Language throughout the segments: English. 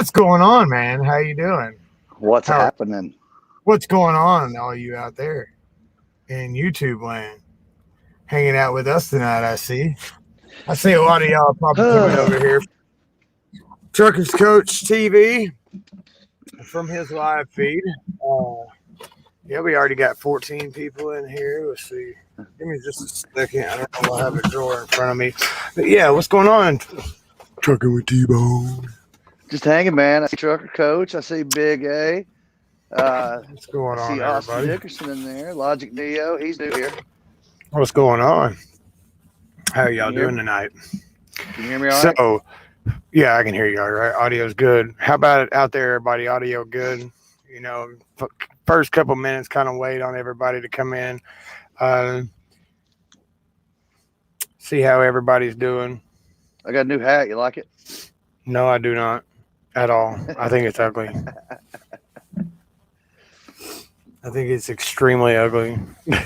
What's going on, man? How you doing? What's happening? What's going on, all you out there in YouTube land? Hanging out with us tonight, I see a lot of y'all probably coming over here. Truckers Coach TV from his live feed. Yeah, we already got 14 people in here. Let's see. Give me just a second. I don't know. I'll have a drawer in front of me. But yeah, what's going on? Trucking with T-Bone. Just hanging, man. I see Trucker Coach. I see Big A. What's going on, I see Austin Dickerson in there. Logic Neo. He's new here. What's going on? How are y'all doing tonight? Can you hear me all right? So, yeah, I can hear you all right. Audio's good. How about it out there, everybody? Audio good? You know, first couple minutes, kind of wait on everybody to come in. See how everybody's doing. I got a new hat. You like it? No, I do not at all. I think it's ugly. I think it's extremely ugly. A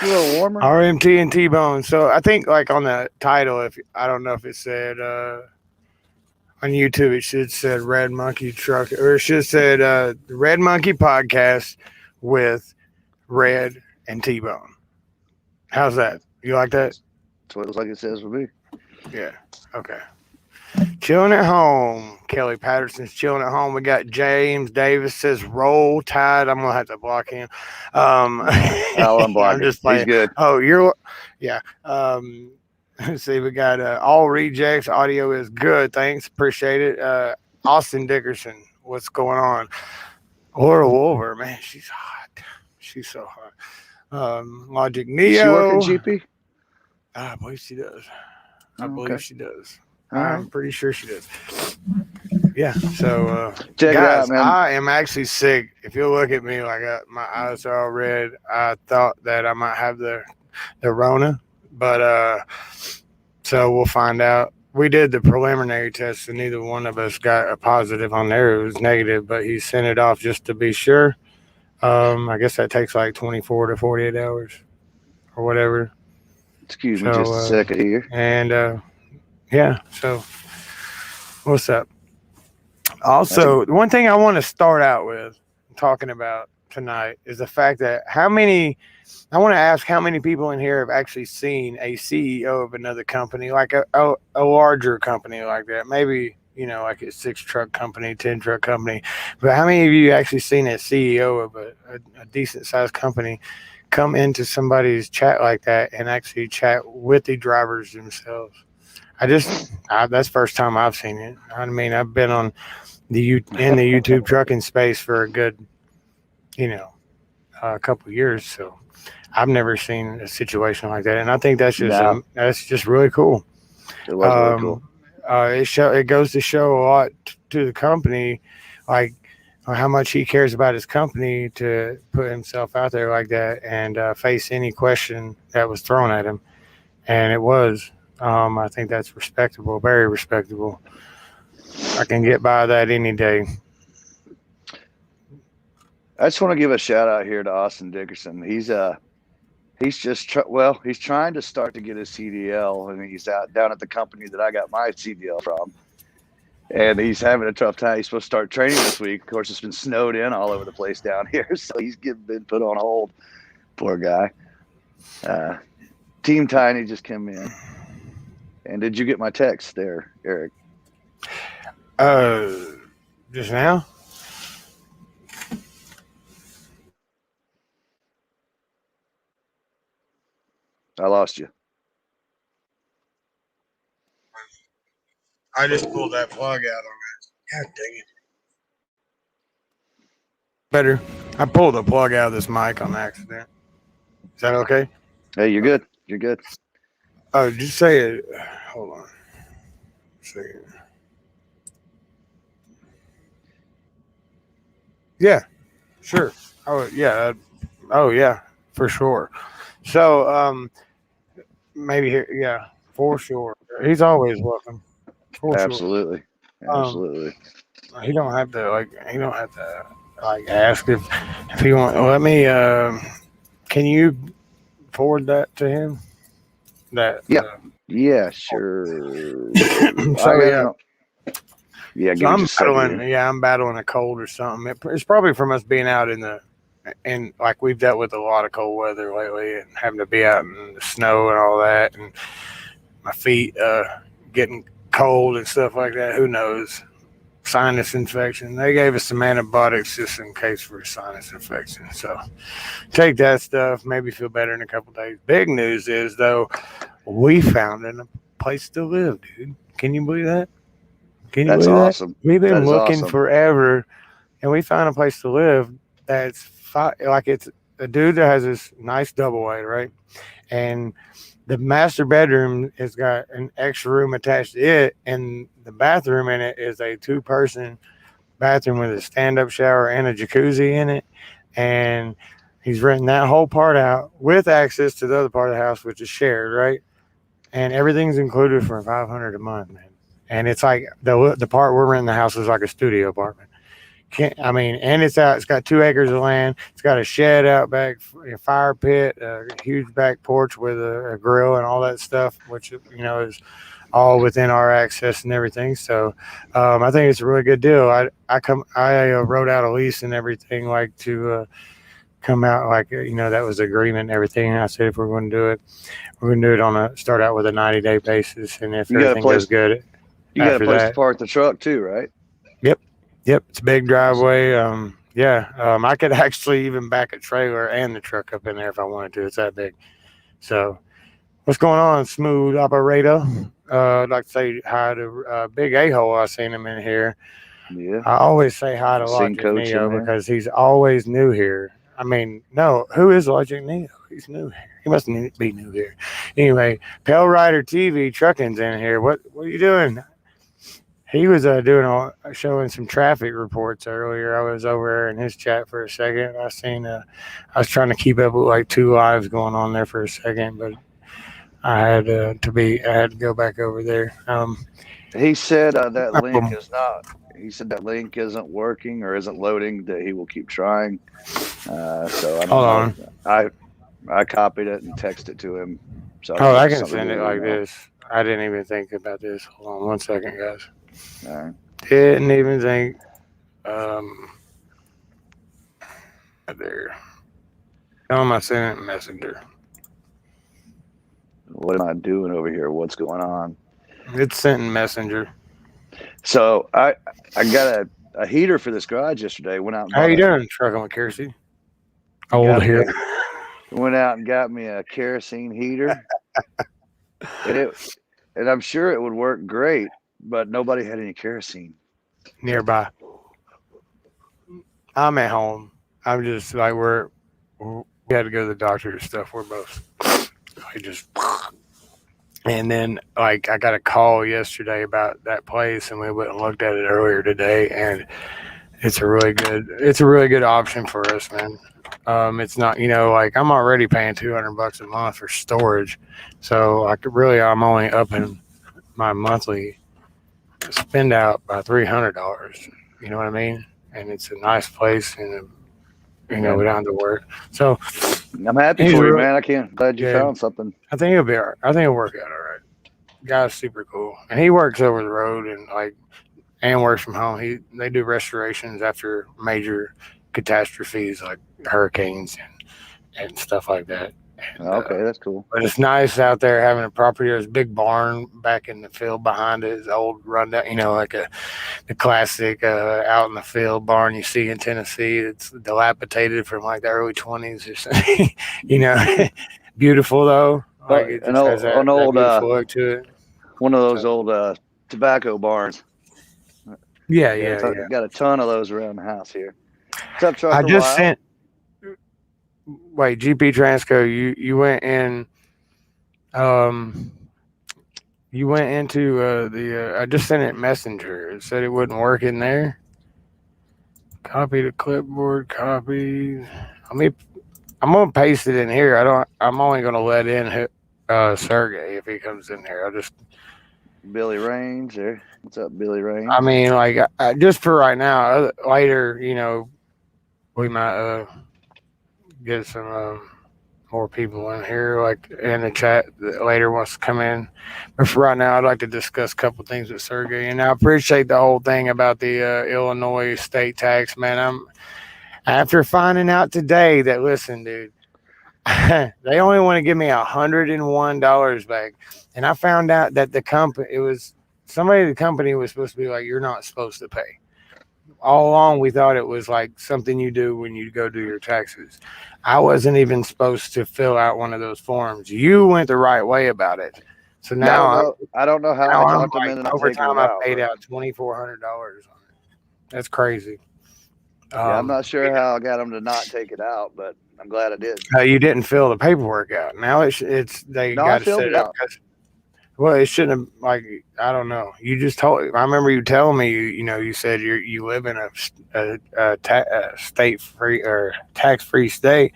little warmer. RMT and T-Bone. So I think like on the title, if I don't know if it said on YouTube, it should said Red Monkey Truck, or it should said the Red Monkey Podcast with Red and T-Bone. How's that? You like that? That's what it looks like it says for me. Yeah. Okay. Chilling at home. Kelly Patterson's chilling at home. We got James Davis says roll tide. I'm gonna have to block him. I'll unblock him. He's good. Oh, yeah. Let's see, we got all rejects. Audio is good. Thanks, appreciate it. Austin Dickerson, what's going on? Laura Wolver, man, she's hot. She's so hot. Logic Neo. Does she work at GP? I believe she does. I believe she does. Right. I'm pretty sure she does. Yeah. So, check guys, it out, man. I am actually sick. If you look at me like my eyes are all red, I thought that I might have the Rona, but so we'll find out. We did the preliminary test, and neither one of us got a positive on there. It was negative, but he sent it off just to be sure. I guess that takes like 24 to 48 hours or whatever. Excuse me just a second here. And yeah, so what's up? Also, one thing I want to start out with talking about tonight is the fact that I want to ask how many people in here have actually seen a CEO of another company, like a larger company like that, maybe, you know, like a 6-truck company, 10-truck company. But how many of you actually seen a CEO of a decent sized company come into somebody's chat like that and actually chat with the drivers themselves? That's the first time I've seen it. I mean, I've been in the YouTube trucking space for a good, a couple of years. So I've never seen a situation like that. And I think that's just really cool. It was really cool. It goes to show a lot to the company, like how much he cares about his company to put himself out there like that and face any question that was thrown at him. And it was. I think that's respectable, very respectable. I can get by that any day. I just want to give a shout out here to Austin Dickerson. He's trying to start to get his CDL, and he's out down at the company that I got my CDL from. And he's having a tough time. He's supposed to start training this week. Of course, it's been snowed in all over the place down here, so he's been put on hold. Poor guy. Team Tiny just came in. And did you get my text there, Eric? Just now? I lost you. I just pulled that plug out on that. God dang it. Better. I pulled the plug out of this mic on accident. Is that okay? Hey, you're good. You're good. Oh, just say it. Hold on. Second. Yeah, sure. Oh, yeah. Oh, yeah, for sure. So, maybe here. Yeah, for sure. He's always welcome. For Absolutely. Sure. Absolutely. He don't have to ask if he want. Let me. Can you forward that to him? That. Yeah. Yeah, sure. Yeah, So get what I'm you said. battling. Yeah, I'm battling a cold or something. It's probably from us being out in the, and like we've dealt with a lot of cold weather lately, and having to be out in the snow and all that, and my feet getting cold and stuff like that. Who knows? Sinus infection. They gave us some antibiotics just in case for a sinus infection. So take that stuff. Maybe feel better in a couple days. Big news is though, we found a place to live, dude. Can you believe that? Can you That's believe that? awesome. We've That been is looking awesome. forever, and we found a place to live that's like it's a dude that has this nice double wide, right? And the master bedroom has got an extra room attached to it, and the bathroom in it is a 2-person bathroom with a stand-up shower and a jacuzzi in it. And he's renting that whole part out with access to the other part of the house, which is shared, right? And everything's included for $500 a month, man. And it's like the part we're renting the house is like a studio apartment. And it's out. It's got 2 acres of land. It's got a shed out back, a fire pit, a huge back porch with a grill and all that stuff, which is all within our access and everything. So I think it's a really good deal. I wrote out a lease and everything like to come out like that was the agreement and everything. And I said if we're going to do it, we're going to do it start out with a 90-day basis, and if everything goes good, you got a place that, to park the truck too, right? Yep, it's a big driveway. I could actually even back a trailer and the truck up in there if I wanted to. It's that big. So, what's going on, smooth operator? I'd like to say hi to Big A-hole. I seen him in here. Yeah. I always say hi to Sing Logic Coach Neo in there. because he's always new here. I mean, no, who is Logic Neo? He's new here. He must be new here. Anyway, Pale Rider TV Trucking's in here. What are you doing? He was showing some traffic reports earlier. I was over there in his chat for a second. I was trying to keep up with like 2 lives going on there for a second, but I had to go back over there. He said that link is not. He said that link isn't working or isn't loading. That he will keep trying. So I don't know. On. I copied it and texted it to him. So I can send it like this. I didn't even think about this. Hold on 1 second, guys. All right. Didn't even think. There. Tell him I sent it in Messenger. What am I doing over here? What's going on? It's sent in Messenger. So I got a heater for this garage yesterday. Went out. And How you doing, Trucking with Kerosene? Old here. Went out and got me a kerosene heater, and I'm sure it would work great, but nobody had any kerosene nearby. I'm at home. I'm just like we had to go to the doctor and stuff. We're both and then like I got a call yesterday about that place, and we went and looked at it earlier today, and it's a really good option for us, man. It's not, like I'm already paying $200 a month for storage, so I'm only upping my monthly spend out by $300. You know what I mean? And it's a nice place, and we don't have to work. So I'm happy for you, man. Glad you found something. I think it'll be all right. I think it'll work out all right. Guy's super cool, and he works over the road and works from home. They do restorations after major catastrophes like hurricanes and stuff like that. And, okay, that's cool. But it's nice out there having a property. There's a big barn back in the field behind it. It's old rundown, like the classic out in the field barn you see in Tennessee. It's dilapidated from like the early 20s or something. Beautiful though. Like it just has that beautiful look to it. One of those old tobacco barns. Yeah. Got a ton of those around the house here. What's up, Trucker? I just sent. Wait, GP Transco, you went in. You went into I just sent it Messenger. It said it wouldn't work in there. Copy to clipboard. Copy. I'm gonna paste it in here. I'm only gonna let in Sergey if he comes in here. I'll just. Billy Rains there. What's up, Billy Rains? I mean, like just for right now. Later, we might get some more people in here, like in the chat that later wants to come in. But for right now, I'd like to discuss a couple things with Sergey. And I appreciate the whole thing about the Illinois state tax, man. After finding out today that, listen, dude, they only want to give me $101 back. And I found out that the company was supposed to be like, you're not supposed to pay. All along, we thought it was like something you do when you go do your taxes. I wasn't even supposed to fill out one of those forms. You went the right way about it. So now I don't know how I talked them into not over taking time it I out. paid out $2,400 on it. That's crazy. Yeah, I'm not sure how I got them to not take it out, but I'm glad I did. You didn't fill the paperwork out. Now they got to set it up. Well, it shouldn't have, like, I don't know. You just told, I remember you telling me, you said you live in a state-free or tax-free state,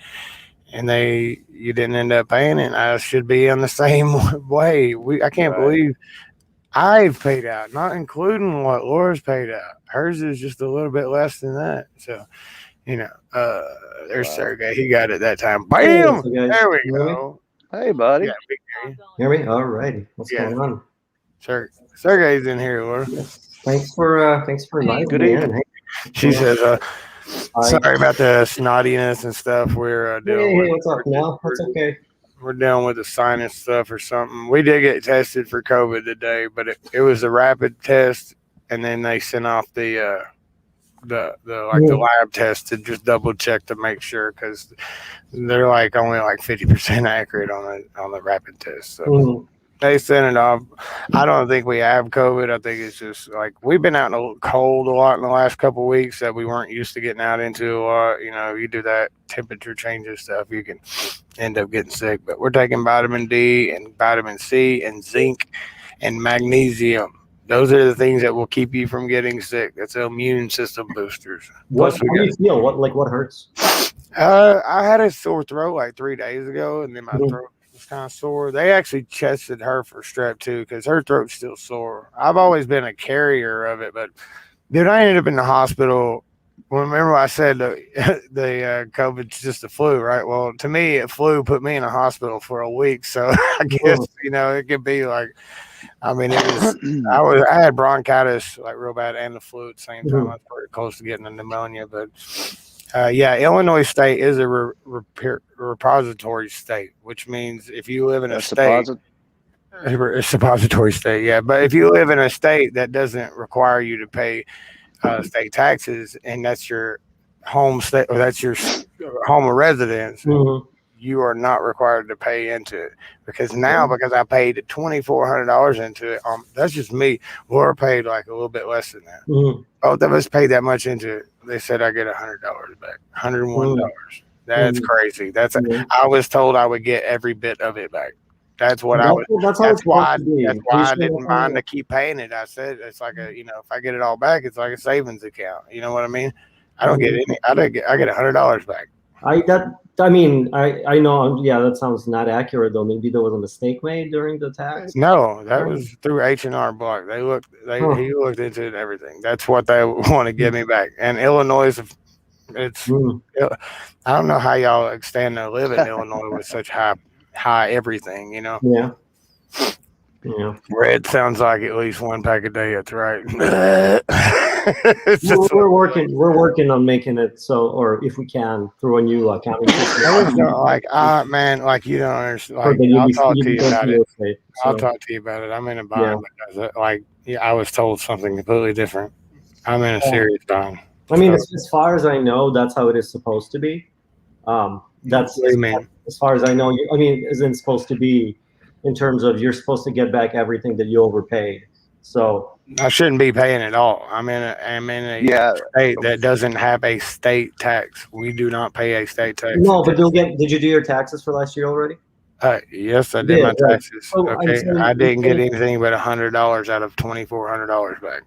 and you didn't end up paying it. I should be in the same way. I can't believe I've paid out, not including what Laura's paid out. Hers is just a little bit less than that. So, there's Sergey. He got it that time. Bam! Hey, there we go. Hey, buddy. Yeah, hear me? All righty. What's going on? Sergey's in here, Laura. Yes. Thanks for inviting me in. Hey. She says, sorry about the snottiness and stuff we're dealing with. What's up now? That's okay. We're dealing with the sinus stuff or something. We did get tested for COVID today, but it was a rapid test, and then they sent off the lab test to just double check to make sure, because they're like only like 50% accurate on the rapid test. So they sent it off. I don't think we have COVID. I think it's just like we've been out in the cold a lot in the last couple of weeks that we weren't used to getting out into a lot. You do that temperature changes stuff, you can end up getting sick. But we're taking vitamin D and vitamin C and zinc and magnesium. Those are the things that will keep you from getting sick. That's immune system boosters. How do you feel? What hurts? I had a sore throat like 3 days ago, and then my throat was kind of sore. They actually tested her for strep too, because her throat's still sore. I've always been a carrier of it, but dude, I ended up in the hospital. Remember I said the COVID's just a flu, right? Well, to me, flu put me in a hospital for a week. So I guess, it could be like, I mean, I had bronchitis like real bad and the flu at the same time. I was pretty close to getting a pneumonia, but Illinois state is a repository state, which means if you live in a state, a suppository state, yeah. But if you live in a state that doesn't require you to pay state taxes, and that's your home state or that's your home of residence, you are not required to pay into it. Because I paid $2,400 into it. That's just me. Laura paid like a little bit less than that. Both of us paid that much into it. They said I get $100 back, $101. That's crazy. I was told I would get every bit of it back. That's what I would. That's why I didn't mind to keep paying it. I said it's like if I get it all back, it's like a savings account. You know what I mean? I don't get any. I get $100 back. I know. Yeah, that sounds not accurate though. Maybe there was a mistake made during the tax. No, that was through H&R Block. He looked into it and everything. That's what they want to give me back. And Illinois, I don't know how y'all stand to live in Illinois with such high everything. Yeah. Red sounds like at least one pack a day. That's right. We're working on making it so, or if we can, through a new accounting system. Man, like you don't understand. Like, I'll talk to you about it. I'll talk to you about it. I'm in a bind because, I was told something completely different. I'm in a serious bind. I mean, as far as I know, that's how it is supposed to be. That's as far as I know. Isn't supposed to be in terms of you're supposed to get back everything that you overpaid. So I shouldn't be paying at all. I'm in a state that doesn't have a state tax. We do not pay a state tax. No, but did you do your taxes for last year already? Yes, I did my taxes. I didn't get anything but $100 out of $2,400 back.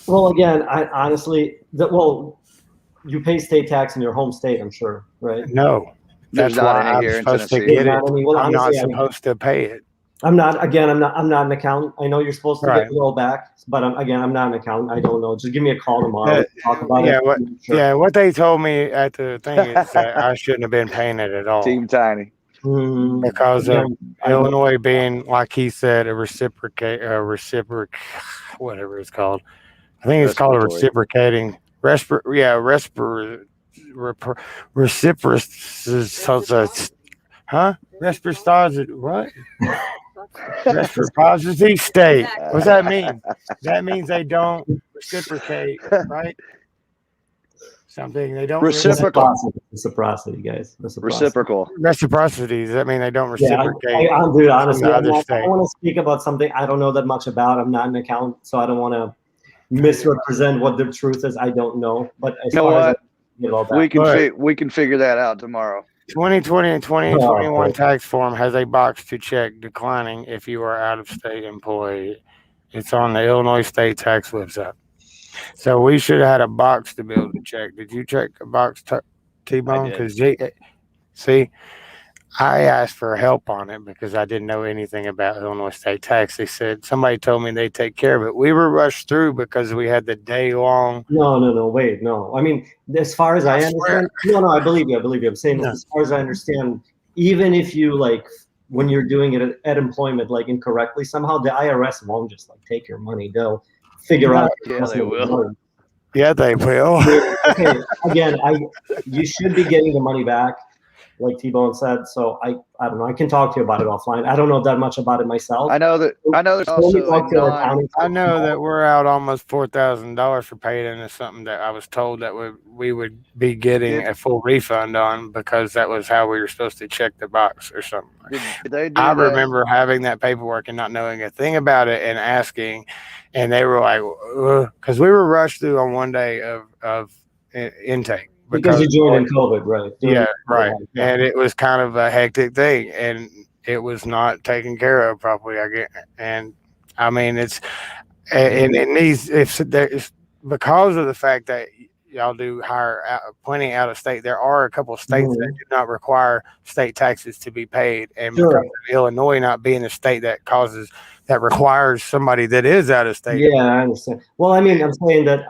Well, again, I honestly, you pay state tax in your home state, I'm sure, right? No, that's why I'm supposed to get it. I'm not supposed to pay it. I'm not an accountant. I know you're supposed to get it all back, but I'm not an accountant. I don't know. Just give me a call tomorrow. Talk about it. What they told me at the thing is that I shouldn't have been paying it at all. Team Tiny. because of Illinois being, like he said, a reciprocate, whatever it's called. I think it's called a reciprocating reciprocity. What? Reciprocity state. What's that mean? That means they don't reciprocate, right? Something they don't reciprocity, guys. Reciprocity. Does that mean they don't reciprocate? Dude, honestly, I don't want to speak about something I don't know that much about. I'm not an accountant, so I don't want to misrepresent what the truth is. I don't know, but as far as we can figure that out tomorrow. 2020 and 2021 tax form has a box to check declining if you are out of state employee. It's on the Illinois state tax website. So we should have had a box to be able to check. Did you check a box, T-Bone? Because see, I asked for help on it because I didn't know anything about Illinois state tax. They said somebody told me they'd take care of it. We were rushed through because we had the day long. No. I mean, as far as I understand, I believe you. I'm saying as far as I understand, even if you when you're doing it at employment incorrectly, somehow the IRS won't just take your money. They'll figure out. Yeah, they will. Yeah, they will. Okay, again, you should be getting the money back, like T-Bone said. So I don't know. I can talk to you about it offline. I don't know that much about it myself. I know there's also I know that we're out almost $4,000 for paid into something that I was told that we would be getting a full refund on because that was how we were supposed to check the box or something. I remember having that paperwork and not knowing a thing about it and asking, and they were like, because we were rushed through on one day of intake. Because you joined in COVID, right? Yeah, right. And it was kind of a hectic thing, and it was not taken care of properly. I mean, it's and it needs it's because of the fact that y'all do hire plenty out of state. There are a couple of states that do not require state taxes to be paid, and because of Illinois not being a state that requires somebody that is out of state. Yeah, I understand. Well, I mean, I'm saying that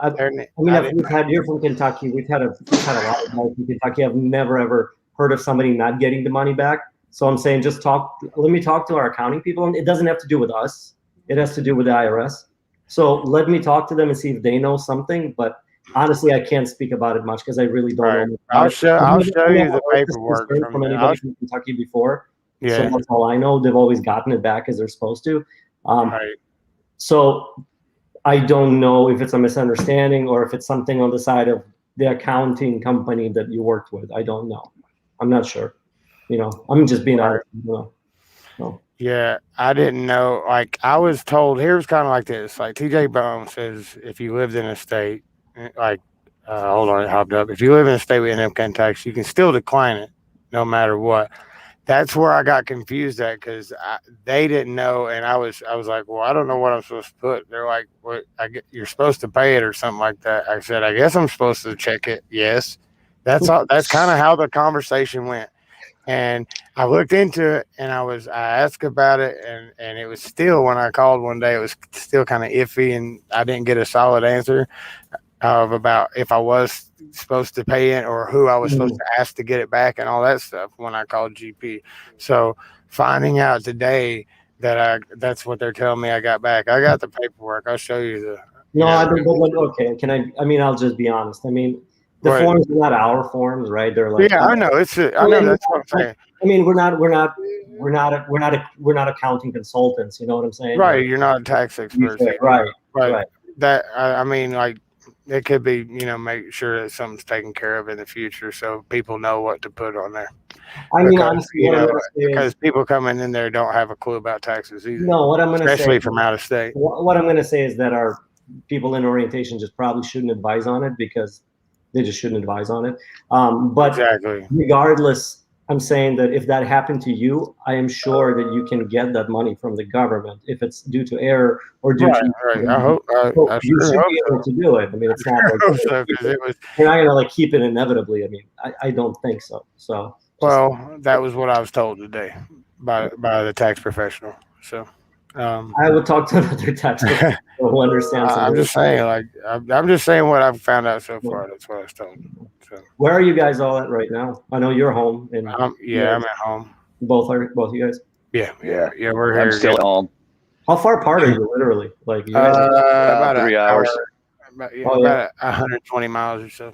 you're from Kentucky. We've had a lot of guys from Kentucky. I've never ever heard of somebody not getting the money back. So I'm saying let me talk to our accounting people. And it doesn't have to do with us. It has to do with the IRS. So let me talk to them and see if they know something. But honestly, I can't speak about it much because I really don't know. I'll show you the paperwork from anybody from Kentucky before. Yeah. So that's all I know. They've always gotten it back as they're supposed to. So I don't know if it's a misunderstanding or if it's something on the side of the accounting company that you worked with. I don't know. I'm not sure. I'm just being honest. Yeah, I didn't know. I was told here's kind of like this. Like TJ Bone says, if you lived in a state, hold on, it hopped up. If you live in a state with income tax, you can still decline it no matter what. That's where I got confused at because they didn't know, and I was like, well, I don't know what I'm supposed to put. They're like, what? You're supposed to pay it or something like that. I said, I guess I'm supposed to check it. Yes, that's all. That's kind of how the conversation went. And I looked into it, and I asked about it, and it was still, when I called one day, it was still kind of iffy, and I didn't get a solid answer about if I was supposed to pay it or who I was supposed to ask to get it back and all that stuff when I called GP. So finding out today that that's what they're telling me I got back. I got the paperwork. I'll show you the. No, okay. I'll just be honest. I mean, the forms are not our forms, right? They're like. Yeah, I know. I know that's what I'm saying. I mean, we're not accounting consultants. You know what I'm saying? Right. You're not a tax expert. Right. That I mean, it could be, make sure that something's taken care of in the future so people know what to put on there. I mean, honestly, because people coming in there don't have a clue about taxes either. No, what I'm going to say, especially from out of state. What I'm going to say is that our people in orientation just probably shouldn't advise on it because they just shouldn't advise on it. But exactly. Regardless, I'm saying that if that happened to you, I am sure that you can get that money from the government if it's due to error or due to. Right. I hope. You should be able to do it. I mean, it's not like you're not gonna keep it inevitably. I mean, I don't think so. So. Well, that was what I was told today by the tax professional. So. I would talk to another tax professional who understands. I'm just saying, I'm just saying what I've found out so far. That's what I was told. So. Where are you guys all at right now? I know you're home. I'm at home. Both of you guys? Yeah. We're here. I'm still at home. How far apart are you, literally? Like, you guys about 3 an hours. Hour, about 120 miles or so.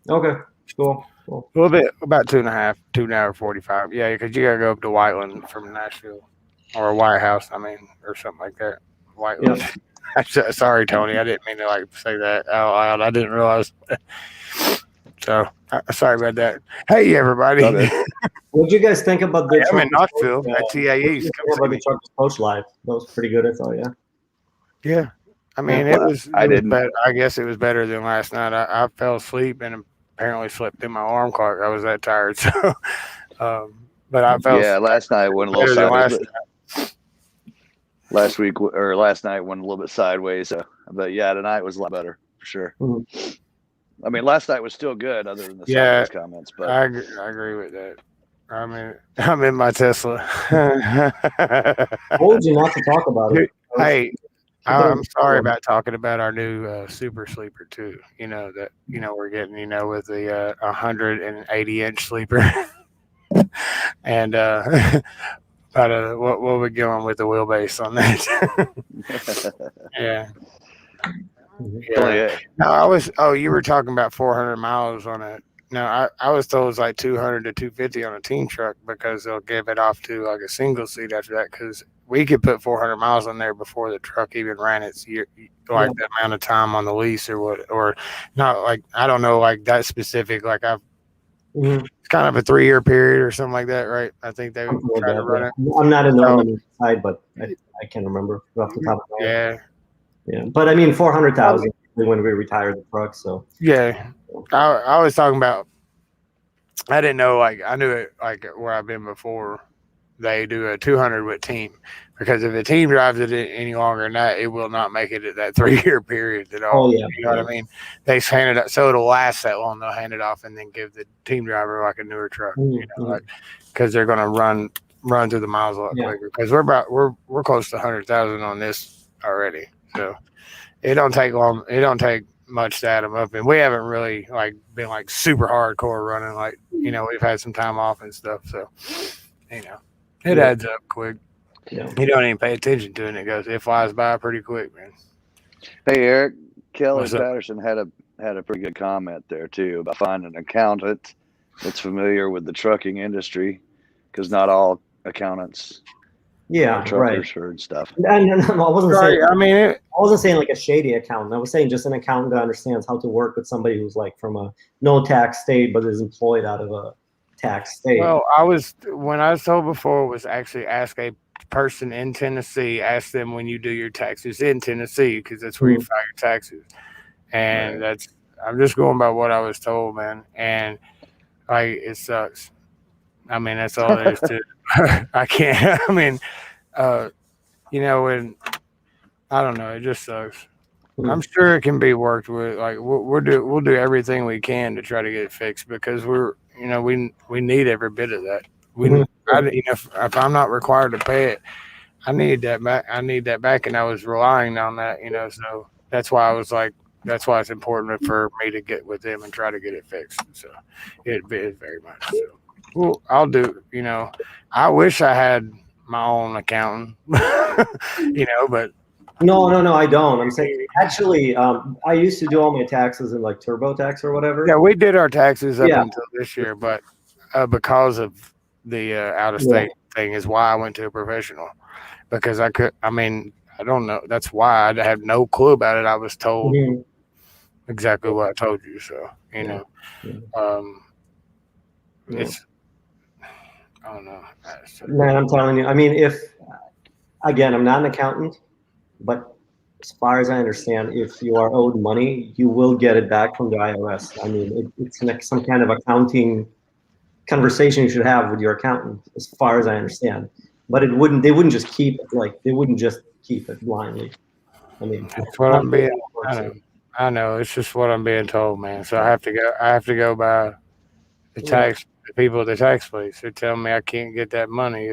Okay, cool. A little bit, about 2 hour 45. Yeah, because you gotta go up to Whiteland from Nashville, or White House, or something like that. Whiteland. Yeah. Sorry, Tony, I didn't mean to say that out loud. I didn't realize. So sorry about that. Hey, everybody. What do you guys think about the? I'm in Knoxville at TAE's. About the Truckers Coach Live? That was pretty good, I thought. Yeah. It was better. I guess it was better than last night. I fell asleep and apparently slept in my arm cart. I was that tired. So, but I felt. Yeah, last night went a little sideways. Last night went a little bit sideways. But yeah, tonight was a lot better for sure. Mm-hmm. Last night was still good, other than the sideways comments. But I agree with that. I'm in my Tesla. I told you not to talk about it. Hey. I'm sorry about talking about our new super sleeper too. We're getting with the 180-inch sleeper, and what we're going with the wheelbase on that. Yeah. No, you were talking about 400 miles on it. No, I was told it's like 200 to 250 on a team truck because they'll give it off to like a single seat after that, because we could put 400 miles on there before the truck even ran its the amount of time on the lease or not, like, I don't know, like that specific, like it's kind of a 3-year period or something like that, right? I think they would try to run it. I'm not in the side, but I can't remember off the top of my head. Yeah. But 400,000 when we retired the truck. So yeah, I was talking about. I didn't know, I knew it where I've been before. They do a 200 with team, because if the team drives it any longer than that, it will not make it at that 3-year period at all. You know what I mean? They hand it up so it'll last that long. They'll hand it off and then give the team driver like a newer truck, because they're going to run through the miles a lot quicker. Because we're close to 100,000 on this already, so it don't take long. It don't take much to add them up, and we haven't really been super hardcore running. We've had some time off and stuff, so it adds up quick. Yeah. You don't even pay attention to it. It flies by pretty quick, man. Hey, Eric, Kelly Patterson had a pretty good comment there too about finding an accountant that's familiar with the trucking industry, because not all accountants truckers and stuff. No, I wasn't saying. I wasn't saying like a shady accountant. I was saying just an accountant that understands how to work with somebody who's from a no tax state but is employed out of a tax state. Well, when I was told before was actually ask a person in Tennessee, ask them when you do your taxes in Tennessee, because that's where you file your taxes. And I'm just going by what I was told, man. And it sucks. That's all there is to it. I can't. When I don't know, it just sucks. I'm sure it can be worked with. We'll do everything we can to try to get it fixed, because we need every bit of that. If I'm not required to pay it, I need that back. And I was relying on that, so that's why I was that's why it's important for me to get with them and try to get it fixed. So it is very much so. Well, I'll do, I wish I had my own accountant, but. No, I don't. I'm saying, actually, I used to do all my taxes in TurboTax or whatever. Yeah, we did our taxes up until this year, but because of the out-of-state thing is why I went to a professional, because I don't know. That's why I had no clue about it. I was told exactly what I told you. So, it's, I don't know. Man, I'm telling you, if, again, I'm not an accountant, but as far as I understand, if you are owed money, you will get it back from the IRS. It's like some kind of accounting conversation you should have with your accountant, as far as I understand. But they wouldn't just keep it they wouldn't just keep it blindly. That's what I'm being. I know. It's just what I'm being told, man. So I have to go by the tax. The people at the tax place who tell me I can't get that money.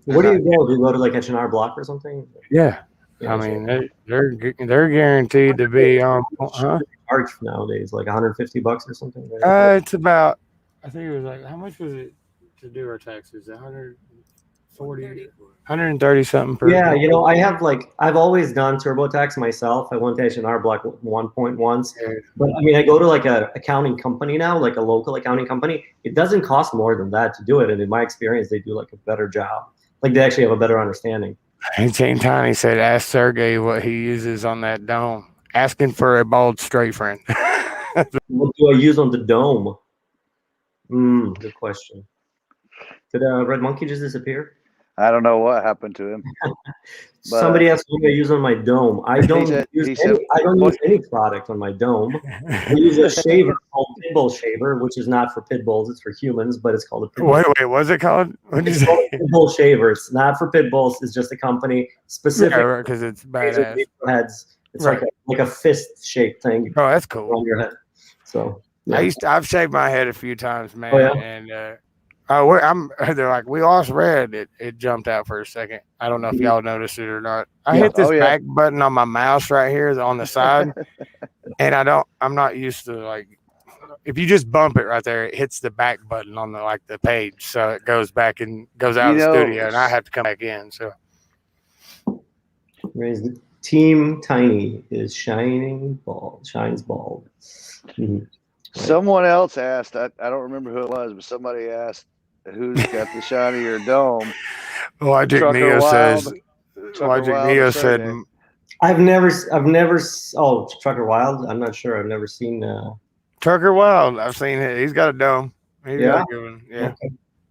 Where do you go? Do you go to H&R Block or something? Yeah. They're guaranteed to be charge nowadays, like $150 or something. It's about, I think it was how much was it to do our taxes? 130 something per. Yeah, you know, I've always done TurboTax myself. I went to H&R Block 1 once, but I mean, I go to like a accounting company now, like a local accounting company. It doesn't cost more than that to do it, and in my experience, they do like a better job. Like they actually have a better understanding. And Team Tiny said, "Ask Sergey what he uses on that dome. Asking for a bald straight friend." What do I use on the dome? Good question. Did Red Monkey just disappear? I don't know what happened to him. Somebody asked what I use on my dome. I don't use any product on my dome. I use a shaver called Pitbull Shaver, which is not for pit bulls, it's for humans, but it's called a Pitbull. Wait, what's it called? What did you say? say? Pitbull Shaver. It's not for pit bulls. It's just a company specific. Yeah, because it's badass. Heads. It's like a fist shaped thing. Oh, that's cool. On your head. So yeah. I've shaved my head a few times, man, oh, yeah? and they're like, we lost Red. It jumped out for a second. I don't know if y'all noticed it or not. I hit this back button on my mouse right here on the side, and I'm not used to, like, if you just bump it right there, it hits the back button on the page, so it goes back and goes out of the studio, and I have to come back in. So Team Tiny is shines bald. Mm-hmm. Someone else asked, I don't remember who it was, but somebody asked, who's got the shinier dome? Logic Neo says. Logic Neo said. I've never. Oh, Trucker Wild. I'm not sure. I've never seen. Trucker Wild. I've seen it. He's got a dome. He's got a good one. Yeah.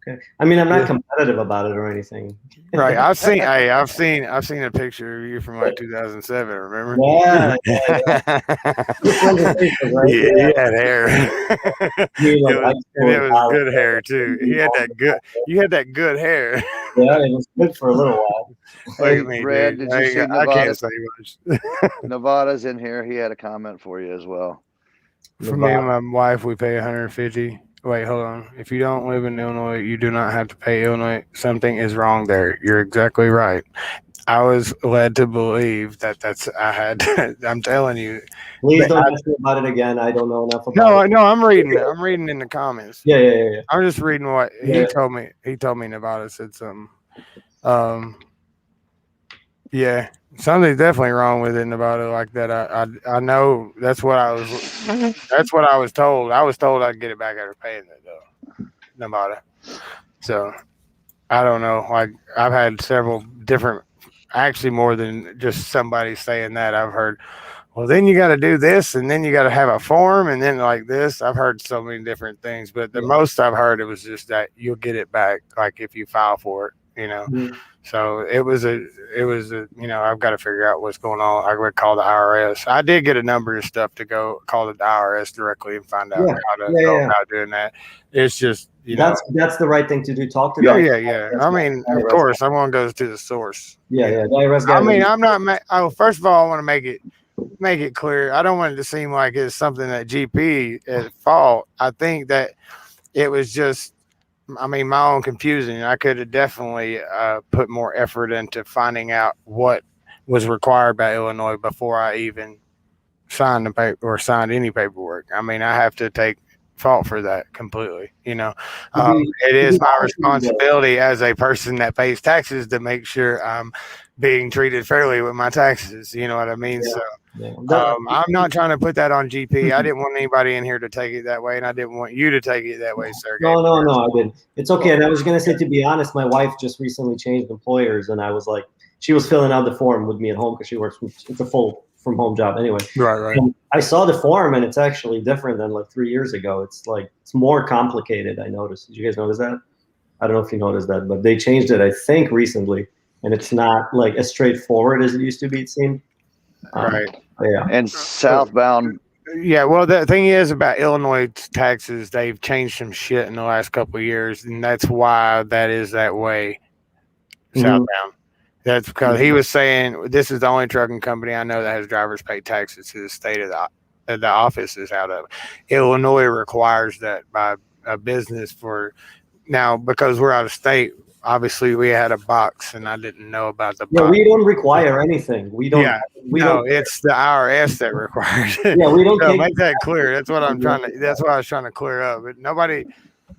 Okay. I mean, I'm not competitive about it or anything. Right. I've seen a picture of you from like 2007. Remember? Yeah. He had hair. It was good hair too. You had that good hair. Yeah, it was good for a little while. Hey, Brad, did you see I can't say much. Nevada's in here. He had a comment for you as well. For me and my wife, we pay $150. Wait, hold on. If you don't live in Illinois, you do not have to pay Illinois. Something is wrong there. You're exactly right. I was led to believe I'm telling you. Please don't ask me about it again. I don't know enough about it. No, I'm reading it. I'm reading in the comments. Yeah. I'm just reading what he told me. He told me Nevada said something. Yeah, something's definitely wrong with it, Nevada, like that. I know that's what I was told. I was told I'd get it back after paying it though, Nevada. So I don't know. Like I've had several different, actually more than just somebody saying that. I've heard, well, then you got to do this, and then you got to have a form, and then like this. I've heard so many different things, but the most I've heard, it was just that you'll get it back, like if you file for it, you know. Mm-hmm. So it was a, I've got to figure out what's going on. I would call the IRS. I did get a number of stuff to go call the IRS directly and find out how to go about doing that. It's just, that's the right thing to do. Talk to them. Yeah. I mean, of course, everyone goes to the source. Yeah. The IRS guy. I mean, I'm not. First of all, I want to make it clear. I don't want it to seem like it's something that GP is at fault. I think that it was just, my own confusing. I could have definitely put more effort into finding out what was required by Illinois before I even signed the paper or signed any paperwork. I mean, I have to take fault for that completely. It is my responsibility as a person that pays taxes to make sure I'm being treated fairly with my taxes. You know what I mean? Yeah. So. I'm not trying to put that on GP. I didn't want anybody in here to take it that way, and I didn't want you to take it that way, Sergey. No, I didn't. It's okay. And I was going to say, to be honest, my wife just recently changed employers, and I was like, she was filling out the form with me at home because she works it's a full from home job anyway. Right. And I saw the form, and it's actually different than like 3 years ago. It's more complicated, I noticed. Did you guys notice that? I don't know if you noticed that, but they changed it, I think, recently, and it's not like as straightforward as it used to be, it seemed. Right. Yeah. And southbound. Yeah. Well, the thing is about Illinois taxes, they've changed some shit in the last couple of years, and that's why that is that way southbound. That's because he was saying this is the only trucking company I know that has drivers pay taxes to the state of the office is out of. Illinois requires that by a business now because we're out of state. Obviously, we had a box, and I didn't know about the box. Yeah, we don't require anything. We don't. Yeah, it's the IRS that requires it. Yeah, we don't. So make that clear. That's what I'm trying to. That's what I was trying to clear up. But nobody.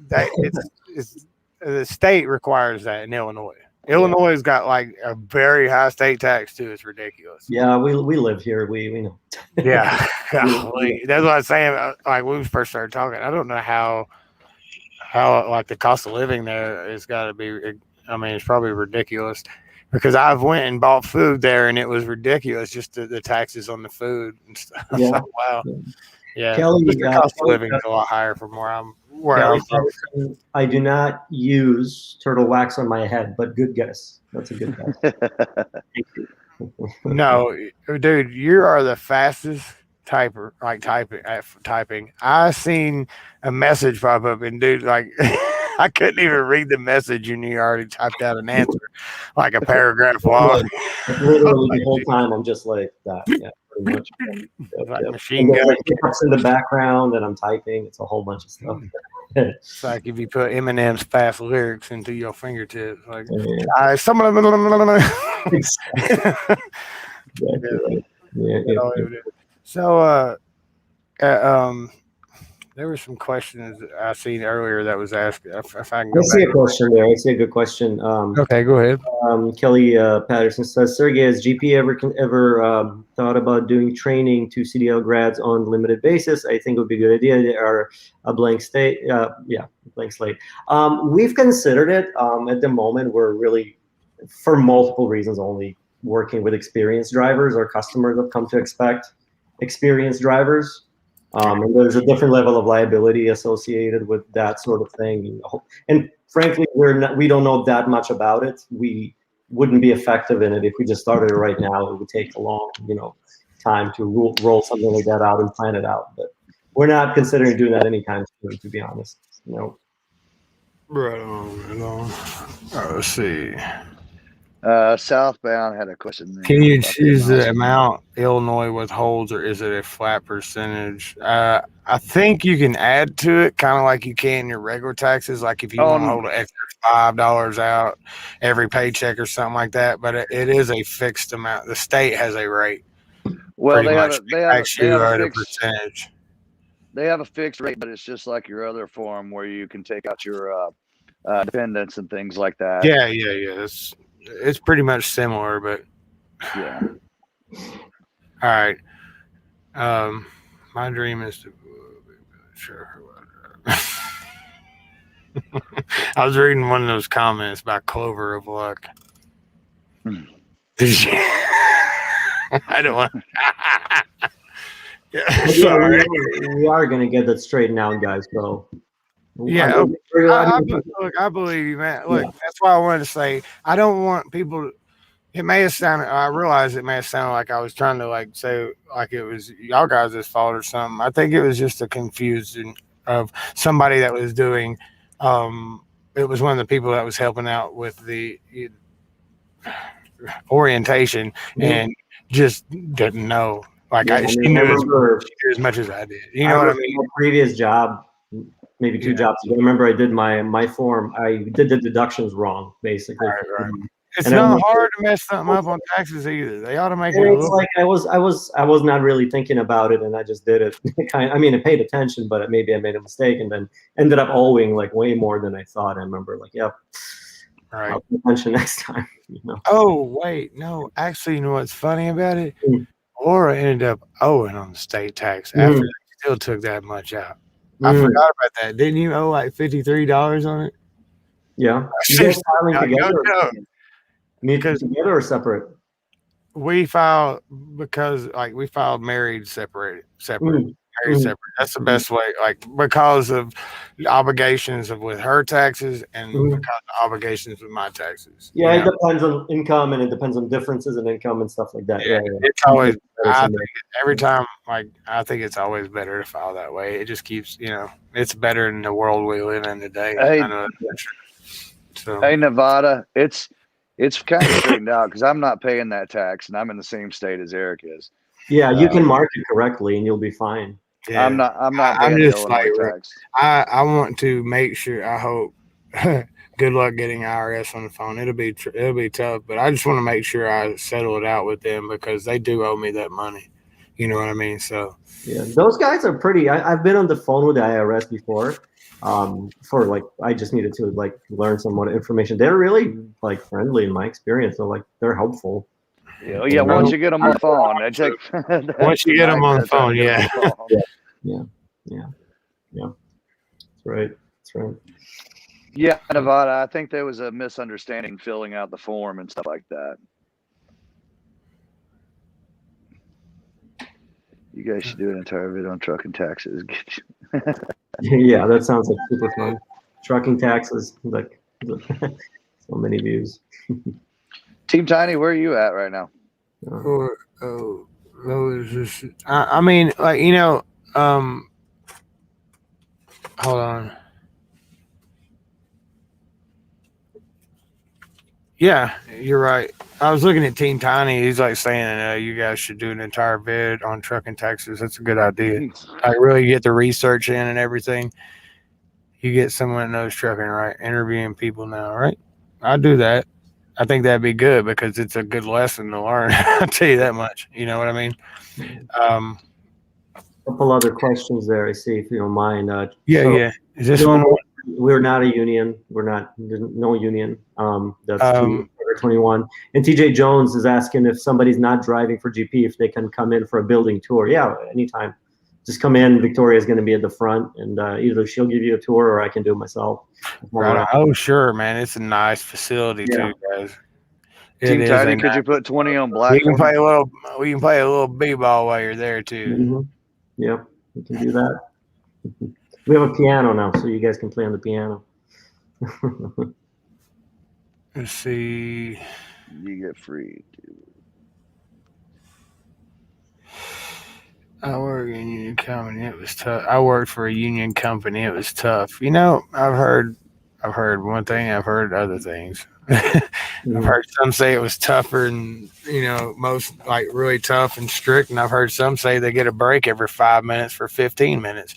The state requires that in Illinois. Illinois has got like a very high state tax too. It's ridiculous. Yeah, we live here. We know. Yeah, golly. That's what I'm saying. Like when we first started talking, I don't know how like the cost of living there has got to be. I mean, it's probably ridiculous because I've went and bought food there and it was ridiculous. Just the taxes on the food and stuff. Yeah. Like, wow. Yeah, Kelly, the cost of living is a lot higher from where I'm from. I do not use turtle wax on my head, but good guess. That's a good guess. Thank you. No, dude, you are the fastest typer, like typing. I seen a message pop up, and dude, like I couldn't even read the message, and you already typed out an answer, like a paragraph long. Literally the whole time, I'm just like that. Yeah, pretty much. Like machine gun. Like hiccups in the background, and I'm typing. It's a whole bunch of stuff. It's like if you put Eminem's fast lyrics into your fingertips, like some of them. So, there were some questions I seen earlier that was asked. If I can go I see a question there. I see a good question. Okay, go ahead. Kelly Patterson says, Sergey, has GP ever thought about doing training to CDL grads on limited basis? I think it would be a good idea. They are a blank slate. Blank slate. We've considered it. At the moment, we're really, for multiple reasons, only working with experienced drivers. Our customers have come to expect experienced drivers. And there's a different level of liability associated with that sort of thing. And frankly, we don't know that much about it. We wouldn't be effective in it if we just started it right now. It would take a long, time to roll something like that out and plan it out. But we're not considering doing that anytime soon, to be honest. Right on. Let's see. Southbound had a question. Can you choose the amount Illinois withholds, or is it a flat percentage? I think you can add to it, kind of like you can your regular taxes. Like if you want to hold an extra $5 out every paycheck or something like that. But it is a fixed amount. The state has a rate. Well, they have a percentage. They have a fixed rate, but it's just like your other form where you can take out your dependents and things like that. Yeah. It's pretty much similar, but yeah. All right. My dream is to sure. I was reading one of those comments by Clover of Luck. I don't want. Sorry. We are going to get that straightened out, guys. So. Yeah, I believe you, man. Look, that's why I wanted to say I don't want people. It may have sounded. I realize it may have sounded like I was trying to say like it was y'all guys' fault or something. I think it was just a confusion of somebody that was doing. It was one of the people that was helping out with the orientation and just didn't know. Like she knew as much as I did. You know what I mean? My previous job. Maybe 2 jobs ago. I remember I did my form. I did the deductions wrong, basically. Right. It's not hard to mess something up on taxes either. They ought to make it. It's like I was not really thinking about it, and I just did it. I paid attention, but maybe I made a mistake, and then ended up owing way more than I thought. I remember yep. Right. I'll pay attention next time. Oh wait, no. Actually, you know what's funny about it? Laura ended up owing on the state tax after they still took that much out. I forgot about that. Didn't you owe $53 on it? Yeah. You guys filing together? Together or separate? We filed because we filed married separate. Married separate. That's the best way. Because of the obligations with her taxes and because of the obligations with my taxes. Yeah, it depends on income and it depends on differences in income and stuff like that. Yeah. It's always. I think every time, I think it's always better to file that way. It just keeps, it's better in the world we live in today. Hey, I know that's true. Hey, Nevada, it's kind of straightened out because I'm not paying that tax and I'm in the same state as Eric is. Yeah, you can mark it correctly and you'll be fine. Yeah. I'm not paying Illinois tax. I want to make sure. I hope. Good luck getting IRS on the phone. It'll be tough, but I just want to make sure I settle it out with them because they do owe me that money. You know what I mean? So yeah, those guys are pretty. I've been on the phone with the IRS before, For like, I just needed to like learn some more information. They're really like friendly in my experience. They're helpful. Yeah. Once you get them on the phone, I take. Once you get them on the phone, yeah. Yeah. That's right. Yeah, Nevada. I think there was a misunderstanding filling out the form and stuff like that. You guys should do an entire video on trucking taxes. Yeah, that sounds like super fun. Trucking taxes, like so many views. Team Tiny, where are you at right now? I mean, like, you know, hold on. Yeah, you're right. I was looking at Team Tiny. He's like saying, you guys should do an entire vid on trucking Texas. That's a good idea. I really get the research in and everything. You get someone that knows trucking, right? Interviewing people now, right? I'll do that. I think that'd be good because it's a good lesson to learn. I'll tell you that much. You know what I mean? A couple other questions there. I see, if you don't mind. Yeah. Is this one? We're not a union. There's no union. That's 21. And TJ Jones is asking if somebody's not driving for GP, if they can come in for a building tour. Yeah, anytime. Just come in. Victoria's going to be at the front, and either she'll give you a tour or I can do it myself. Right. Oh, sure, man. It's a nice facility too, guys. Team Tiny, could you put 20 on black? We can play a little b-ball while you're there too. Mm-hmm. Yep, we can do that. We have a piano now, so you guys can play on the piano. Let's see. You get free. I work in a union company. It was tough. I worked for a union company. It was tough. You know, I've heard one thing. I've heard other things. I've heard some say it was tougher and, you know, most like really tough and strict. And I've heard some say they get a break every 5 minutes for 15 minutes.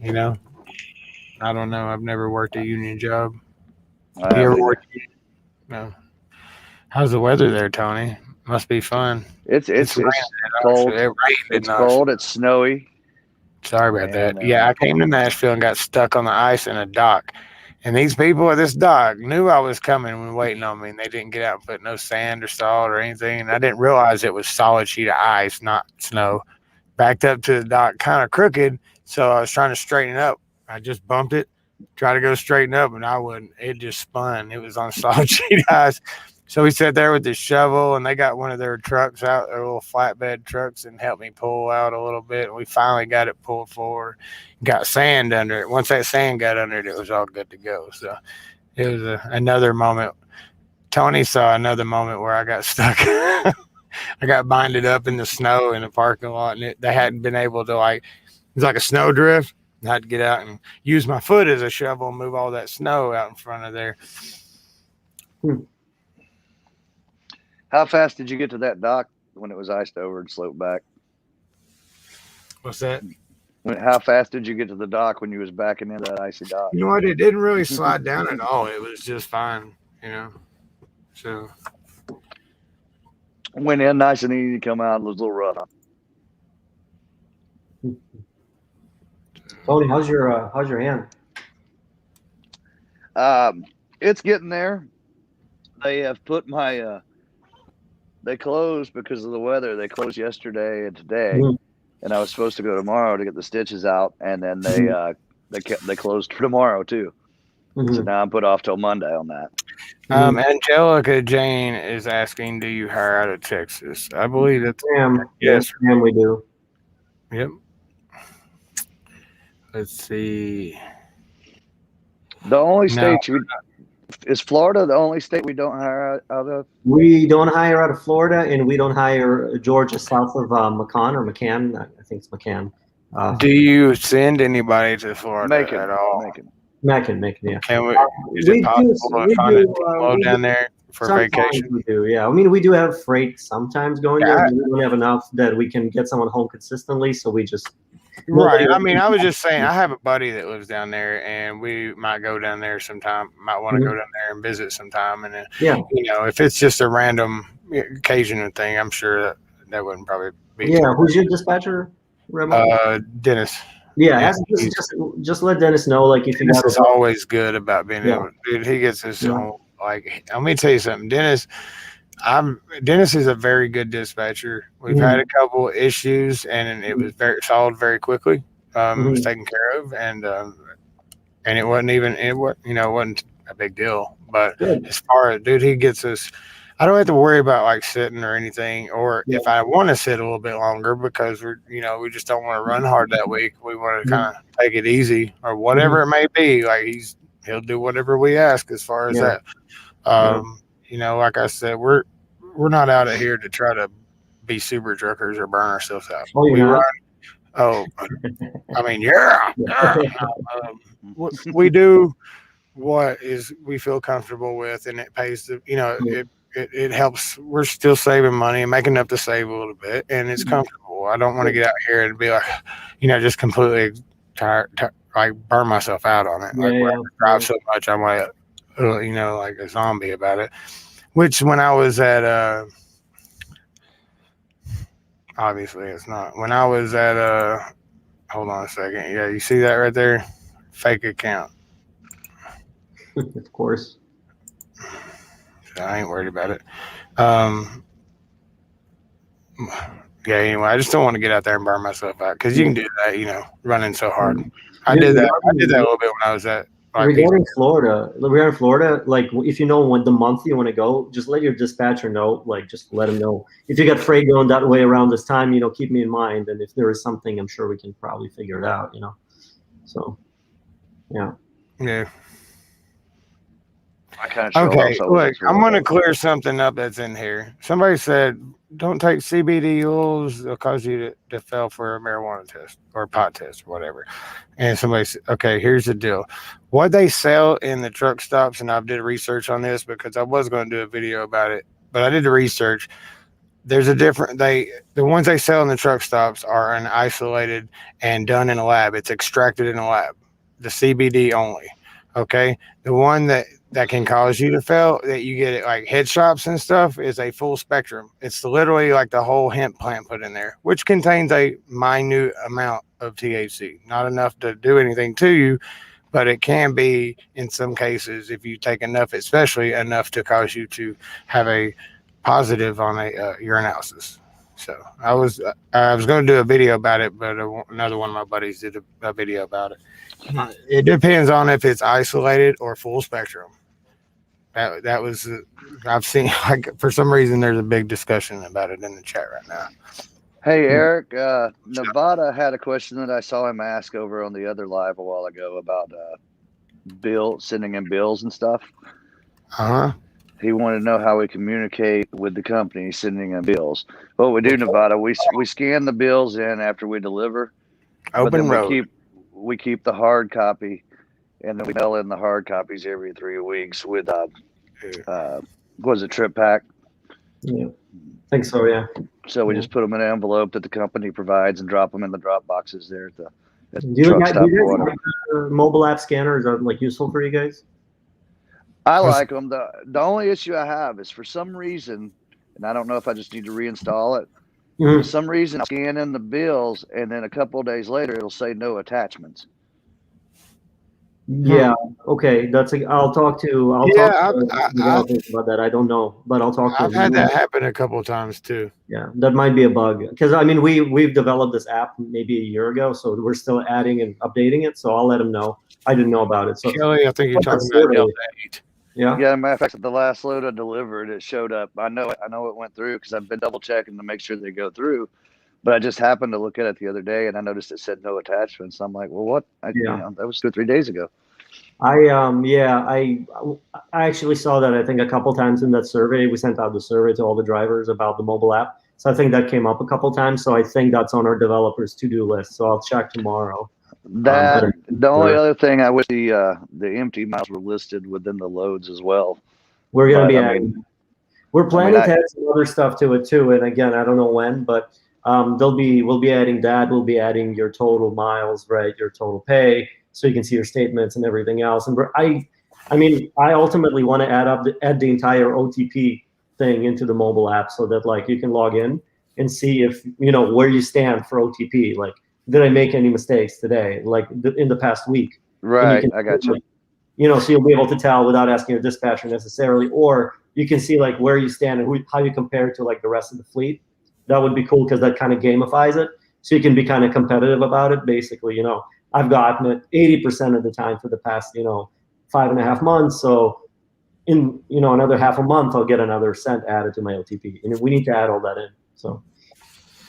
You know, I don't know. I've never worked a union job. You ever worked? No. How's the weather there, Tony? Must be fun. It's cold. It's cold. It's snowy. Sorry about that. Yeah, I came to Nashville and got stuck on the ice in a dock. And these people at this dock knew I was coming and were waiting on me, and they didn't get out and put no sand or salt or anything. And I didn't realize it was solid sheet of ice, not snow. Backed up to the dock kind of crooked, so I was trying to straighten it up. I just bumped it, tried to go straighten up, and I wouldn't. It just spun. It was on solid sheet of ice. So we sat there with the shovel, and they got one of their trucks out, their little flatbed trucks, and helped me pull out a little bit. And we finally got it pulled forward, got sand under it. Once that sand got under it, it was all good to go. So it was another moment. Tony saw another moment where I got stuck. I got binded up in the snow in the parking lot, and they hadn't been able to, like, it was like a snow drift. I had to get out and use my foot as a shovel and move all that snow out in front of there. How fast did you get to that dock when it was iced over and sloped back? What's that? How fast did you get to the dock when you was backing into that icy dock? You know what? It didn't really slide down at all. It was just fine, you know. So went in nice and easy, come out, it was a little rough. Tony, how's your hand? It's getting there. They have put my they closed because of the weather. They closed yesterday and today, and I was supposed to go tomorrow to get the stitches out, and then they closed for tomorrow too. So now I'm put off till Monday on that. Angelica Jane is asking, do you hire out of Texas? I believe that's yes, we do. Yep. Let's see. The only state is Florida the only state we don't hire out of? We don't hire out of Florida, and we don't hire Georgia south of McCann. I think it's McCann. Do you send anybody to Florida at all? Macon, yeah. Can we? Is it possible to find a load down there for vacation? We do, yeah. I mean, we do have freight sometimes going there. But we don't have enough that we can get someone home consistently, so we just. Right. I mean, I was just saying, I have a buddy that lives down there, and we might go down there sometime. Might want to go down there and visit sometime. And you know, if it's just a random occasional thing, I'm sure that wouldn't probably be. Yeah. Who's your dispatcher? Dennis. Yeah, just let Dennis know, like, if you Dennis got is always good about being Yeah. able. Dude, he gets his Yeah. whole like. Let me tell you something, Dennis. Dennis is a very good dispatcher. We've had a couple issues, and it was very solved very quickly. It was taken care of, and it wasn't even it wasn't a big deal. But Good. as far as dude, he gets us. I don't have to worry about like sitting or anything, or if I want to sit a little bit longer because we just don't want to run hard that week. We want to kind of take it easy or whatever it may be. Like he'll do whatever we ask as far as that. Like I said, we're not out of here to try to be super truckers or burn ourselves out. Oh, you're not? I mean, we do what we feel comfortable with, and it pays it helps. We're still saving money and making enough to save a little bit, and it's comfortable. I don't want to get out here and be like, just completely tired, like burn myself out on it. Like I drive so much, I'm like, like a zombie about it. Which when I was at obviously it's not. When I was at hold on a second. Yeah, you see that right there? Fake account. Of course. So I ain't worried about it. Yeah, anyway, I just don't want to get out there and burn myself out because you can do that, running so hard. I did that a little bit when I was at regarding Florida, like if you know when the month you want to go, just let your dispatcher know, like just let him know. If you got freight going that way around this time, keep me in mind. And if there is something, I'm sure we can probably figure it out, So, yeah. Yeah. Okay, look, I'm going to clear something up that's in here. Somebody said, don't take CBD oils. It'll cause you to fail for a marijuana test or a pot test or whatever. And somebody said, okay, here's the deal. What they sell in the truck stops, and I did research on this because I was going to do a video about it, but I did the research. There's a different, the ones they sell in the truck stops are isolated and done in a lab. It's extracted in a lab. The CBD only. Okay. The one that can cause you to fail, that you get at like head shops and stuff, is a full spectrum. It's literally like the whole hemp plant put in there, which contains a minute amount of THC. Not enough to do anything to you, but it can be in some cases, if you take enough, especially enough to cause you to have a positive on a urinalysis. So I was going to do a video about it, but another one of my buddies did a video about it. It depends on if it's isolated or full spectrum. That was I've seen, like, for some reason there's a big discussion about it in the chat right now. Hey Eric, Nevada had a question that I saw him ask over on the other live a while ago about sending in bills and stuff. He wanted to know how we communicate with the company sending in bills. What we do, Nevada, we scan the bills in after we deliver. Open road. We keep the hard copy, and then we mail in the hard copies every 3 weeks with what was it, trip pack? Yeah, I think so. Yeah. So we just put them in an envelope that the company provides and drop them in the drop boxes there at the do you guys like mobile app scanners are like useful for you guys? I like them. The only issue I have is for some reason, and I don't know if I just need to reinstall it. For some reason, I scan in the bills, and then a couple of days later, it'll say no attachments. Yeah. Okay. I'll talk to about that. I don't know, but I'll talk to him. I've had that happen a couple of times too. Yeah, that might be a bug because we've developed this app maybe a year ago, so we're still adding and updating it. So I'll let him know. I didn't know about it. So Kelly, I think you're talking about Delta 8. Yeah. Yeah. Matter of fact, the last load I delivered, it showed up. I know it went through because I've been double checking to make sure they go through. But I just happened to look at it the other day, and I noticed it said no attachments. I'm like, well, what? That was 2 or 3 days ago. I actually saw that, I think, a couple times in that survey. We sent out the survey to all the drivers about the mobile app. So I think that came up a couple times. So I think that's on our developers' to-do list. So I'll check tomorrow. The only other thing, I wish the empty miles were listed within the loads as well. We're going to be adding. We're planning to add some other stuff to it too. And again, I don't know when, but we'll be adding that. We'll be adding your total miles, right? Your total pay, so you can see your statements and everything else. And I ultimately want to add the entire OTP thing into the mobile app so that like you can log in and see if where you stand for OTP. Like did I make any mistakes today, like in the past week? Right, I got you. You know, so you'll be able to tell without asking your dispatcher necessarily, or you can see like where you stand and how you compare to like the rest of the fleet. That would be cool because that kind of gamifies it. So you can be kind of competitive about it. Basically, you know, I've gotten it 80% of the time for the past, you know, 5.5 months. So in, you know, another half a month, I'll get another cent added to my OTP, and we need to add all that in. So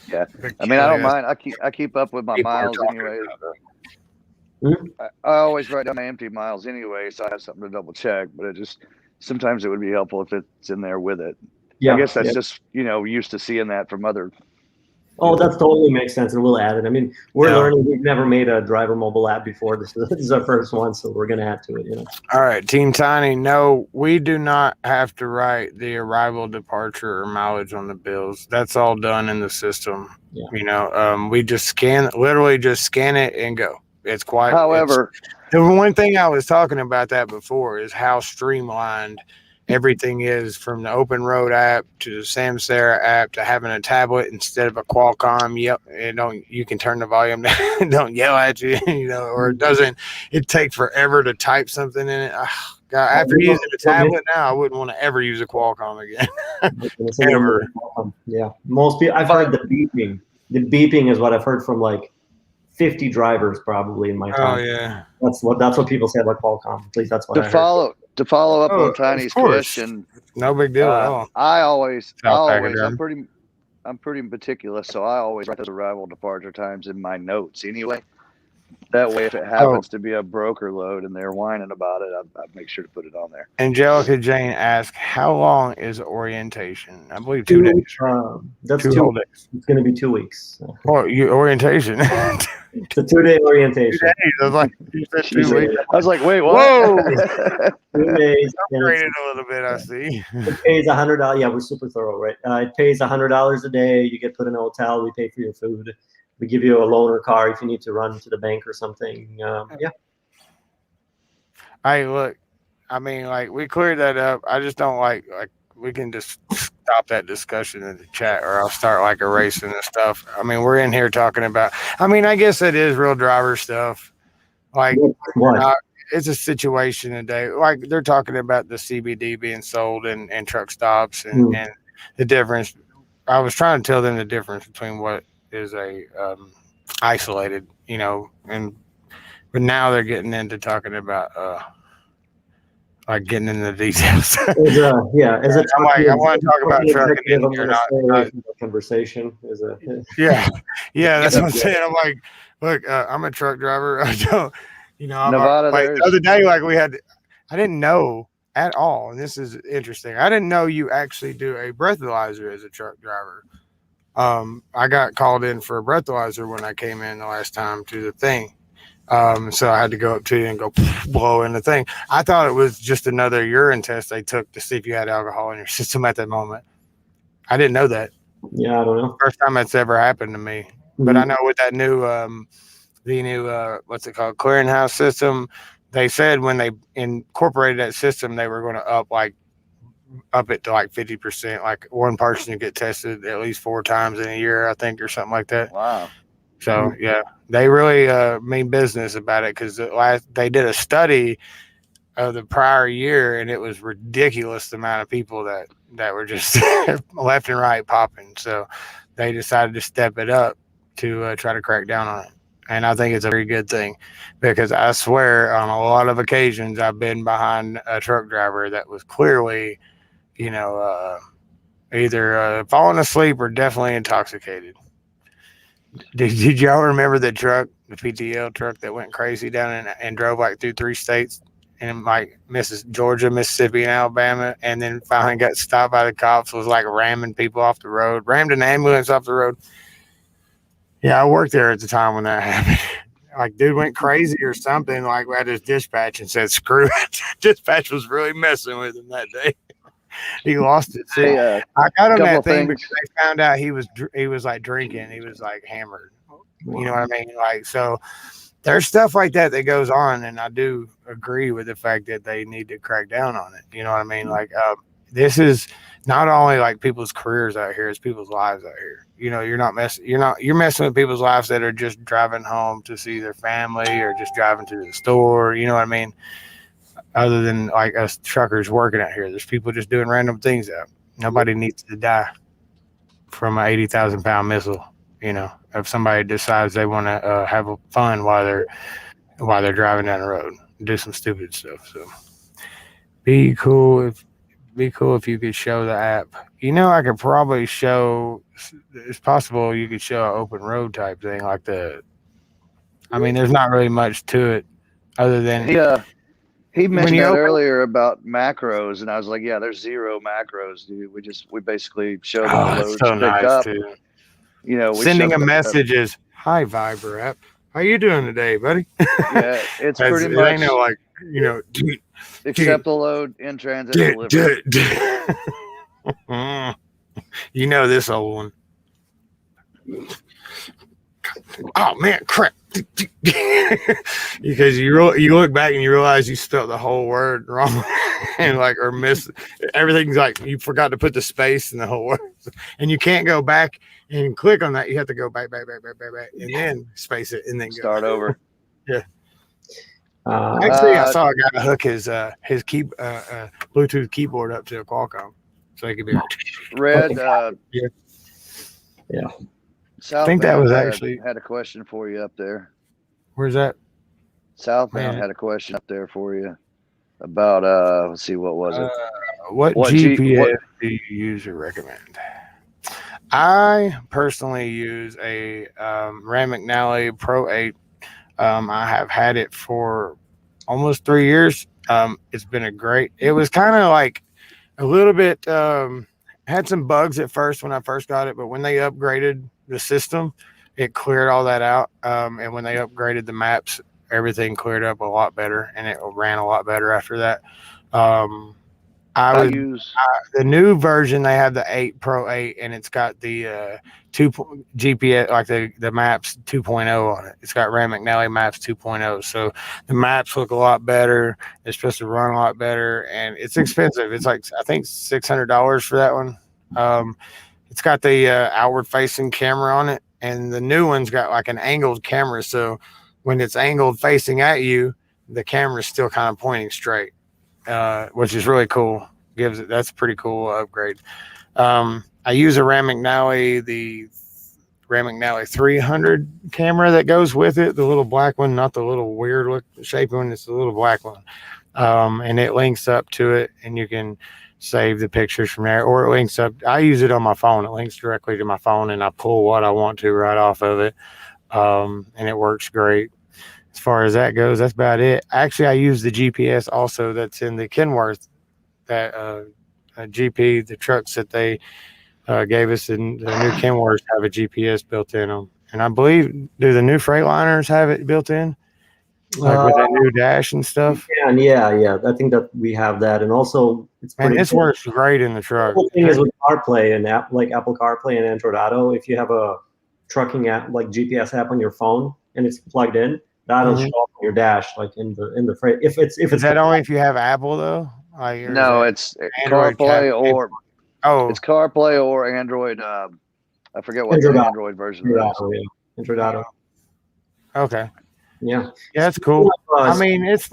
yeah, I mean, I don't mind. I keep up with my miles anyway. I always write down my empty miles anyway, so I have something to double check. But it just sometimes it would be helpful if it's in there with it. Yeah, I guess that's just, you know, used to seeing that from other. Oh, that totally makes sense, and we'll add it. I mean, we're learning. We've never made a driver mobile app before. This is our first one, so we're going to add to it. You know. All right, Team Tiny. No, we do not have to write the arrival, departure, or mileage on the bills. That's all done in the system. Yeah. You know, we just literally just scan it and go. It's quite. However, the one thing I was talking about that before is how streamlined everything is, from the Open Road app to the Samsara app to having a tablet instead of a Qualcomm. Yep, you can turn the volume down, don't yell at you, you know, or it takes forever to type something in it. Oh, God, after using a tablet now, I wouldn't want to ever use a Qualcomm again. Ever. Yeah, most people. I've heard the beeping. The beeping is what I've heard from like 50 drivers probably in my time. Oh yeah, that's what people say about Qualcomm. At least that's what I heard. To follow up on Tiny's question, no big deal at all. I'm pretty meticulous, so I always write those arrival departure times in my notes anyway. That way, if it happens to be a broker load and they're whining about it, I make sure to put it on there. Angelica Jane asked, "How long is orientation?" I believe 2 days. That's 2 days. It's going to be 2 weeks. Well, orientation. It's a 2-day orientation. 2 days. I was like, you said 2 weeks. I was like, wait, what? Whoa! 2 days. Upgraded a little bit, I see. It pays $100. Yeah, we're super thorough, right? It pays $100 a day. You get put in a hotel. We pay for your food. We give you a loaner car if you need to run to the bank or something. Yeah. Hey, look, I mean, like, we cleared that up. I just don't like we can just stop that discussion in the chat, or I'll start like erasing the stuff. I mean, we're in here talking about, I mean, I guess it is real driver stuff. Like, it's a situation today. Like, they're talking about the CBD being sold in truck stops and the difference. I was trying to tell them the difference between what is a isolated, you know, but now they're getting into talking about like getting into the details. I'm like, I want to talk about trucking in here, not conversation. Yeah, that's what I'm saying. I'm like, look, I'm a truck driver. I don't, you know, the other day, like I didn't know at all, and this is interesting. I didn't know you actually do a breathalyzer as a truck driver. I got called in for a breathalyzer when I came in the last time to the thing. So I had to go up to you and go blow in the thing. I thought it was just another urine test they took to see if you had alcohol in your system at that moment. I didn't know that. Yeah, I don't know. First time that's ever happened to me. But I know with that new, what's it called, clearinghouse system, they said when they incorporated that system, they were going to up it to like 50%. Like one person to get tested at least 4 times in a year, I think, or something like that. Wow. So yeah, they really mean business about it, because they did a study of the prior year, and it was ridiculous the amount of people that were just left and right popping. So they decided to step it up to try to crack down on it. And I think it's a very good thing, because I swear on a lot of occasions I've been behind a truck driver that was clearly, you know, either falling asleep or definitely intoxicated. Did y'all remember the truck, the PTL truck that went crazy down and drove like through 3 states and like Georgia, Mississippi, and Alabama, and then finally got stopped by the cops, was like ramming people off the road, rammed an ambulance off the road? Yeah, I worked there at the time when that happened. Like, dude went crazy or something, like we had his dispatch and said, screw it. Dispatch was really messing with him that day. He lost it. See, I got on that thing because they found out he was like drinking. He was like hammered. You know what I mean? Like, so there's stuff like that goes on, and I do agree with the fact that they need to crack down on it. You know what I mean? Like, this is not only like people's careers out here, it's people's lives out here. You know, you're messing with people's lives that are just driving home to see their family or just driving to the store. You know what I mean? Other than like us truckers working out here, there's people just doing random things out. Nobody needs to die from an 80,000 pound missile. You know, if somebody decides they want to have fun while they're driving down the road, do some stupid stuff. So be cool if you could show the app. You know, I could probably show. It's possible you could show an open road type thing like the. I mean, there's not really much to it other than he mentioned that earlier about macros, and I was like, yeah, there's 0 macros, dude. We basically show them the loads so picked nice up. Too. You know, sending a message is, "Hi Viber app, how you doing today, buddy?" Yeah, it's pretty much. Ain't no like, you know, accept the load in transit delivery. You know this old one. Oh man, crap! Because you look back and you realize you spelled the whole word wrong, and like or miss everything's like you forgot to put the space in the whole word, and you can't go back and click on that. You have to go back, and then space it, and then start over. Yeah. Actually, I saw a guy hook his Bluetooth keyboard up to a Qualcomm, so he could be Red. Yeah. Southbound I think that was actually had a question for you up there. Where's that? Southbound had a question up there for you about let's see, what was it? What GPS do you use or recommend? I personally use a Mcnally Pro 8. I have had it for almost 3 years. It's been it was kind of like a little bit had some bugs at first when I first got it, but when they upgraded the system, it cleared all that out. And when they upgraded the maps, everything cleared up a lot better, and it ran a lot better after that. I use the new version. They have the 8 Pro 8, and it's got the GPS, like the Maps 2.0 on it. It's got Mcnally Maps 2.0, so the maps look a lot better. It's supposed to run a lot better, and it's expensive. It's like I think $600 for that one. It's got the outward-facing camera on it, and the new one's got like an angled camera. So when it's angled facing at you, the camera's still kind of pointing straight. Which is really cool. That's a pretty cool upgrade. I use a Mcnally, the Mcnally 300 camera that goes with it, the little black one, not the little weird look shape one. It's the little black one, and it links up to it, and you can save the pictures from there, or it links up. I use it on my phone. It links directly to my phone, and I pull what I want to right off of it, and it works great. As far as that goes, that's about it. Actually, I use the GPS also that's in the Kenworth, that GP, the trucks that they gave us, and the new Kenworths have a GPS built in them. And I believe, do the new Freightliners have it built in? Like with that new dash and stuff? Yeah. I think that we have that. And also, this works great in the truck. The whole thing is with CarPlay and like Apple CarPlay and Android Auto, if you have a trucking app, like GPS app on your phone, and it's plugged in, that'll show up on your dash, like in the freight. If it's that only if you have Apple though? No, it's CarPlay or it's CarPlay or Android. I forget what the Android version is. Android Auto. Okay. Yeah, that's cool. I mean, it's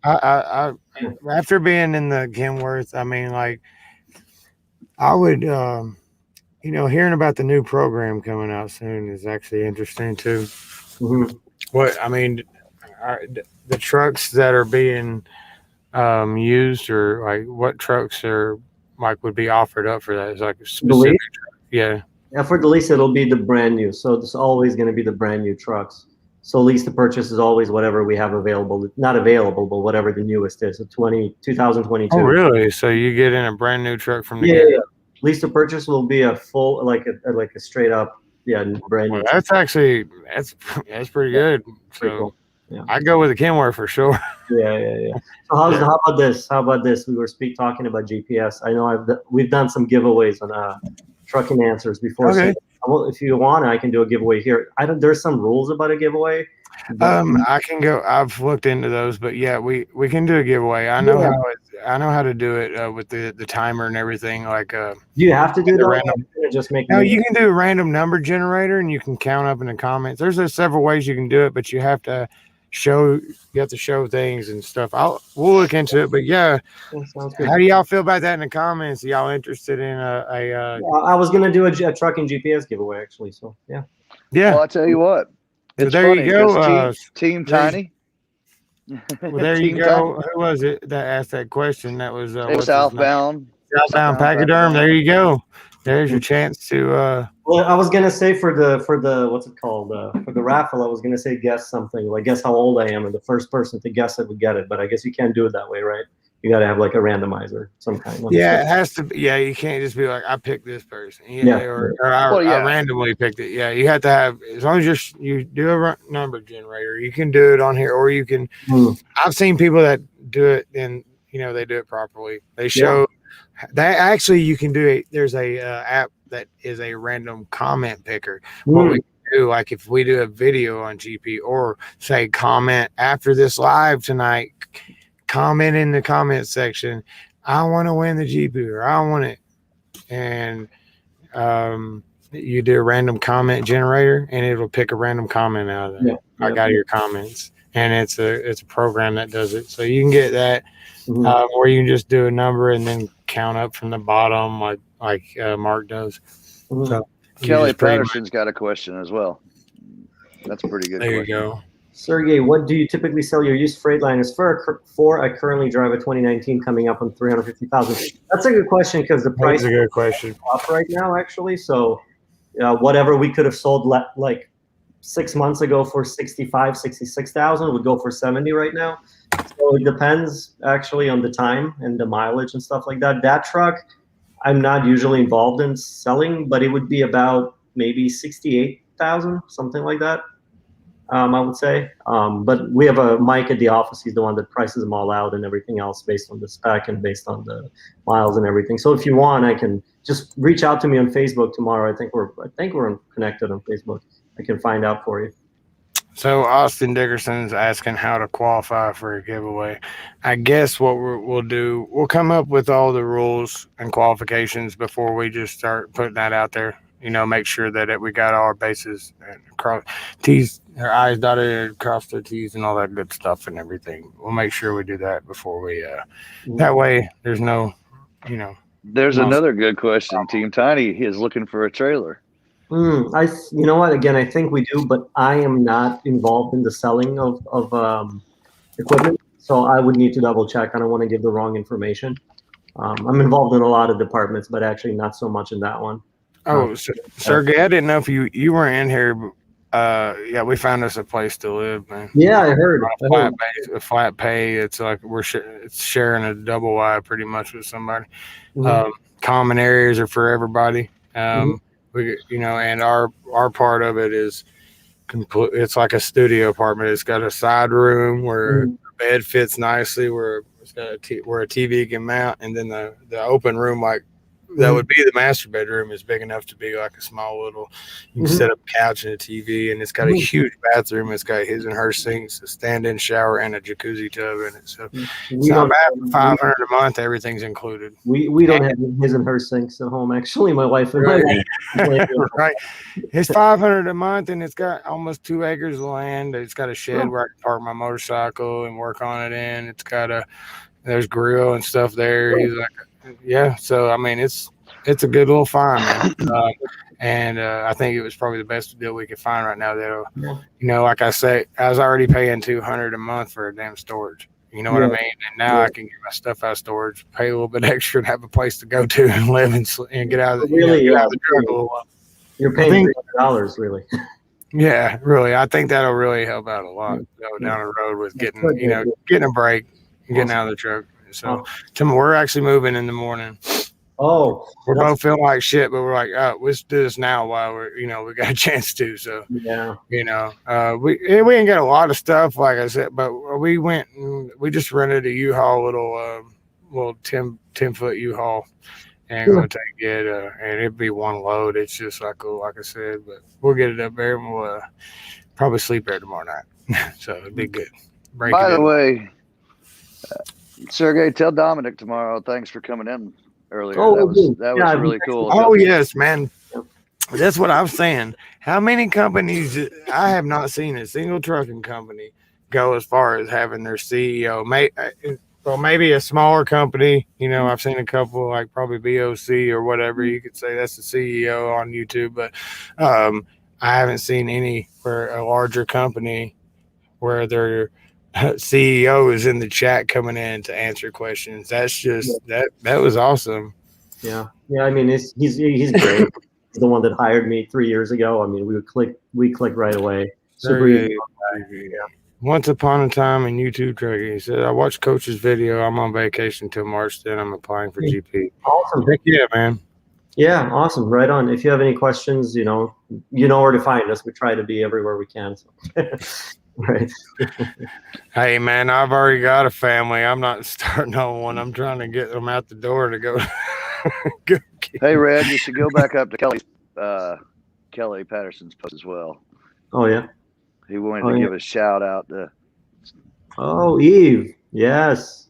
I after being in the Kenworth, I mean, like I would hearing about the new program coming out soon is actually interesting too. Mm-hmm. What I mean, the trucks that are being used, or like what trucks are like would be offered up for that? Is like a specific truck. Yeah, for the lease it'll be the brand new. So it's always going to be the brand new trucks. So lease to purchase is always whatever we have available, not available, but whatever the newest is. So 2022. Oh, really? So you get in a brand new truck from the get-go? Yeah. Lease to purchase will be a full, like a straight up, brand new. That's actually that's pretty good. So pretty cool. Yeah. I go with the Kenworth for sure. Yeah. So how about this? We were talking about GPS. I know we've done some giveaways on trucking answers before. Okay. So if you want, I can do a giveaway here. There's some rules about a giveaway. I can go. I've looked into those, but yeah, we can do a giveaway. I know I know how to do it with the timer and everything. Like Do you have to do the that? random. Or just make No, you can do a random number generator, and you can count up in the comments. There's several ways you can do it, but you have to show things and stuff. We'll look into it, but yeah. Sounds good. How do y'all feel about that in the comments? Are y'all interested in I was gonna do a trucking GPS giveaway actually. So yeah. Well, I tell you what, it's there funny you go. because Team Tiny. Well, there you go. Who was it that asked that question? That was Southbound. Southbound Pachyderm. There you go. There's your chance to. Well, I was gonna say for the what's it called for the raffle, I was gonna say guess something like guess how old I am, and the first person to guess it would get it. But I guess you can't do it that way, right? You got to have like a randomizer, some kind. Yeah, it has to be. Yeah, you can't just be like, I picked this person. Or I randomly picked it. Yeah, you have to have, as long as you do a number generator, you can do it on here, or you can. I've seen people that do it and they do it properly. They show that actually you can do it. There's a app that is a random comment picker. What we do, like if we do a video on GP, or say comment after this live tonight. Comment in the comment section, I want to win the GP, or I want it, and you do a random comment generator, and it'll pick a random comment out of there. I got your comments, and it's a program that does it, so you can get that, or you can just do a number and then count up from the bottom, like Mark does. So Kelly Patterson's got a question as well. That's a pretty good. There question. You go. Sergey, what do you typically sell your used Freightliners for? I currently drive a 2019 coming up on 350,000. That's a good question because the price is a good question up right now, actually. So whatever we could have sold like 6 months ago for 65, 66,000 would go for 70 right now. So it depends actually on the time and the mileage and stuff like that. That truck, I'm not usually involved in selling, but it would be about maybe 68,000, something like that. I would say, but we have a Mike at the office. He's the one that prices them all out and everything else based on the spec and based on the miles and everything. So if you want, I can just reach out to me on Facebook tomorrow. I think we're connected on Facebook. I can find out for you. So Austin Dickerson's asking how to qualify for a giveaway. I guess what we'll do, we'll come up with all the rules and qualifications before we just start putting that out there. Make sure that we got all our bases and cross T's, our I's dotted, across their T's, and all that good stuff and everything. We'll make sure we do that before we. That way, there's no, There's another good question. Team Tiny is looking for a trailer. You know what? Again, I think we do, but I am not involved in the selling of equipment, so I would need to double check. I don't want to give the wrong information. I'm involved in a lot of departments, but actually not so much in that one. Oh, Sergey, I didn't know if you weren't in here. But, we found us a place to live, man. Yeah, I heard. A flat pay. It's like it's sharing a double wide pretty much with somebody. Common areas are for everybody. We, and our part of it is complete. It's like a studio apartment. It's got a side room where the bed fits nicely, where it's got where a TV can mount, and then the open room that would be the master bedroom is big enough to be like a small little, you can set up a couch and a TV, and it's got a huge bathroom. It's got his and her sinks, a stand-in shower, and a jacuzzi tub in it. So it's not bad for $500 a month. Everything's included. We don't have his and her sinks at home. Actually, my wife and my wife. Right. It's $500 a month, and it's got almost 2 acres of land. It's got a shed where I can park my motorcycle and work on it in. It's got there's grill and stuff there. He's like, yeah, so I mean it's a good little find, man. And I think it was probably the best deal we could find right now. That like I say, I was already paying $200 a month for a damn storage. You know what I mean? And now I can get my stuff out of storage, pay a little bit extra, and have a place to go to and live and get out of the get out of the truck a little while. You're paying $300, really. Yeah, really. I think that'll really help out a lot. Go down the road with getting a break, and getting out of the truck. So we're actually moving in the morning. Oh, we're both feeling like shit, but we're like, let's do this now while we're, we got a chance to. So we ain't got a lot of stuff, like I said, but we went and we just rented a U-Haul, little 10-foot U-Haul, and gonna take it, and it'd be one load. It's just like I said, but we'll get it up there and we'll probably sleep there tomorrow night. So it'd be good. By the way, Sergey, tell Dominic tomorrow. Thanks for coming in earlier. Oh, that was really cool. Oh yes, man. That's what I'm saying. How many companies? I have not seen a single trucking company go as far as having their CEO. Maybe a smaller company. You know, I've seen a couple, like probably BOC or whatever. You could say that's the CEO on YouTube, but I haven't seen any for a larger company where their CEO is in the chat coming in to answer questions. That's just that was awesome. Yeah. I mean, he's great. He's the one that hired me 3 years ago. I mean, we clicked right away. Super easy. Yeah. Once upon a time in YouTube trucking, he said, I watched Coach's video. I'm on vacation till March, then I'm applying for GP. Awesome. Heck yeah, man. Yeah, awesome. Right on. If you have any questions, you know where to find us. We try to be everywhere we can. So. Right. Hey, man, I've already got a family. I'm not starting on one. I'm trying to get them out the door to go. Hey, Red, you should go back up to Kelly Patterson's post as well. Oh, yeah. He wanted to give a shout out to. Oh, Eve. Yes.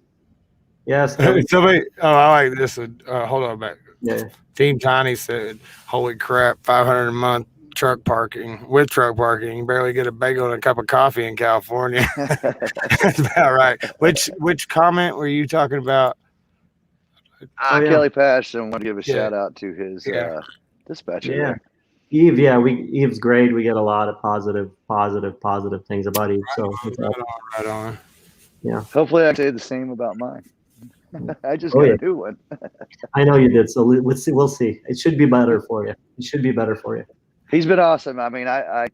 Somebody. Oh, I like this. Hold on back. Yeah. Team Tiny said, "Holy crap, $500 a month truck parking with truck parking. You barely get a bagel and a cup of coffee in California." That's about right. Which comment were you talking about? Kelly Patterson wanted to give a shout out to his dispatcher. Yeah. Eve, Eve's great. We get a lot of positive things about Eve. So right on. Yeah. Hopefully I say the same about mine. I just got a new one. I know you did. So we'll see. It should be better for you. He's been awesome. I mean, I've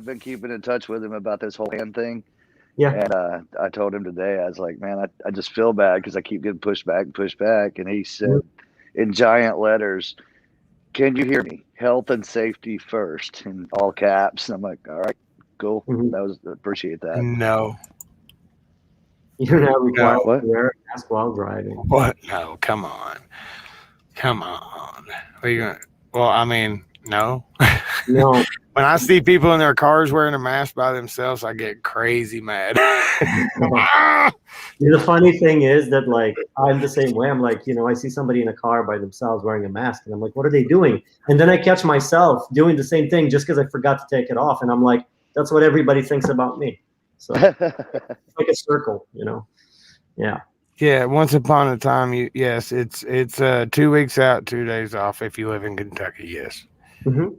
been keeping in touch with him about this whole hand thing. Yeah. And I told him today, I was like, man, I just feel bad because I keep getting pushed back. And he said in giant letters, "Can you hear me? Health and safety first," in all caps. And I'm like, all right, cool. Appreciate that. No. You're not required to wear a mask while driving. What? No, come on. Are you gonna? Well, I mean, no. No. When I see people in their cars wearing a mask by themselves, I get crazy mad. The funny thing is that, like, I'm the same way. I'm like, I see somebody in a car by themselves wearing a mask, and I'm like, what are they doing? And then I catch myself doing the same thing just because I forgot to take it off, and I'm like, that's what everybody thinks about me. So it's like a circle, Yeah. Yeah, once upon a time, it's 2 weeks out, 2 days off if you live in Kentucky, yes. And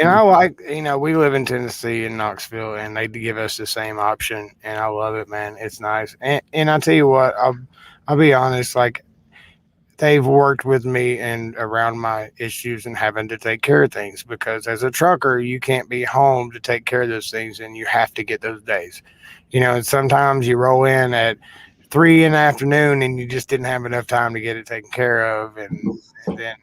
I like, we live in Tennessee in Knoxville, and they give us the same option, and I love it, man. It's nice. And I'll tell you what, I'll be honest, like, they've worked with me and around my issues and having to take care of things, because as a trucker, you can't be home to take care of those things, and you have to get those days. And sometimes you roll in at 3 in the afternoon and you just didn't have enough time to get it taken care of. And then,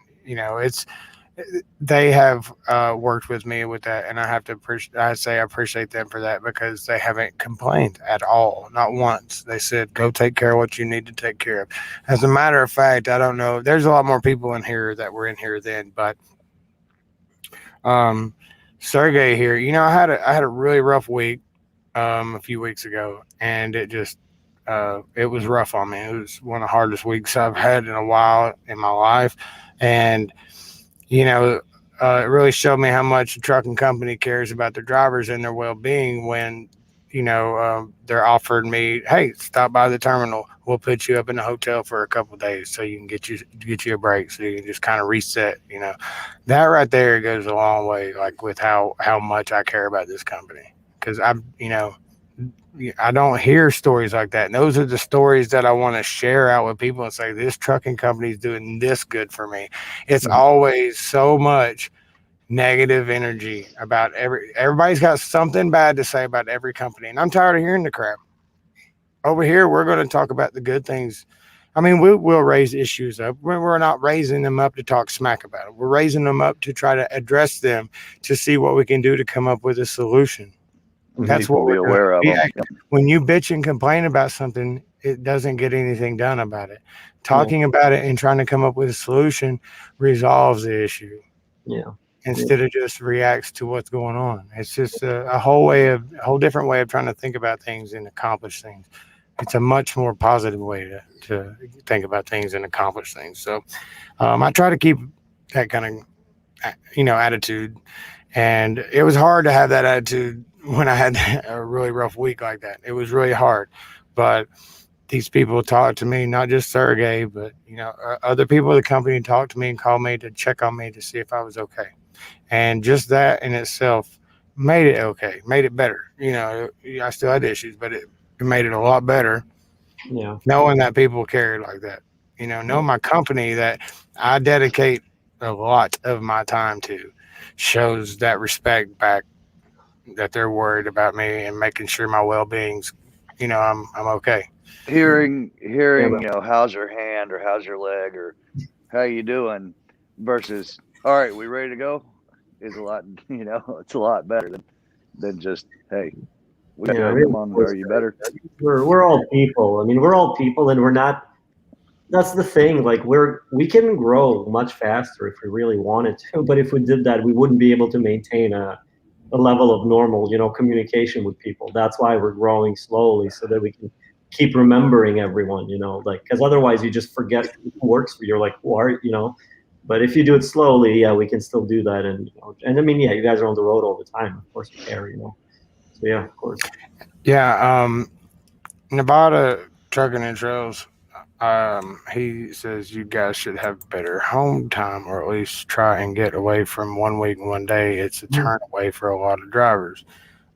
they have worked with me with that, and I have to I appreciate them for that, because they haven't complained at all, not once. They said, go take care of what you need to take care of. As a matter of fact, I don't know, there's a lot more people in here that were in here then, but Sergey here, I had a really rough week a few weeks ago, and it just it was rough on me. It was one of the hardest weeks I've had in a while in my life, and it really showed me how much a trucking company cares about their drivers and their well-being when, they're offering me, hey, stop by the terminal. We'll put you up in a hotel for a couple of days so you can get you a break, so you can just kind of reset. That right there goes a long way, like, with how much I care about this company, because I don't hear stories like that. And those are the stories that I want to share out with people and say, this trucking company is doing this good for me. It's always so much negative energy about everybody's got something bad to say about every company. And I'm tired of hearing the crap. Over here, we're going to talk about the good things. I mean, we'll raise issues up. We're not raising them up to talk smack about it. We're raising them up to try to address them, to see what we can do to come up with a solution. That's what we're aware of. When you bitch and complain about something, it doesn't get anything done about it. Talking about it and trying to come up with a solution resolves the issue. Yeah. Instead of just reacts to what's going on. It's just a whole different way of trying to think about things and accomplish things. it's a much more positive way to think about things and accomplish things. So I try to keep that kind of, attitude. And it was hard to have that attitude when I had a really rough week like that. It was really hard. But these people talked to me, not just Sergey, but, other people of the company talked to me and called me to check on me to see if I was okay. And just that in itself made it okay, made it better. I still had issues, but it made it a lot better. Yeah. Knowing that people cared like that, knowing my company that I dedicate a lot of my time to shows that respect back, that they're worried about me and making sure my well-being's, I'm okay. Hearing, how's your hand or how's your leg or how you doing versus, all right, we ready to go is a lot, it's a lot better than just, hey, we got to come on, are you better? We're all people. I mean, we're all people, and we're not. That's the thing. Like we can grow much faster if we really wanted to, but if we did that, we wouldn't be able to maintain a level of normal, communication with people. That's why we're growing slowly, so that we can keep remembering everyone, because otherwise you just forget who works for you. You're like, who are you? But if you do it slowly, yeah, we can still do that. And and I mean, yeah, you guys are on the road all the time. Of course, we care, So yeah, of course. Yeah, Nevada Trucking and Trails. He says you guys should have better home time, or at least try and get away from 1 week, 1 day. It's a turn away for a lot of drivers.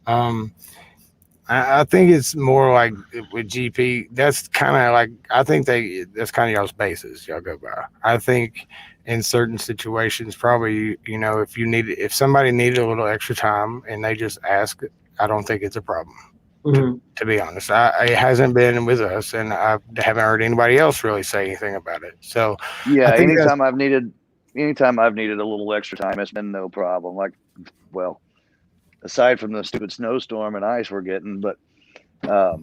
I think it's more like with GP. That's kind of like, I think that's kind of y'all's basis y'all go by. I think in certain situations, probably, if somebody needed a little extra time and they just ask, I don't think it's a problem. To be honest, it hasn't been with us, and I haven't heard anybody else really say anything about it. So yeah, anytime I've needed a little extra time, it's been no problem. Like, well, aside from the stupid snowstorm and ice we're getting, but I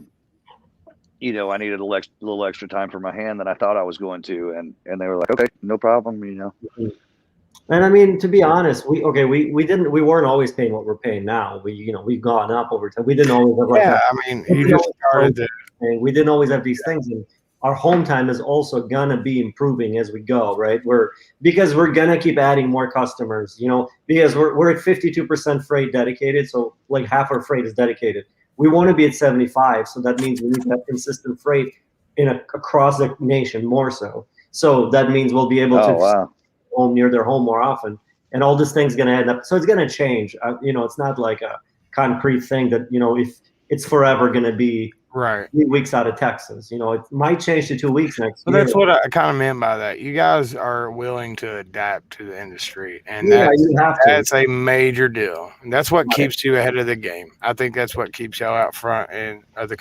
needed a little extra time for my hand than I thought I was going to, and they were like, okay, no problem, And I mean, to be honest, we weren't always paying what we're paying now. We've gone up over time. We didn't always have we didn't always have these things, and our home time is also gonna be improving as we go, right? Because we're gonna keep adding more customers, because we're at 52% freight dedicated, so like half our freight is dedicated. We want to be at 75, so that means we need to have consistent freight across the nation more so. So that means we'll be able to home near their home more often, and all this thing's going to end up. So it's going to change. It's not like a concrete thing that if it's forever going to be right 3 weeks out of Texas. It might change to 2 weeks next year. That's what I kind of meant by that. You guys are willing to adapt to the industry, and that's a major deal. And that's what keeps you ahead of the game. I think that's what keeps y'all out front, and other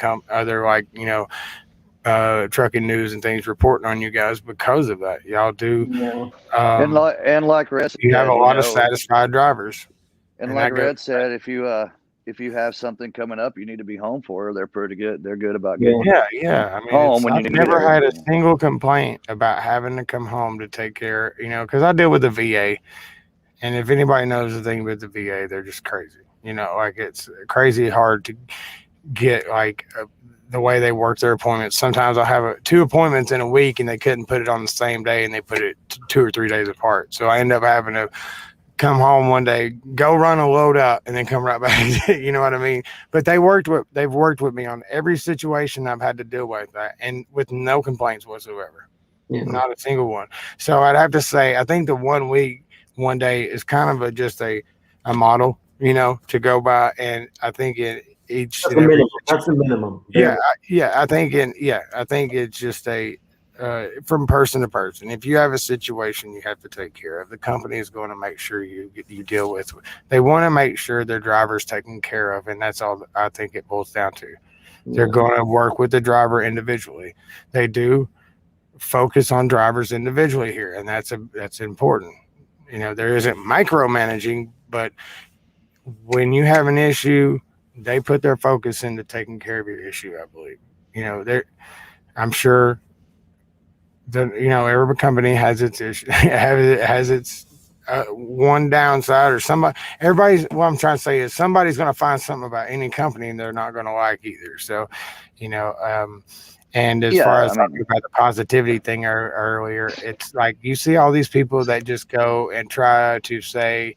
trucking news and things reporting on you guys because of that. Y'all do. Yeah. And like Red said, you have a lot of satisfied drivers. And like Red said, if you have something coming up you need to be home for, they're pretty good. They're good about getting I mean, home. I've never had a single complaint about having to come home to take care, because I deal with the VA, and if anybody knows the thing with the VA, they're just crazy. It's crazy hard to get the way they work their appointments. Sometimes I'll have 2 appointments in a week and they couldn't put it on the same day, and they put it 2 or 3 days apart. So I end up having to come home one day, go run a load out, and then come right back. You know what I mean? But they've worked with me on every situation I've had to deal with that, and with no complaints whatsoever. Not a single one. So I'd have to say, I think the 1 week, 1 day is kind of just a model, to go by. And I think that's the minimum. I think it's just from person to person. If you have a situation you have to take care of, the company is going to make sure you deal with. They want to make sure their driver's taken care of, and that's all I think it boils down to. They're going to work with the driver individually. They do focus on drivers individually here, and that's important. There isn't micromanaging, but when you have an issue, they put their focus into taking care of your issue, I believe. I'm sure that, every company has its issue, has its one downside or somebody. What I'm trying to say is somebody's going to find something about any company and they're not going to like either. So, and as far as talking about the positivity thing earlier, it's like you see all these people that just go and try to say,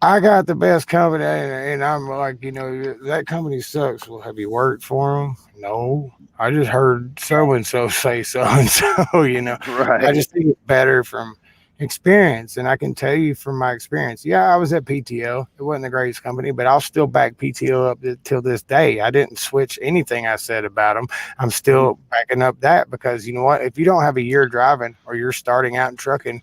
I got the best company, and I'm like, that company sucks. Well, have you worked for them? No, I just heard so and so say so and so. Right. I just think it's better from experience, and I can tell you from my experience. Yeah, I was at PTO. It wasn't the greatest company, but I'll still back PTO up till this day. I didn't switch anything I said about them. I'm still backing up that because you know what? If you don't have a year driving or you're starting out in trucking,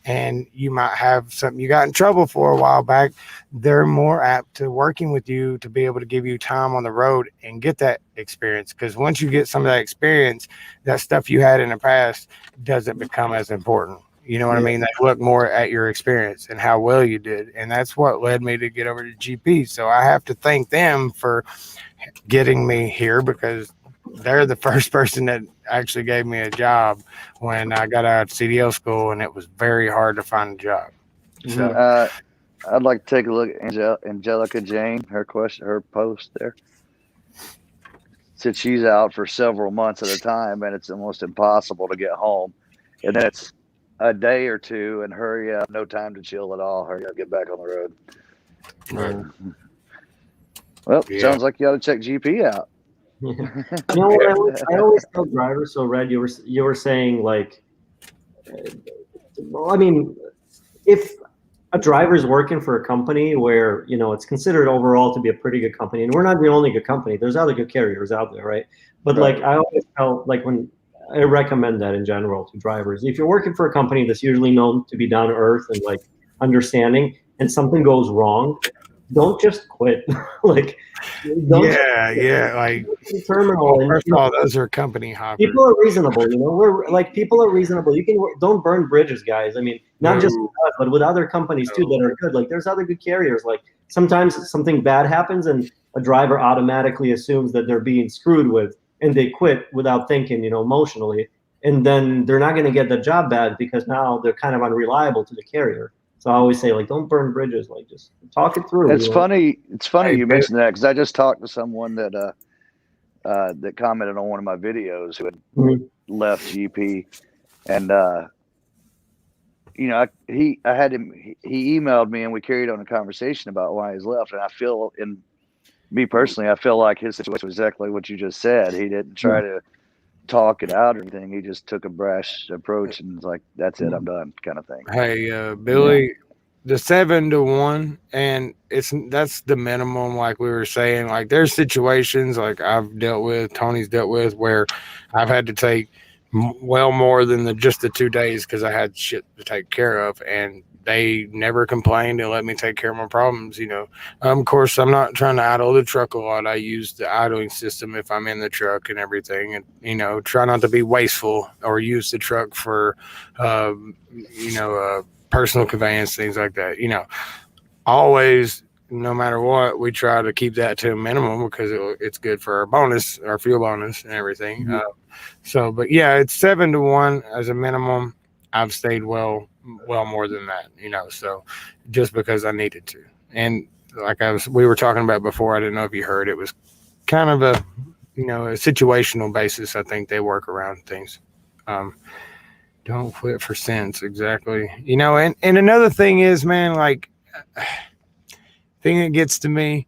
and you might have something you got in trouble for a while back, they're more apt to working with you to be able to give you time on the road and get that experience. Because once you get some of that experience, that stuff you had in the past doesn't become as important. You know what I mean? They look more at your experience and how well you did. And that's what led me to get over to GP. So I have to thank them for getting me here because they're the first person that actually gave me a job when I got out of CDL school, and it was very hard to find a job. So I'd like to take a look at Angelica Jane, her post there. Said she's out for several months at a time, and it's almost impossible to get home. And then it's a day or two, and hurry up, no time to chill at all. Hurry up, get back on the road. Right. Well, sounds like you ought to check GP out. I always tell drivers. So, Red, you were saying like, well, I mean, if a driver's working for a company where it's considered overall to be a pretty good company, and we're not the only good company. There's other good carriers out there, right? But like I always tell, like when I recommend that in general to drivers, if you're working for a company that's usually known to be down to earth and like understanding, and something goes wrong, don't just quit. Like, like terminal. First of all, those are company hoppers. People are reasonable, people are reasonable. Don't burn bridges, guys. I mean, not just with us, but with other companies too that are good. Like, there's other good carriers. Like, sometimes something bad happens and a driver automatically assumes that they're being screwed with, and they quit without thinking, emotionally, and then they're not going to get the job back because now they're kind of unreliable to the carrier. So I always say, like, don't burn bridges. Like, just talk it through. It's funny. It's funny you mentioned that because I just talked to someone that that commented on one of my videos who had left GP, and he emailed me and we carried on a conversation about why he's left. And I feel, in me personally, I feel like his situation was exactly what you just said. He didn't try to talk it out or anything. He just took a brash approach and was like, that's it, I'm done, kind of thing. Hey, Billy, the 7-1, and that's the minimum. Like we were saying, like there's situations like I've dealt with, Tony's dealt with, where I've had to take well more than just the 2 days because I had shit to take care of, and they never complained and let me take care of my problems. Of course, I'm not trying to idle the truck a lot. I use the idling system if I'm in the truck and everything, and try not to be wasteful or use the truck for personal conveyance, things like that. Always, no matter what, we try to keep that to a minimum because it's good for our fuel bonus and everything. But yeah, it's 7-1 as a minimum. I've stayed well more than that, so just because I needed to. And like we were talking about before, I didn't know if you heard, it was kind of a situational basis. I think they work around things. Don't quit for sense. Exactly. And another thing is, man, like thing that gets to me,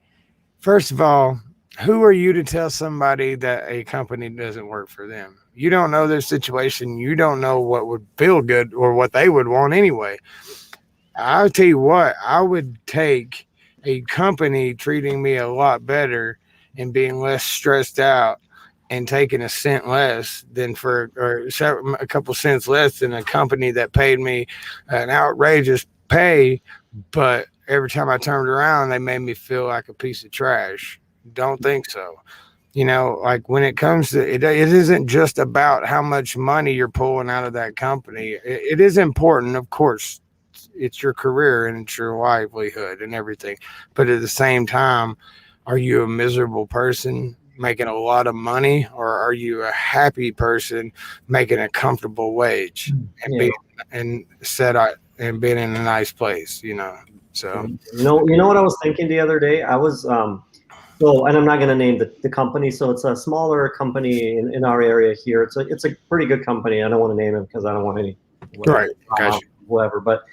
first of all, who are you to tell somebody that a company doesn't work for them? You don't know their situation. You don't know what would feel good or what they would want anyway. I'll tell you what, I would take a company treating me a lot better and being less stressed out and taking a cent less than a couple cents less than a company that paid me an outrageous pay, but every time I turned around, they made me feel like a piece of trash. Don't think so. Like when it comes to it isn't just about how much money you're pulling out of that company. It is important, of course. It's your career and it's your livelihood and everything. But at the same time, are you a miserable person making a lot of money, or are you a happy person making a comfortable wage and and been in a nice place, you know. So you know what I was thinking the other day? I was so, and I'm not going to name the company. So it's a smaller company in our area here. It's a pretty good company. I don't want to name it because I don't want any right, gotcha. whatever. But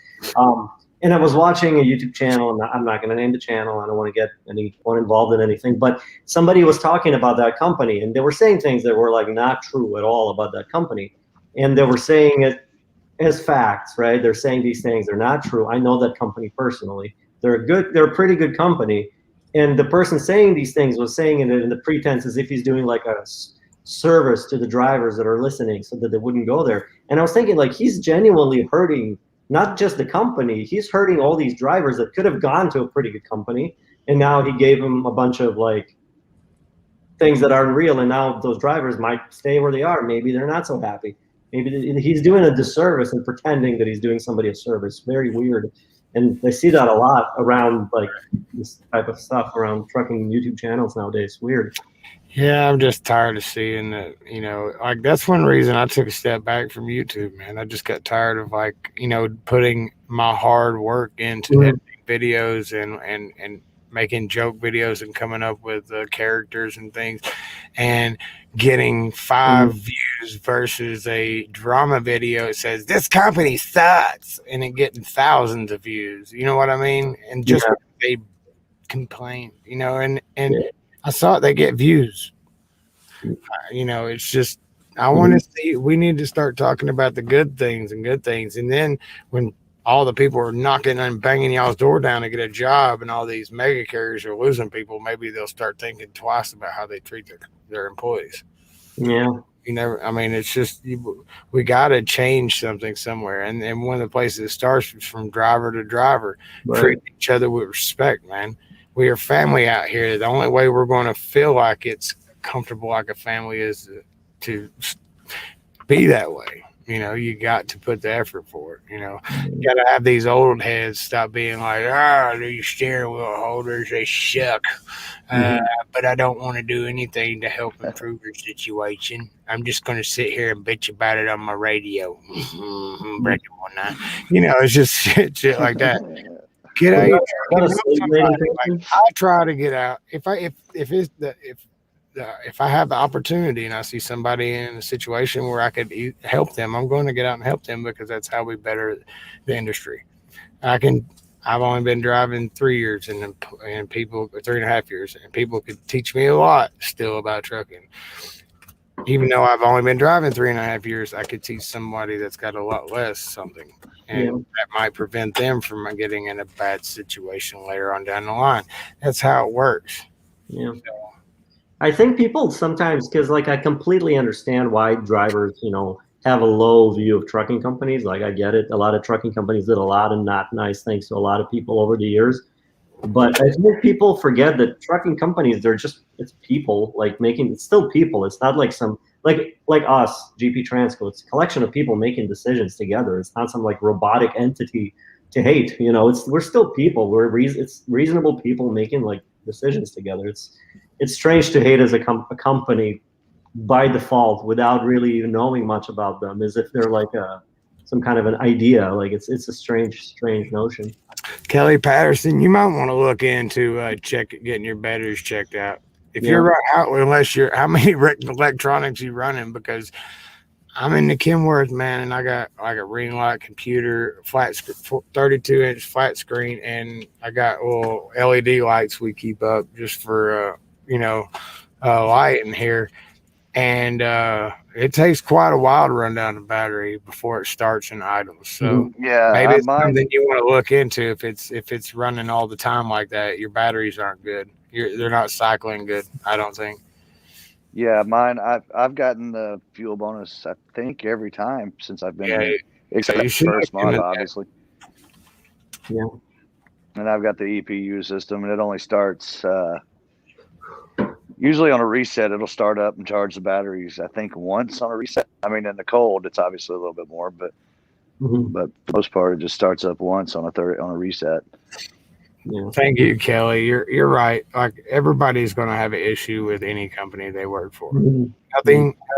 and I was watching a YouTube channel, and I'm not going to name the channel. I don't want to get anyone involved in anything. But somebody was talking about that company, and they were saying things that were like not true at all about that company, and they were saying it as facts, right? They're saying these things. They're not true. I know that company personally. They're a pretty good company. And the person saying these things was saying it in the pretense as if he's doing like a service to the drivers that are listening so that they wouldn't go there. And I was thinking, like, he's genuinely hurting not just the company, he's hurting all these drivers that could have gone to a pretty good company. And now he gave them a bunch of like things that aren't real. And now those drivers might stay where they are. Maybe they're not so happy. Maybe he's doing a disservice and pretending that he's doing somebody a service. Very weird. And I see that a lot around like this type of stuff around trucking YouTube channels nowadays. Weird. Yeah, I'm just tired of seeing that, you know, like that's one reason I took a step back from YouTube, man. I just got tired of like, you know, putting my hard work into editing videos and making joke videos and coming up with characters and things and getting 5 views versus a drama video. It says this company sucks and it getting thousands of views. You know what I mean? And just they complain, you know, and I saw it, they get views. You know, it's just I want to see. We need to start talking about the good things, and then when all the people are knocking and banging y'all's door down to get a job, and all these mega carriers are losing people, maybe they'll start thinking twice about how they treat their employees. Yeah. You never. I mean, it's just we got to change something somewhere, and one of the places it starts is from driver to driver, treat each other with respect, man. We are family out here. The only way we're going to feel like it's comfortable like a family is to be that way. You know, you got to put the effort for it. You know, you got to have these old heads stop being like, these steering wheel holders, they suck. But I don't want to do anything to help improve your situation. I'm just going to sit here and bitch about it on my radio. Breaking one night. You know, it's just shit like that. Get out. I try to get out. If I have the opportunity and I see somebody in a situation where I could help them, I'm going to get out and help them because that's how we better the industry. I've only been driving 3 years and people 3.5 years, and people could teach me a lot still about trucking. Even though I've only been driving 3.5 years, I could teach somebody that's got a lot less something. And that might prevent them from getting in a bad situation later on down the line. That's how it works. Yeah. So, I think people sometimes, because like I completely understand why drivers, you know, have a low view of trucking companies. Like I get it. A lot of trucking companies did a lot of not nice things to a lot of people over the years. But I think people forget that trucking companies, it's people like it's still people. It's not like some like us, GP Transco. It's a collection of people making decisions together. It's not some like robotic entity to hate. You know, we're still people. It's reasonable people making like decisions together. It's strange to hate as a company by default without really even knowing much about them, as if they're like some kind of an idea. Like it's a strange notion. Kelly Patterson, you might want to look into getting your batteries checked out. If you're out, unless how many electronics you running, because I'm in the Kenworth, man, and I got like a ring light computer, 32-inch flat screen, and I got little LED lights we keep up just for light in here. And it takes quite a while to run down the battery before it starts and idles. So maybe it's something you want to look into. If it's running all the time like that, your batteries aren't good. They're not cycling good, I don't think. Yeah, mine. I've gotten the fuel bonus, I think, every time since I've been here, except the first month, obviously. Yeah. And I've got the EPU system, and it only starts. Usually on a reset, it'll start up and charge the batteries, I think, once on a reset. I mean, in the cold, it's obviously a little bit more, but for the most part, it just starts up once on a reset. Yeah. Thank you, Kelly. You're right. Like everybody's going to have an issue with any company they work for.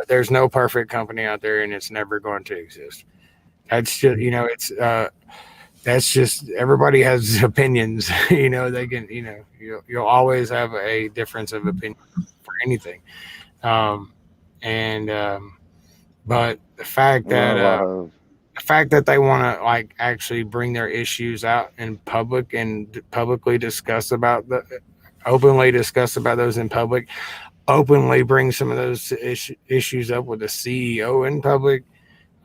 There's no perfect company out there, and it's never going to exist. That's just, it's that's just, everybody has opinions. You know, they can, you know, you'll always have a difference of opinion for anything. But the fact that they want to like actually bring their issues out in public and publicly discuss about openly discuss about those in public, openly bring some of those issues up with the CEO in public,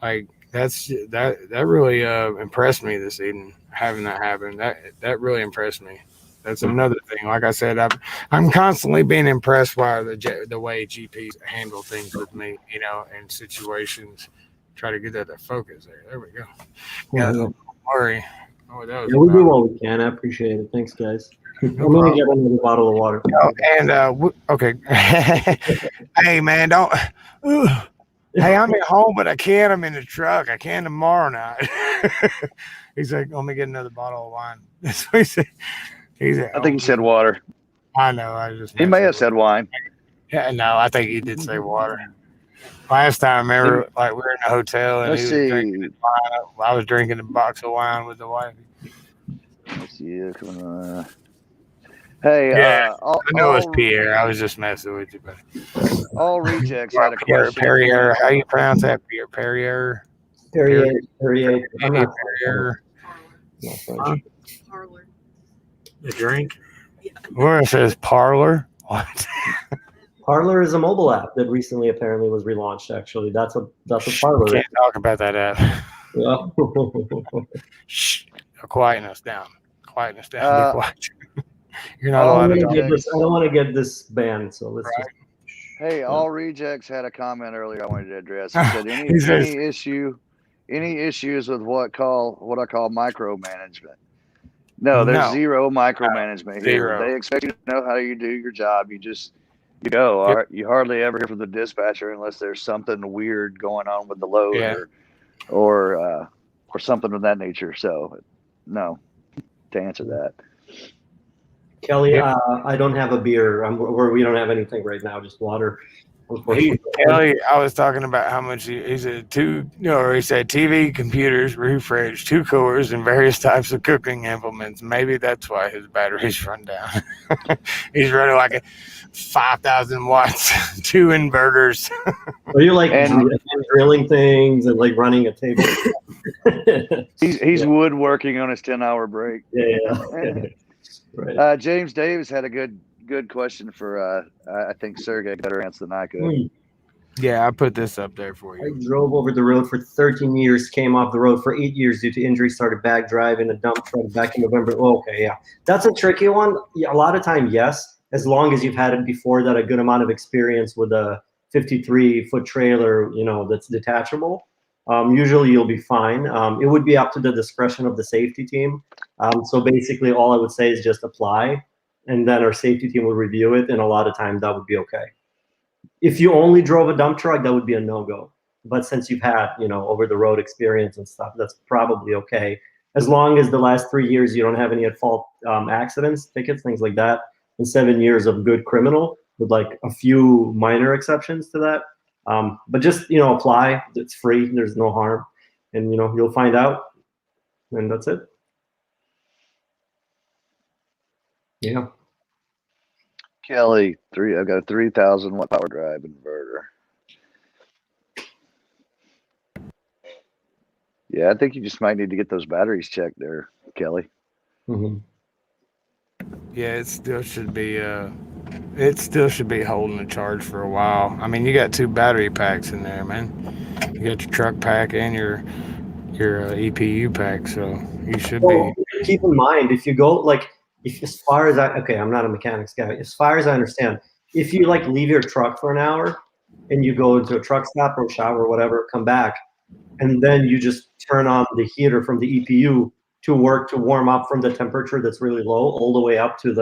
like that really impressed me this evening, having that happen. That really impressed me. That's another thing. Like I said, I'm constantly being impressed by the way GPs handle things with me, you know, in situations. Try to get that to focus there. There we go. Yeah, don't worry. Oh, that was we do what we can. I appreciate it. Thanks, guys. I'm gonna get another bottle of water. And okay. Hey, man, don't. Hey, I'm at home, but I can't. I'm in the truck. I can tomorrow night. He's like, let me get another bottle of wine. That's what he said. I think he said water. I know. He may have said wine. Yeah, no, I think he did say water. Last time, I remember, like we were in a hotel and he was drinking wine. I was drinking a box of wine with the wife. Let's see. Hey, yeah, I know it's Pierre. I was just messing with you, but all rejects had a question. Perrier, how you pronounce that? Perrier. Perrier. Parlor. The drink? Yeah. Where it says parlor? What? Parlor is a mobile app that recently apparently was relaunched. Actually, that's a parlor. Can't talk about that app. Yeah. Shh. Quietness down. Quietness down. Be quiet. You're not allowed to talk. I don't want to get this banned, so let's just. Hey, all rejects had a comment earlier I wanted to address. He said any issues with what I call micromanagement. No, there's zero micromanagement here. They expect you to know how you do your job. You go. All right. You hardly ever hear from the dispatcher unless there's something weird going on with the load or something of that nature. So, no, to answer that. Kelly, I don't have a beer. We don't have anything right now, just water. Kelly, I was talking about how much he said he said TV, computers, roof fridge, 2 coolers, and various types of cooking implements. Maybe that's why his batteries run down. He's running like a 5,000 watts, 2 inverters. Are you like drilling things and like running a table? He's woodworking on his 10-hour break. Yeah. Right. James Davis had a good question for I think Sergey better answer than I could. Yeah, I put this up there for you. I drove over the road for 13 years, came off the road for 8 years due to injury, started back driving a dump truck back in November. Oh, okay, yeah. That's a tricky one. Yeah, a lot of time, yes, as long as you've had it before that, a good amount of experience with a 53-foot trailer, that's detachable. Usually you'll be fine. It would be up to the discretion of the safety team. So basically all I would say is just apply, and then our safety team will review it, and a lot of times that would be okay. If you only drove a dump truck, that would be a no-go. But since you've had, over-the-road experience and stuff, that's probably okay. As long as the last 3 years you don't have any at-fault accidents, tickets, things like that, and 7 years of good criminal with like a few minor exceptions to that. But just, apply. It's free. There's no harm. And, you'll find out. And that's it. Yeah. Kelly, I've got a 3,000 watt power drive inverter. Yeah, I think you just might need to get those batteries checked there, Kelly. Mm-hmm. Yeah, it still should be holding the charge for a while. I mean, you got 2 battery packs in there, man. You got your truck pack and your EPU pack, so you should be. Keep in mind, if you go I'm not a mechanics guy. As far as I understand, if you like leave your truck for an hour and you go into a truck stop or shower or whatever, come back, and then you just turn on the heater from the EPU to warm up from the temperature that's really low all the way up to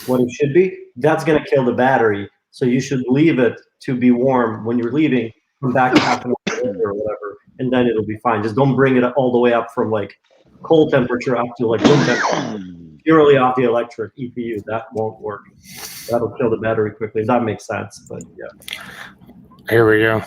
what it should be, that's going to kill the battery. So you should leave it to be warm when you're leaving, come back half an hour later or whatever, and then it'll be fine. Just don't bring it all the way up from like cold temperature up to like room temperature. Purely off the electric EPU, that won't work. That'll kill the battery quickly. That makes sense, but yeah. Here we go.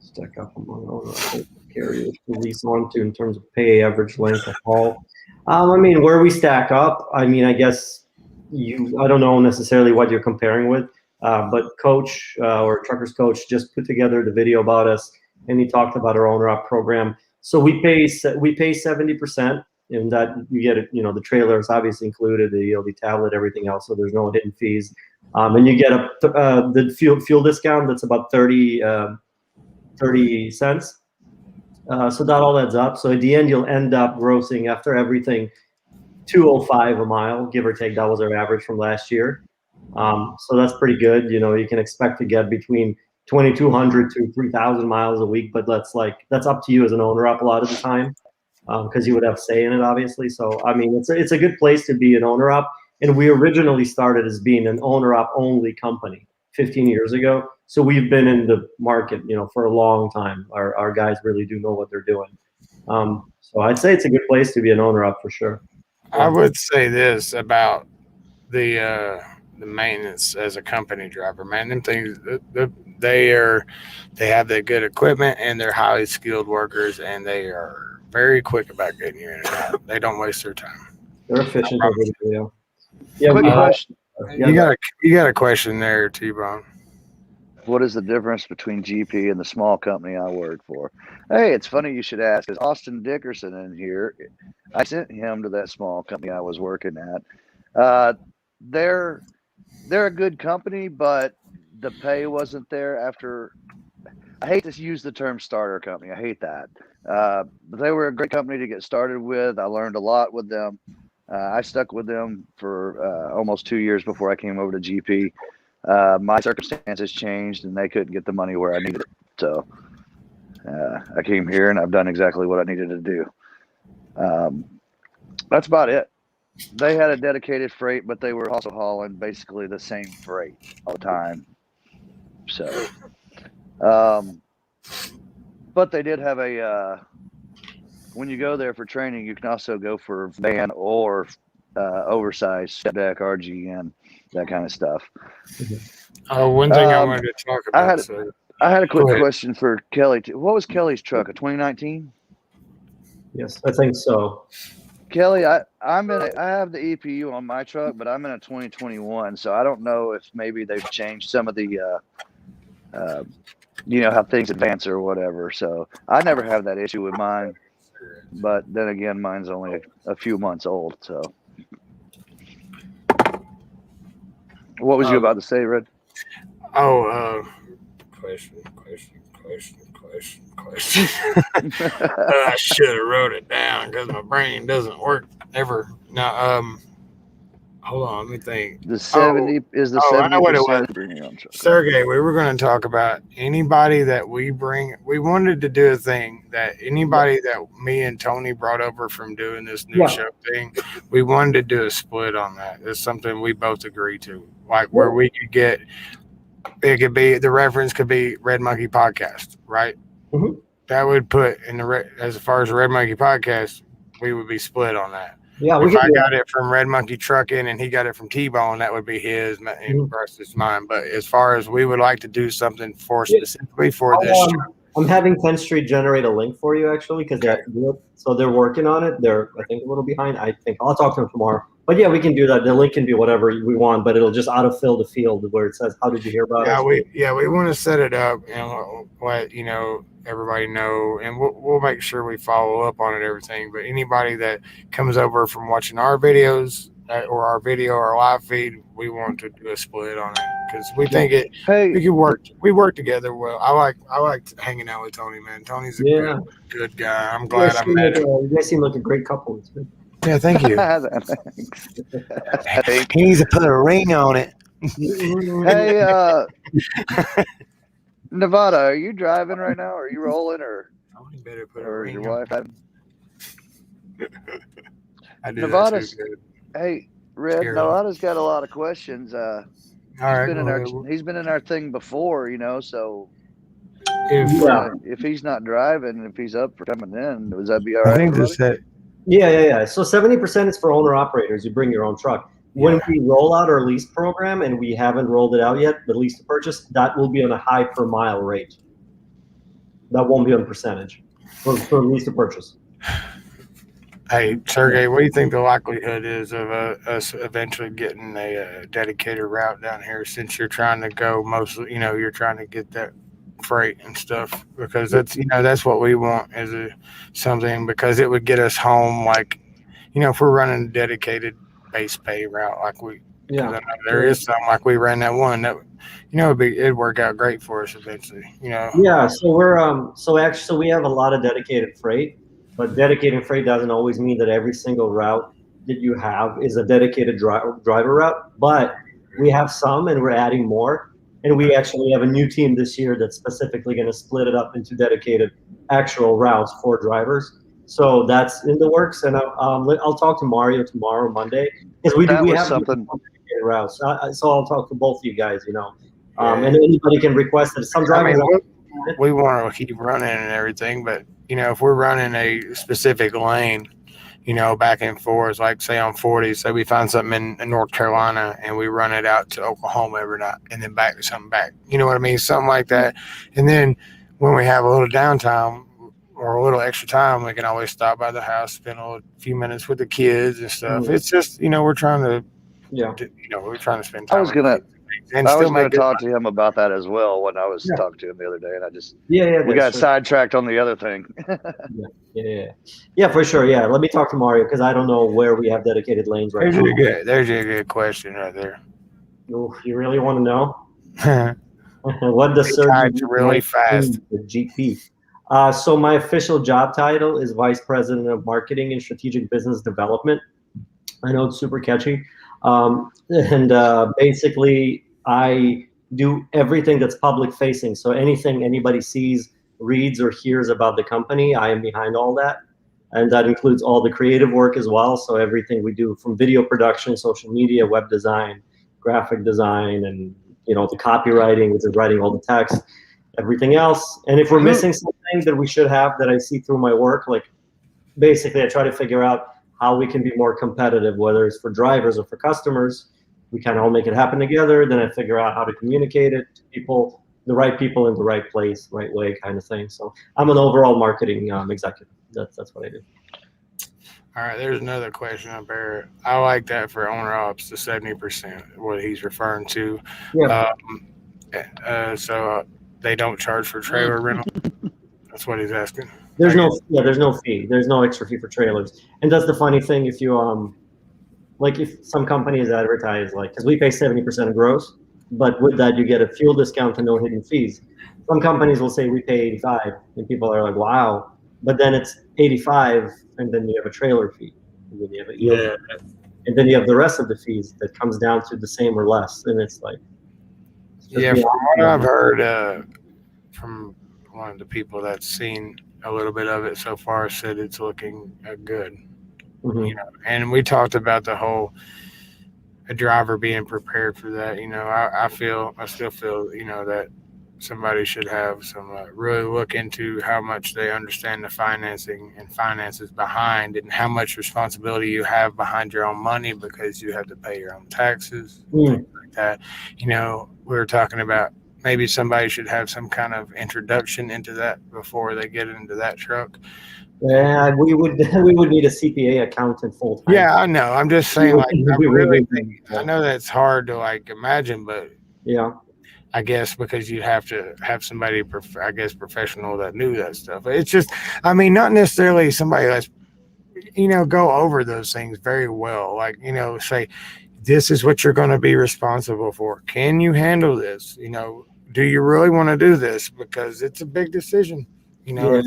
Stack up among all that. carriers to lease onto in terms of pay average length of haul. I mean, where we stack up, I mean, I guess I don't know necessarily what you're comparing with, but Coach or Trucker's Coach just put together the video about us, and he talked about our owner op program. So we pay 70%, and that you get it. You know, the trailer is obviously included, the ELD tablet, everything else. So there's no hidden fees, and you get the fuel discount. That's about 30 cents. So that all adds up. So at the end, you'll end up grossing after everything $205 a mile, give or take. That was our average from last year. So that's pretty good. You know, you can expect to get between 2,200 to 3,000 miles a week, but that's up to you as an owner up a lot of the time, because you would have say in it, obviously. So I mean, it's a good place to be an owner up. And we originally started as being an owner up only company 15 years ago. So we've been in the market, you know, for a long time. Our guys really do know what they're doing. So I'd say it's a good place to be an owner up for sure. I would say this about the maintenance as a company driver, man. Them things, they have the good equipment, and they're highly skilled workers, and they are very quick about getting you in and out. They don't waste their time. They're efficient over the video. Yeah, Quick question. You got a question there, T-Bone. What is the difference between GP and the small company I work for? Hey, it's funny you should ask, because Austin Dickerson in here, I sent him to that small company I was working at. They're a good company, but the pay wasn't there after. I hate to use the term starter company. I hate that. But they were a great company to get started with. I learned a lot with them. I stuck with them for almost 2 years before I came over to GP. My circumstances changed, and they couldn't get the money where I needed it. So I came here, and I've done exactly what I needed to do. That's about it. They had a dedicated freight, but they were also hauling basically the same freight all the time. So, but they did have when you go there for training, you can also go for van or oversized step deck, RGN, that kind of stuff. One thing I wanted to talk about. I had a quick question for Kelly. What was Kelly's truck? A 2019? Yes, I think so. Kelly, I have the EPU on my truck, but I'm in a 2021, so I don't know if maybe they've changed some of the, you know, how things advance or whatever. So I never have that issue with mine, but then again, mine's only a few months old. So, what was you about to say, Red? Question. I should have wrote it down because my brain doesn't work ever. Now, hold on, let me think. The 70 is the 70%. I know what it was. Sergey, we were going to talk about anybody that we bring. We wanted to do a thing that anybody that me and Tony brought over from doing this new show thing, we wanted to do a split on that. It's something we both agree to, like where we could get. It could be the reference could be Red Monkey Podcast, right? Mm-hmm. That would put in as far as the Red Monkey Podcast, we would be split on that. Yeah, if I got it from Red Monkey Trucking and he got it from T-Bone, that would be his and versus mine. But as far as we would like to do something specifically for this show. I'm having 10th Street generate a link for you actually because they're working on it. They're I think a little behind. I think I'll talk to them tomorrow. But yeah, we can do that. The link can be whatever we want, but it'll just autofill the field where it says, "How did you hear about it?" We want to set it up and let everybody know, and we'll make sure we follow up on it, everything. But anybody that comes over from watching our videos or our video or live feed, we want to do a split on it because we think we could work. We work together well. I like hanging out with Tony, man. Tony's a good guy. I'm glad I met him. You guys seem like a great couple. It's good. Yeah, thank you. He needs to put a ring on it. Hey, Nevada, are you driving right now? Are you rolling, or better put a ring your wife? I do Nevada's. Hey, Red. Nevada's got a lot of questions. He's been in our thing before, So if he's not driving, if he's up for coming in, would that be all right? I think that's it. Yeah. So 70% is for owner operators. You bring your own truck. When we roll out our lease program, and we haven't rolled it out yet, the lease to purchase, that will be on a high per mile rate. That won't be on percentage. for lease to purchase. Hey, Sergey, what do you think the likelihood is of us eventually getting a dedicated route down here, since you're trying to go mostly, you're trying to get that freight and stuff, because that's what we want is something, because it would get us home, like, if we're running a dedicated base pay route, like there is some, like we ran that one that, it'd work out great for us eventually, Yeah, so we're so we have a lot of dedicated freight, but dedicated freight doesn't always mean that every single route that you have is a dedicated driver route, but we have some and we're adding more. And we actually have a new team this year that's specifically going to split it up into dedicated actual routes for drivers. So that's in the works, and I'll talk to Mario tomorrow, Monday, because we have something dedicated routes. So I'll talk to both of you guys, and anybody can request it. Some drivers. We want to keep running and everything, but if we're running a specific lane, back and forth, like say on 40, say we find something in North Carolina and we run it out to Oklahoma every night and then back to something back. You know what I mean? Something like that. And then when we have a little downtime or a little extra time, we can always stop by the house, spend a few minutes with the kids and stuff. It's just, we're trying to, we're trying to spend time. I was going to talk to him about that as well when I was talking to him the other day, and I just we got sidetracked on the other thing. For sure. Yeah, let me talk to Mario because I don't know where we have dedicated lanes right now. There's a good question right there. Ooh, you really want to know? What does surgeon really fast? The GP. So my official job title is Vice President of Marketing and Strategic Business Development. I know it's super catchy. Basically, I do everything that's public facing. So anything anybody sees, reads, or hears about the company, I am behind all that. And that includes all the creative work as well. So everything we do from video production, social media, web design, graphic design, and the copywriting, which is writing all the text, everything else. And if we're missing something that we should have that I see through my work, like basically I try to figure out how we can be more competitive, whether it's for drivers or for customers. We kind of all make it happen together. Then I figure out how to communicate it to people, the right people in the right place, right way kind of thing. So I'm an overall marketing executive. That's what I do. All right, there's another question up there. I like that for owner ops, the 70%, what he's referring to. Yeah. So they don't charge for trailer rental. That's what he's asking. There's no fee. There's no extra fee for trailers. And that's the funny thing. If you like if some companies advertise because we pay 70% of gross, but with that you get a fuel discount and no hidden fees. Some companies will say we pay 85, and people are like, wow. But then it's 85, and then you have a trailer fee, and then you have and then you have the rest of the fees that comes down to the same or less, and it's like. From what I've heard from one of the people that's seen a little bit of it so far, said it's looking good. Mm-hmm. And we talked about the whole a driver being prepared for that. I still feel that somebody should have some really look into how much they understand the financing and finances behind, and how much responsibility you have behind your own money, because you have to pay your own taxes, things like that. We were talking about maybe somebody should have some kind of introduction into that before they get into that truck. Yeah, we would need a CPA accountant full time. Yeah, I know. I'm just saying, I know that's hard to imagine, but yeah, I guess because you have to have somebody, professional that knew that stuff. It's just, not necessarily somebody that's, go over those things very well. Say, this is what you're going to be responsible for. Can you handle this? Do you really want to do this? Because it's a big decision. Yeah.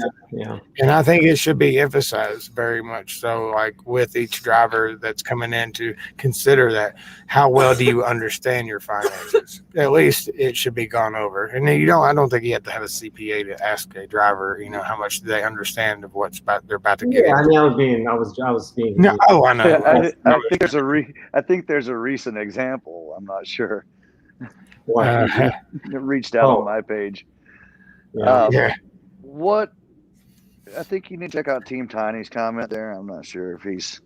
And I think it should be emphasized very much so, with each driver that's coming in, to consider that. How well do you understand your finances? At least it should be gone over. And then I don't think you have to have a CPA to ask a driver, how much do they understand of they're about to get. Yeah, I was being. No, I know. Yeah, I think there's a recent example. I'm not sure. It reached out on my page. Yeah. What I think you need to check out Team Tiny's comment there. I'm not sure if he's.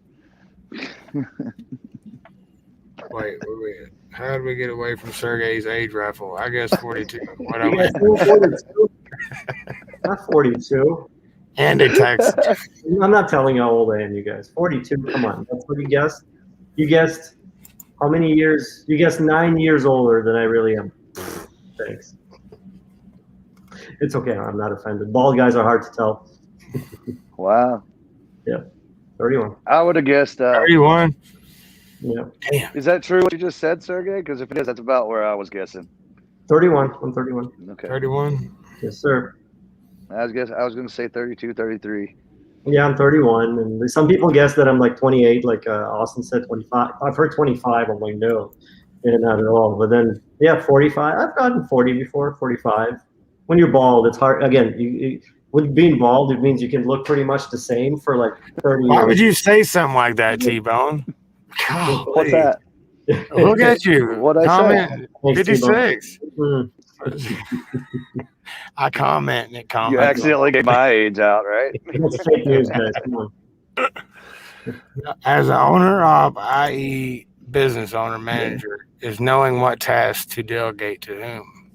Wait. How did we get away from Sergey's age raffle? I guess 42. What Not 42. And a text. I'm not telling you how old I am, you guys. 42. Come on, that's what you guessed. You guessed how many years? You guessed 9 years older than I really am. Thanks. It's okay. I'm not offended. Bald guys are hard to tell. Wow. Yeah. 31. I would have guessed. 31. Yeah. Damn. Is that true what you just said, Sergey? Because if it is, that's about where I was guessing. 31. I'm 31. Okay. 31. Yes, sir. I was going to say 32, 33. Yeah, I'm 31, and some people guess that I'm like 28, like Austin said 25. I've heard 25. I'm like, no, not at all. But then, yeah, 45. I've gotten 40 before, 45. When you're bald, it's hard. Again, with being bald, it means you can look pretty much the same for like 30 Why years. would you say something like that, T-Bone? What's that? Look at you. What'd I say? Comment 56. Mm. I comment and it You comments. accidentally gave my age out, right? That's fake news, guys. Come on. As an owner of, i.e. business owner manager, is knowing what tasks to delegate to whom.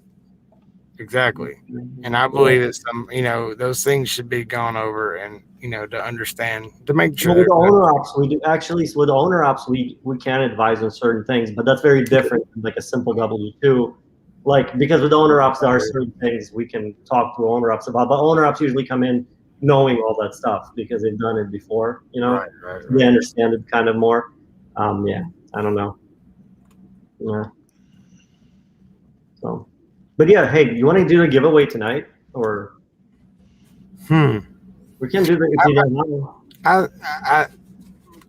Exactly. And I believe that those things should be gone over and, to understand, to make sure. Well, with owner ops, we do actually, with owner ops, we can advise on certain things, but that's very different than like a simple W-2. Like, because with owner ops, there are certain things we can talk to owner ops about, but owner ops usually come in knowing all that stuff because they've done it before, Right. They understand it kind of more. Yeah, I don't know. Yeah. So, but yeah, hey, you want to do a giveaway tonight, or we can do that if you don't know. I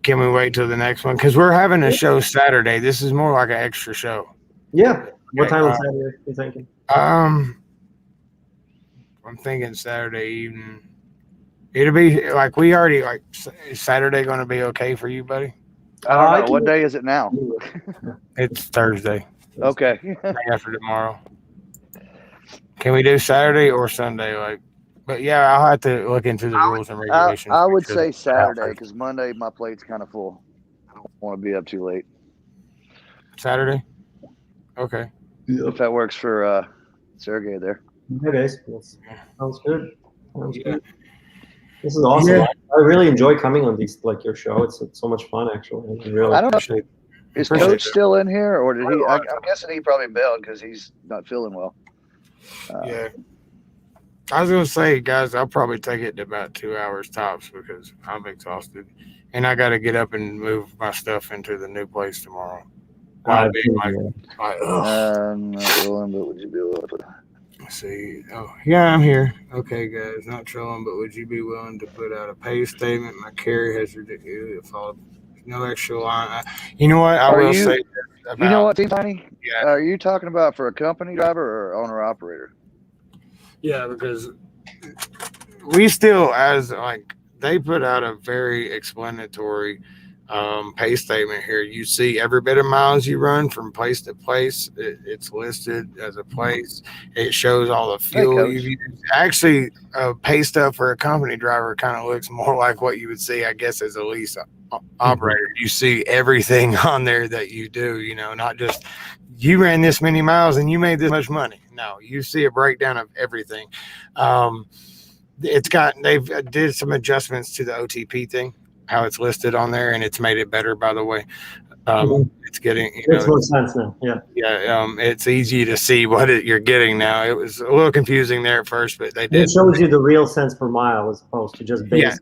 can we wait till the next one? Because we're having a show Saturday. This is more like an extra show. Yeah. What time on Saturday are you thinking? I'm thinking Saturday evening. It'll be like we already like. Is Saturday going to be okay for you, buddy? I don't know. What day is it now? It's Thursday. Okay. Day after tomorrow. Can we do Saturday or Sunday? But yeah, I'll have to look into the rules and regulations. I would say Saturday because Monday my plate's kind of full. I don't want to be up too late. Saturday. Okay. If that works for Sergey there. Okay, sounds good. Sounds good. This is awesome. Yeah. I really enjoy coming on these, like your show. It's so much fun, actually. I don't know. Is Coach still in here, or did he? I'm guessing he probably bailed because he's not feeling well. Yeah. I was gonna say, guys, I'll probably take it to about 2 hours tops because I'm exhausted, and I got to get up and move my stuff into the new place tomorrow. I'm not trolling, but would you be able to put? Let's see. Oh, yeah, I'm here. Okay, guys, not trolling, but would you be willing to put out a pay statement? My carry has ridiculous. No extra line. You know what? I will say. You know what, Team Tiny? Yeah. Are you talking about for a company driver or owner operator? Yeah, because we still, they put out a very explanatory pay statement here. You see every bit of miles you run from place to place. It's listed as a place. It shows all the fuel you've used. Actually, pay stuff for a company driver kind of looks more like what you would see, I guess, as a lease operator. You see everything on there that you do, not just you ran this many miles and you made this much money. No, you see a breakdown of everything. They've did some adjustments to the OTP thing, how it's listed on there, and it's made it better, by the way. It's getting, makes more sense now. Yeah. It's easy to see what you're getting now. It was a little confusing there at first, but they did. It shows you the real cents per mile as opposed to just base.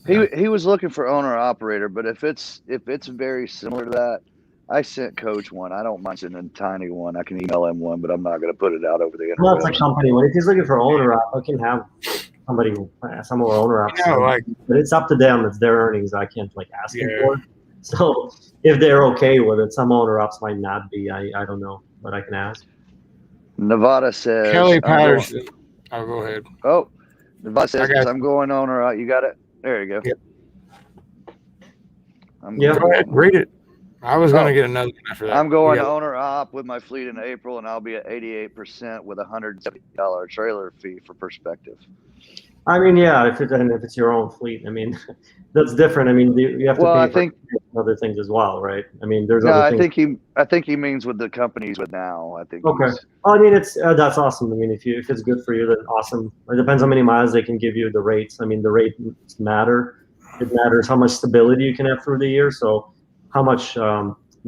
He was looking for owner operator, but if it's very similar to that, I sent Coach one. I don't mind sending a Tiny one. I can email him one, but I'm not going to put it out over the internet. Well, it's a company one. If he's looking for owner op, I can have some of our owner ops. But it's up to them. It's their earnings. I can't ask them for. So if they're okay with it, some owner ops might not be. I don't know, but I can ask. Nevada says Kelly Patterson. Oh, go ahead. Oh, Nevada says I'm going owner. You got it. There you go. Yep. Go ahead. Read it. I was going to get another one after that. I'm going owner op with my fleet in April, and I'll be at 88% with $170 trailer fee for perspective. I mean, yeah, if it's your own fleet, I mean, that's different. I mean, you have to Well, pay for other things as well, right? I mean, there's no, other I things. think he means with the companies with now. I think Okay. he's Well, I mean, it's that's awesome. I mean, if it's good for you, then awesome. It depends how many miles they can give you. The rates. I mean, the rates matter. It matters how much stability you can have through the year. So, how much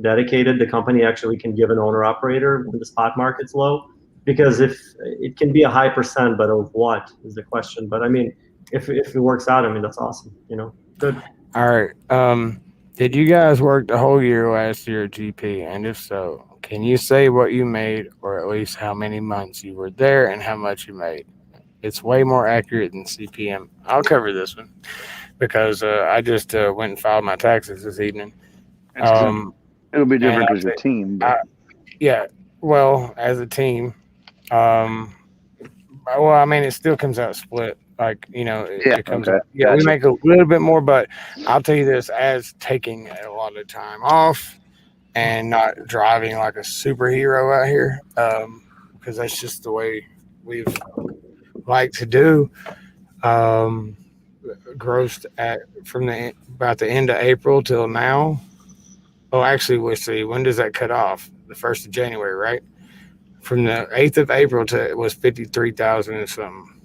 dedicated the company actually can give an owner operator when the spot market's low. Because if it can be a high percent, but of what is the question? But I mean, if it works out, I mean, that's awesome. You know, good. All right. Did you guys work the whole year last year at GP? And if so, can you say what you made, or at least how many months you were there and how much you made? It's way more accurate than CPM. I'll cover this one because I just went and filed my taxes this evening. it'll be different because your team. But. Yeah. Well, as a team, well, I mean, it still comes out split. Like, you know, it comes out. Yeah, gotcha. We make a little bit more, but I'll tell you this: as taking a lot of time off and not driving like a superhero out here, because that's just the way we've liked to do. Grossed at from about the end of April till now. Oh, actually, we'll see. When does that cut off? The 1st of January, right? From the 8th of April to it was 53,000 and something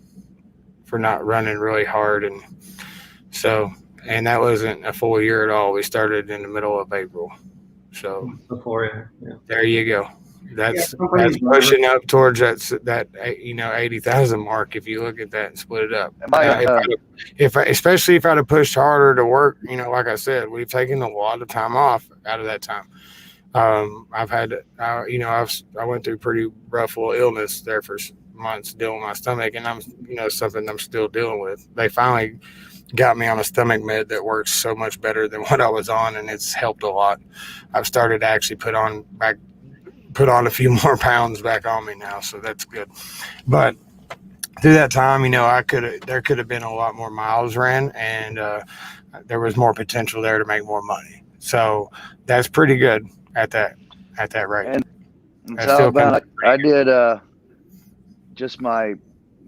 for not running really hard. And so, and that wasn't a full year at all. We started in the middle of April. So before, yeah. There you go. That's pushing up towards that 80,000 mark. If you look at that and split it up, especially if I'd have pushed harder to work, like I said, we've taken a lot of time off out of that time. I've had, I went through pretty rough little illness there for months dealing with my stomach, and I'm, something I'm still dealing with. They finally got me on a stomach med that works so much better than what I was on, and it's helped a lot. I've started to actually put on a few more pounds back on me now, so that's good. But through that time, there could have been a lot more miles ran, and there was more potential there to make more money. So that's pretty good at that rate. And I did just my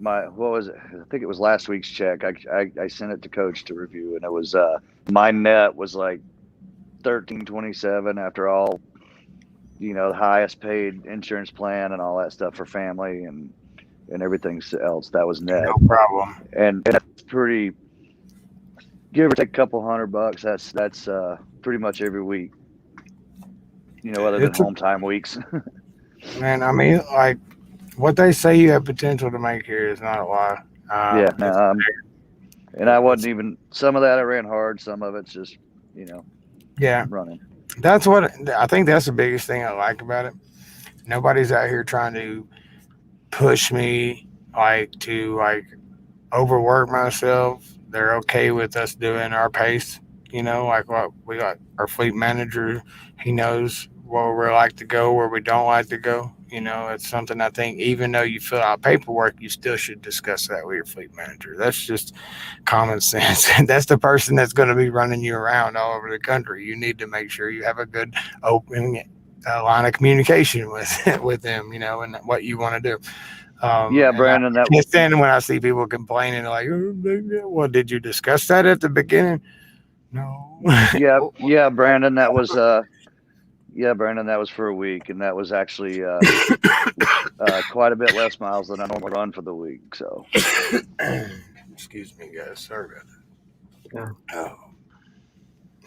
what was it? I think it was last week's check. I sent it to Coach to review, and it was my net was like $1,327 after all. The highest paid insurance plan and all that stuff for family and everything else. That was net. No problem. And that's pretty, give or take a couple $100. That's pretty much every week. Other than home time weeks. Man, I mean, like what they say you have potential to make here is not a lie. And I wasn't even, some of that I ran hard. Some of it's just, running. That's what I think. That's the biggest thing I like about it. Nobody's out here trying to push me to overwork myself. They're okay with us doing our pace. Like what we got our fleet manager. He knows where we like to go, where we don't like to go. It's something I think even though you fill out paperwork, you still should discuss that with your fleet manager. That's just common sense. That's the person that's going to be running you around all over the country. You need to make sure you have a good open line of communication with them, and what you want to do. Brandon, that was then when I see people complaining like, well, did you discuss that at the beginning? No. Yeah, Brandon, that was Brandon, that was for a week, and that was actually quite a bit less miles than I normally run for the week. So, excuse me, guys. Sorry about that. Yeah. Oh.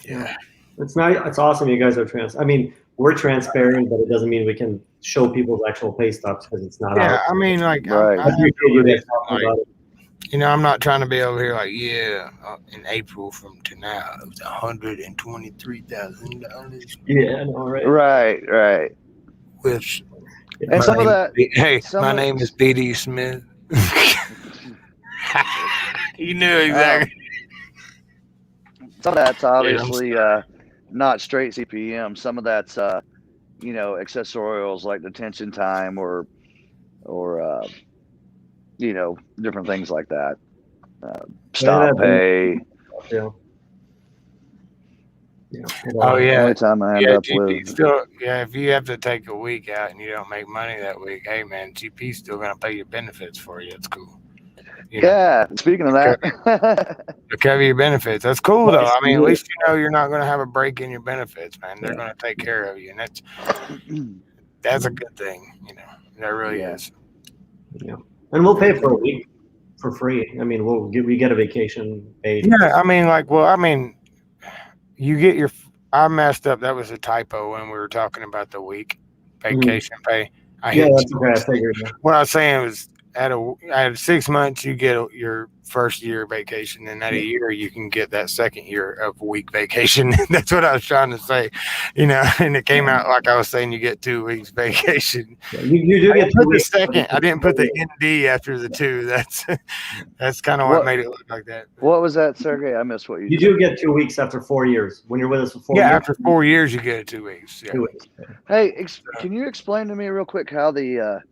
Yeah. It's nice. It's awesome. You guys are we're transparent, but it doesn't mean we can show people's actual pay stubs because it's not. Yeah, I mean, like, right. I'm not trying to be over here like, in April from to now, it was $123,000. Yeah, I know, right? Right. Which, and some of that. Hey, my name is B.D. Smith. You knew exactly. Some of that's obviously not straight CPM. Some of that's accessorials like detention time or different things like that. Stop pay. Yeah. Oh yeah. Only time I end up with. If you have to take a week out and you don't make money that week, hey man, GP's still gonna pay your benefits for you. It's cool. You know, Yeah. Speaking of that, to cover your benefits. That's cool though. I mean, at least you know you're not going to have a break in your benefits, man. They're going to take care of you, and that's a good thing. You know, that really is. Yeah, and we'll pay for a week for free. I mean, we get a vacation paid. Yeah, I mean, like, well, I mean, you get your. I messed up. That was a typo when we were talking about the week vacation pay. That's okay. I figured. What I was saying was, at 6 months, you get your first year vacation, and at a year, you can get that second year of week vacation. That's what I was trying to say, you know. And it came out like I was saying, you get 2 weeks vacation. You do get 2 weeks. Second. I didn't put the ND after the 2. That's kind of what made it look like that. What was that, Sergey? I missed what you. Do get 2 weeks after 4 years when you're with us for 4 years. Yeah, after 4 years, you get 2 weeks. Yeah. 2 weeks. Hey, can you explain to me real quick how the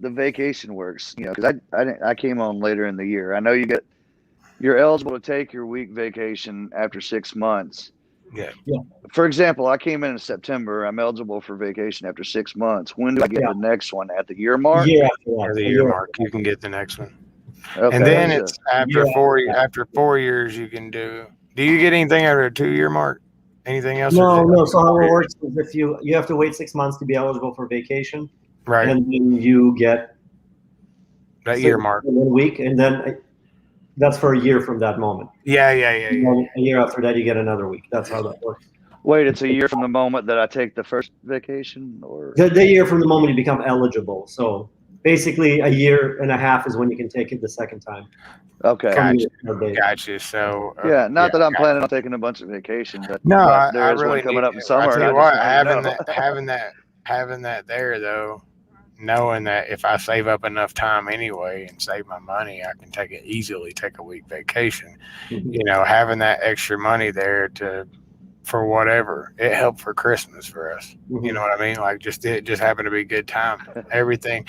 vacation works? You know, because I came on later in the year. I know you're eligible to take your week vacation after 6 months. Yeah. For example, I came in September. I'm eligible for vacation after 6 months. When do I get the next one? At the year mark? Yeah, at the year mark, you can get the next one. Okay. And then it's after 4 years you can do. Do you get anything after a 2-year mark? Anything else? No. So how it works is if you have to wait 6 months to be eligible for vacation, right? And then you get that year mark, 1 week, and then that's for a year from that moment. Yeah. A year after that, you get another week. That's how that works. Wait, it's a year from the moment that I take the first vacation, or the year from the moment you become eligible. So basically, a year and a half is when you can take it the second time. Okay. Gotcha. So not that I'm planning on taking a bunch of vacation, but no, there is one coming up in summer. I tell you what, having that there though, knowing that if I save up enough time anyway and save my money, I can easily take a week vacation. You know, having that extra money there for whatever, it helped for Christmas for us. You know what I mean? Like it just happened to be a good time. Everything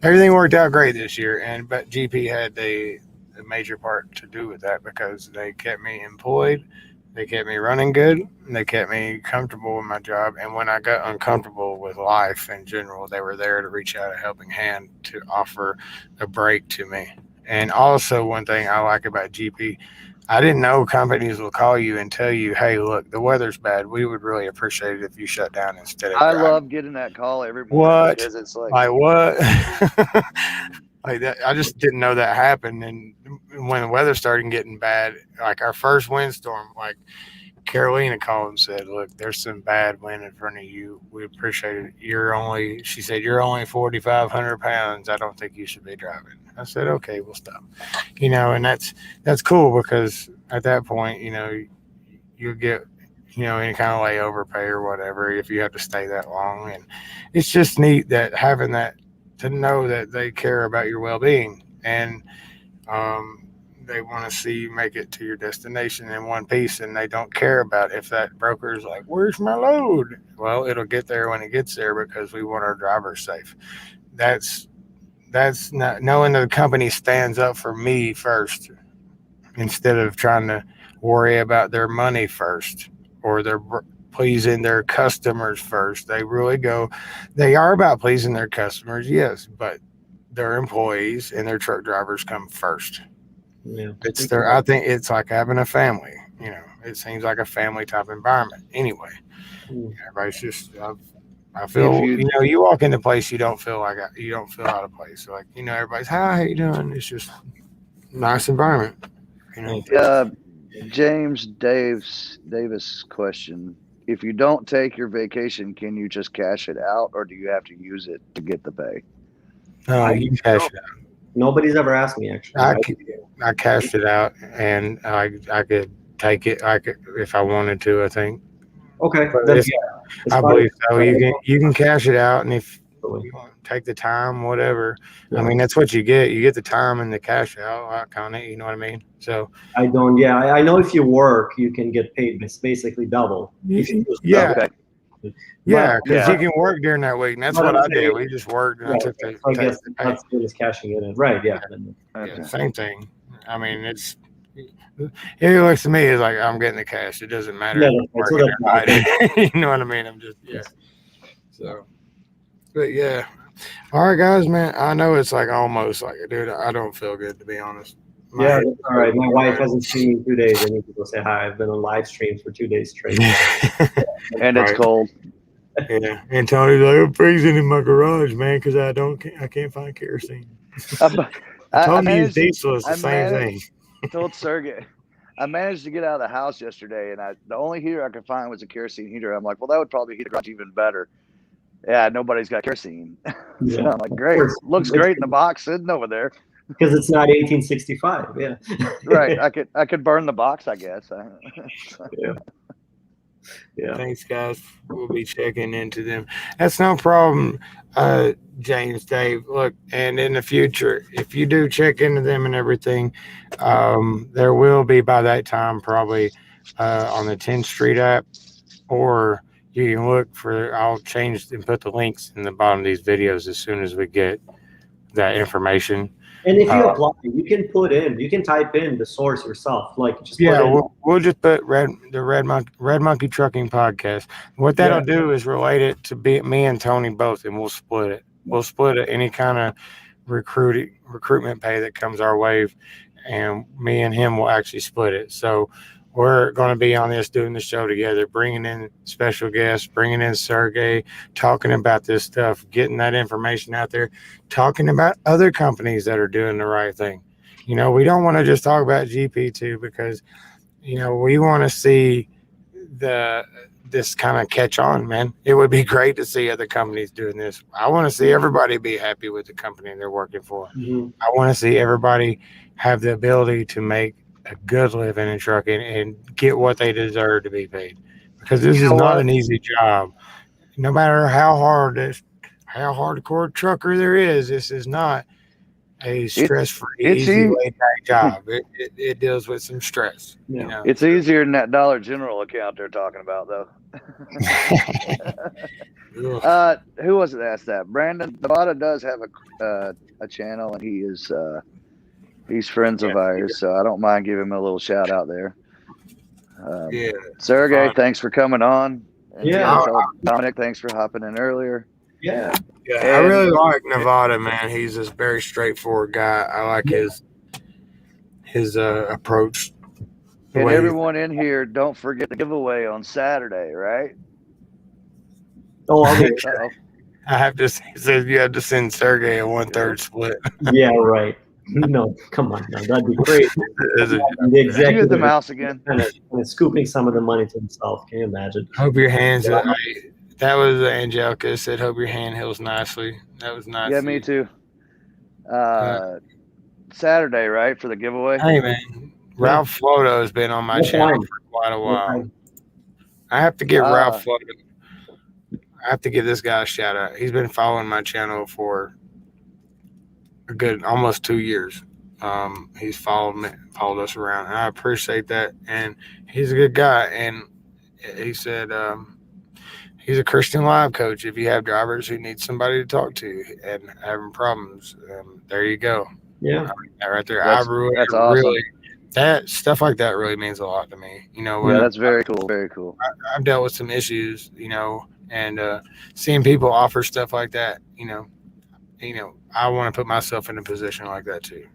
worked out great this year, but GP had the major part to do with that because they kept me employed, they kept me running good, and they kept me comfortable with my job. And when I got uncomfortable with life in general, they were there to reach out a helping hand to offer a break to me. And also, one thing I like about GP, I didn't know companies will call you and tell you, hey, look, the weather's bad. We would really appreciate it if you shut down instead of driving. I love getting that call every morning because it's like what? Like that, I just didn't know that happened. And when the weather started getting bad, like our first windstorm, like Carolina called and said, look, there's some bad wind in front of you. We appreciate it. She said, you're only 4,500 pounds. I don't think you should be driving. I said, okay, we'll stop. You know, and that's cool because at that point, you know, you'll get, you know, any kind of layover pay or whatever if you have to stay that long. And it's just neat that having that, to know that they care about your well-being and they want to see you make it to your destination in one piece, and they don't care about if that broker's like, where's my load? Well, it'll get there when it gets there because we want our drivers safe. That's not knowing the company stands up for me first instead of trying to worry about their money first or their pleasing their customers first. They are about pleasing their customers, yes, but their employees and their truck drivers come first. Yeah, I think it's like having a family. You know, it seems like a family type environment. Anyway, everybody's just. I feel you walk into a place, you don't feel out of place. Like everybody's hi, how you doing? It's just a nice environment. James Davis question. If you don't take your vacation, can you just cash it out, or do you have to use it to get the pay? You can cash it out. Nobody's ever asked me, actually. I cashed it out, and I could take it if I wanted to, I think. Okay. I believe so. You can cash it out, and if you want to take the time, whatever. Yeah. I mean, that's what you get. You get the time and the cash out, kind of. You know what I mean? So I don't. Yeah, I know if you work, you can get paid basically double. Yeah. Okay. Yeah, because you can work during that week, and that's what I did. We just worked, and I took the. I guess that's good as cashing it in, right? Yeah. Yeah, same thing. I mean, it looks to me as like I'm getting the cash. It doesn't matter. You know what I mean? I'm just So, but yeah, All right, guys, man. I know it's like almost like, dude, I don't feel good, to be honest. Yeah, that's all right. My wife hasn't seen me in 2 days. I need to go say hi. I've been on live streams for 2 days straight. And it's Right. cold. Yeah, and Tony's like, I'm freezing in my garage, man, because I can't find kerosene. Tony is diesel. It's the same thing. I told Sergey, I managed to get out of the house yesterday, and the only heater I could find was a kerosene heater. I'm like, well, that would probably heat the garage even better. Yeah, nobody's got kerosene. So I'm like, great. Looks great in the box sitting over there. Because it's not 1865. Yeah. Right. I could burn the box, I guess. Yeah. Yeah. Thanks, guys. We'll be checking into them. That's no problem, James, Dave. Look, and in the future, if you do check into them and everything, there will be by that time probably on the 10th Street app, or you can look for, I'll change and put the links in the bottom of these videos as soon as we get that information. And if you apply, you can type in the source yourself. Like, just we'll just put the Red Monkey Trucking Podcast. What that'll do is relate it to me and Tony both, and we'll split it. We'll split it, any kind of recruitment pay that comes our way, and me and him will actually split it. So we're going to be on this, doing the show together, bringing in special guests, bringing in Sergey, talking about this stuff, getting that information out there, talking about other companies that are doing the right thing. You know, we don't want to just talk about GP2 because, you know, we want to see this kind of catch on, man. It would be great to see other companies doing this. I want to see everybody be happy with the company they're working for. Mm-hmm. I want to see everybody have the ability to make a good living in trucking and get what they deserve to be paid, because this is not an easy job. No matter how hardcore trucker there is, this is not a stress-free, easy laid back job. It deals with some stress. Yeah. You know? It's easier than that Dollar General account they're talking about, though. Who was it that asked that? Brandon Nevada does have a channel, and he's friends of ours, so I don't mind giving him a little shout out there. Sergey, thanks for coming on. And Dominic, thanks for hopping in earlier. Yeah. I really like Nevada, man. He's this very straightforward guy. I like his approach. And everyone in here, don't forget the giveaway on Saturday, right? Oh, I'll get I have to say, you have to send Sergey a 1/3 split. Yeah, right. No, come on, no, that'd be great. The executive, the mouse again, and scooping some of the money to himself. Can you imagine? Hope your hands. That was Angelica said. Hope your hand heals nicely. That was nice. Yeah, me too. Saturday, right, for the giveaway. Hey man, Ralph Floto has been on my channel for quite a while. I have to give Ralph Floto. I have to give this guy a shout out. He's been following my channel for a good almost 2 years. He's followed us around, and I appreciate that. And he's a good guy. And he said he's a Christian live coach. If you have drivers who need somebody to talk to and having problems, there you go. Yeah, right there. That's awesome. Really, that stuff like that really means a lot to me. You know, that's very cool. Very cool. I've dealt with some issues, you know, and seeing people offer stuff like that, you know, I want to put myself in a position like that too.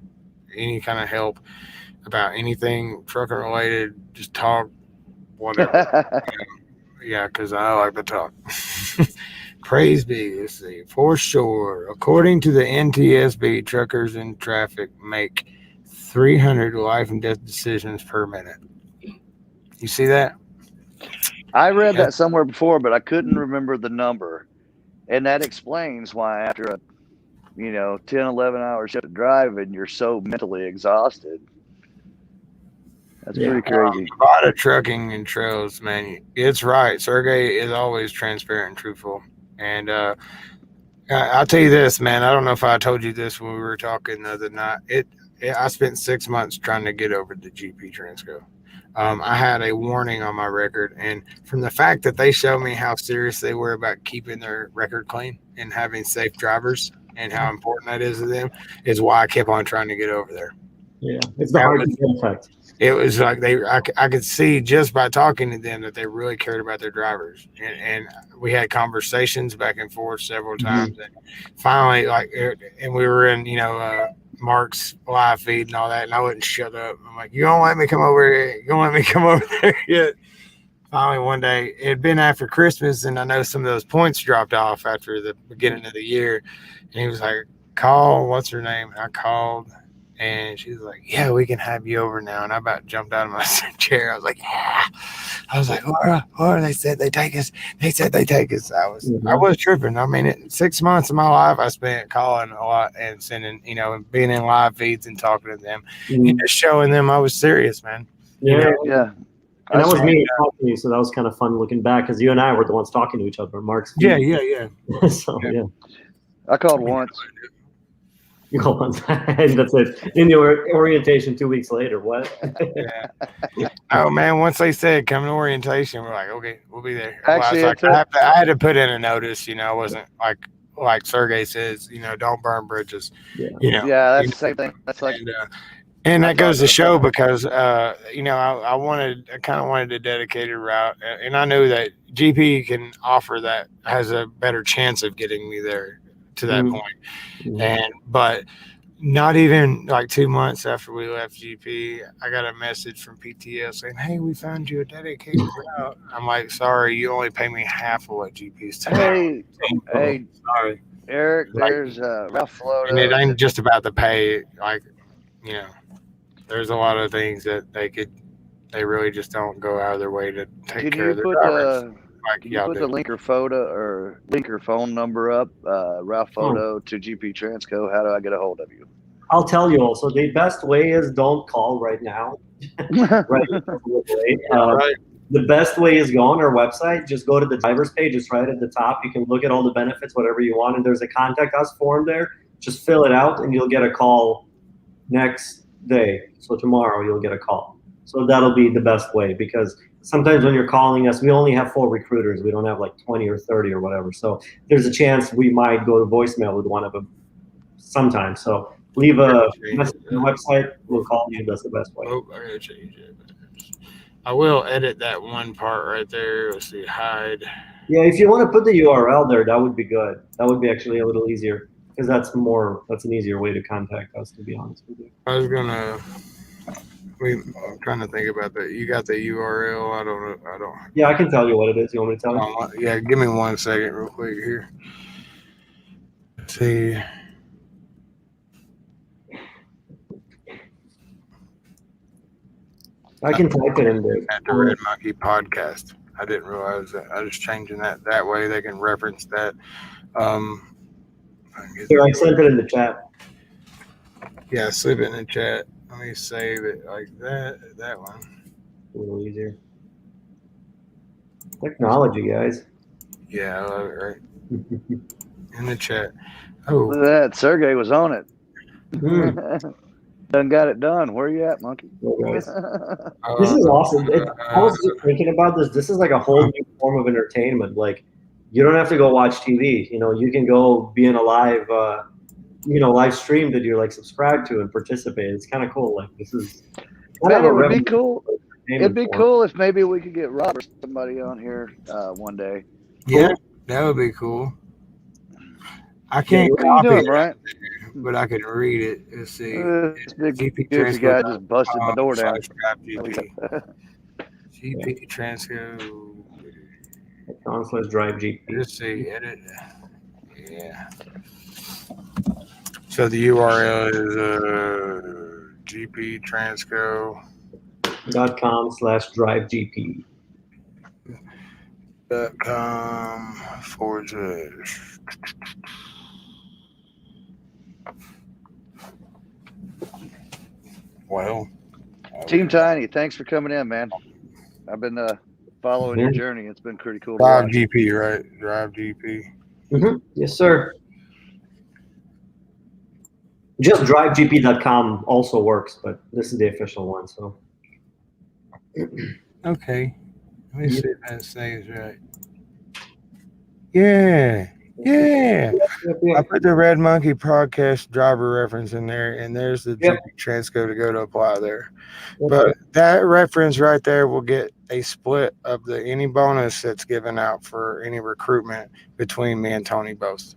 Any kind of help about anything trucking related, just talk, whatever. Yeah, because I like to talk. Praise be. Let's see. For sure. According to the NTSB, truckers in traffic make 300 life and death decisions per minute. You see that? I read that somewhere before, but I couldn't remember the number. And that explains why after a 10, 11 hour shift of driving, you're so mentally exhausted. That's pretty crazy. A lot of trucking and trails, man. It's right. Sergey is always transparent and truthful. And I'll tell you this, man. I don't know if I told you this when we were talking the other night. I spent 6 months trying to get over the GP Transco. I had a warning on my record, and from the fact that they showed me how serious they were about keeping their record clean and having safe drivers and how important that is to them, is why I kept on trying to get over there. Yeah, it's the hard effect. it was like I could see just by talking to them that they really cared about their drivers, and we had conversations back and forth several times, and finally, and we were in, Mark's live feed and all that, and I wouldn't shut up. I'm like, you don't let me come over here, you don't let me come over there yet. Finally, one day, it had been after Christmas, and I know some of those points dropped off after the beginning of the year, and he was like, call, what's her name? And I called. And she was like, yeah, we can have you over now. And I about jumped out of my chair. I was like, yeah. I was like, or they said they take us. They said they take us. I was tripping. I mean, 6 months of my life I spent calling a lot and sending, and being in live feeds and talking to them and just showing them I was serious, man. Yeah. And that was me talking to you, so that was kind of fun looking back because you and I were the ones talking to each other. Mark's Yeah. So yeah. I called once. You called once, and that's it. In your orientation 2 weeks later, what? Yeah. Oh man, once they said come to orientation, we're like, okay, we'll be there. Actually, I had to put in a notice. I wasn't like Sergey says, don't burn bridges. Yeah. That's the same thing. That's like. And that goes to show because, I kind of wanted a dedicated route, and I knew that GP can offer that, has a better chance of getting me there to that point. But not even like 2 months after we left GP, I got a message from PTS saying, hey, we found you a dedicated route. I'm like, sorry, you only pay me half of what GP's telling me. Hey, sorry. Eric, there's Ralph Floto. And it ain't just about the pay, there's a lot of things that they really just don't go out of their way to take care of their drivers. Can you put the link or phone number up, Ralph Photo to GP Transco? How do I get a hold of you? I'll tell you also, the best way is don't call right now. Right. The best way is go on our website, just go to the driver's page, it's right at the top. You can look at all the benefits, whatever you want, and there's a contact us form there. Just fill it out and you'll get a call next day. So tomorrow you'll get a call. So that'll be the best way, because sometimes when you're calling us, we only have 4 recruiters. We don't have like 20 or 30 or whatever. So there's a chance we might go to voicemail with one of them sometimes. So leave a message on the website. We'll call you. That's the best way. Oh, I gotta change it. I will edit that one part right there. Let's see, hide. Yeah, if you want to put the URL there, that would be good. That would be actually a little easier, because that's an easier way to contact us, to be honest with you. I'm trying to think about that. You got the URL? I don't. Yeah, I can tell you what it is. You want me to tell you? Yeah, give me 1 second real quick here. Let's see. I can type it in there. At the Red Monkey Podcast. I didn't realize that. I was changing that way they can reference that. Here, I sent it in the chat. Yeah, slip it in the chat. Let me save it like that. That one. A little easier. Technology, guys. Yeah, I love it, right? In the chat. Oh. Look at that. Sergey was on it. Done got it done. Where are you at, Monkey? This is awesome. I was just thinking about this. This is like a whole new form of entertainment. Like, you don't have to go watch TV. You can go be in a live, live stream that you're like subscribed to and participate. It's kind of cool. Like, this is it would be cool. It'd be cool if maybe we could get Rob or somebody on here one day. Yeah, that would be cool. I can't copy it, right? But I can read it. Let's see. This big guy just busted my door down. GP Transco. Drive GP. Let's see. Edit. Yeah. So the URL is gptransco.com/drivegp. .com/. Well, Team Tiny, thanks for coming in, man. I've been following your journey. It's been pretty cool. Drive GP, right? Drive GP. Yes, sir. Just drivegp.com also works, but this is the official one. So. Okay. Let me see if that saves right. Yeah. Yeah. I Yep. put the Red Monkey podcast driver reference in there, and there's the Yep. GP transco to go to apply there. Yep. But that reference right there will get a split of any bonus that's given out for any recruitment between me and Tony both.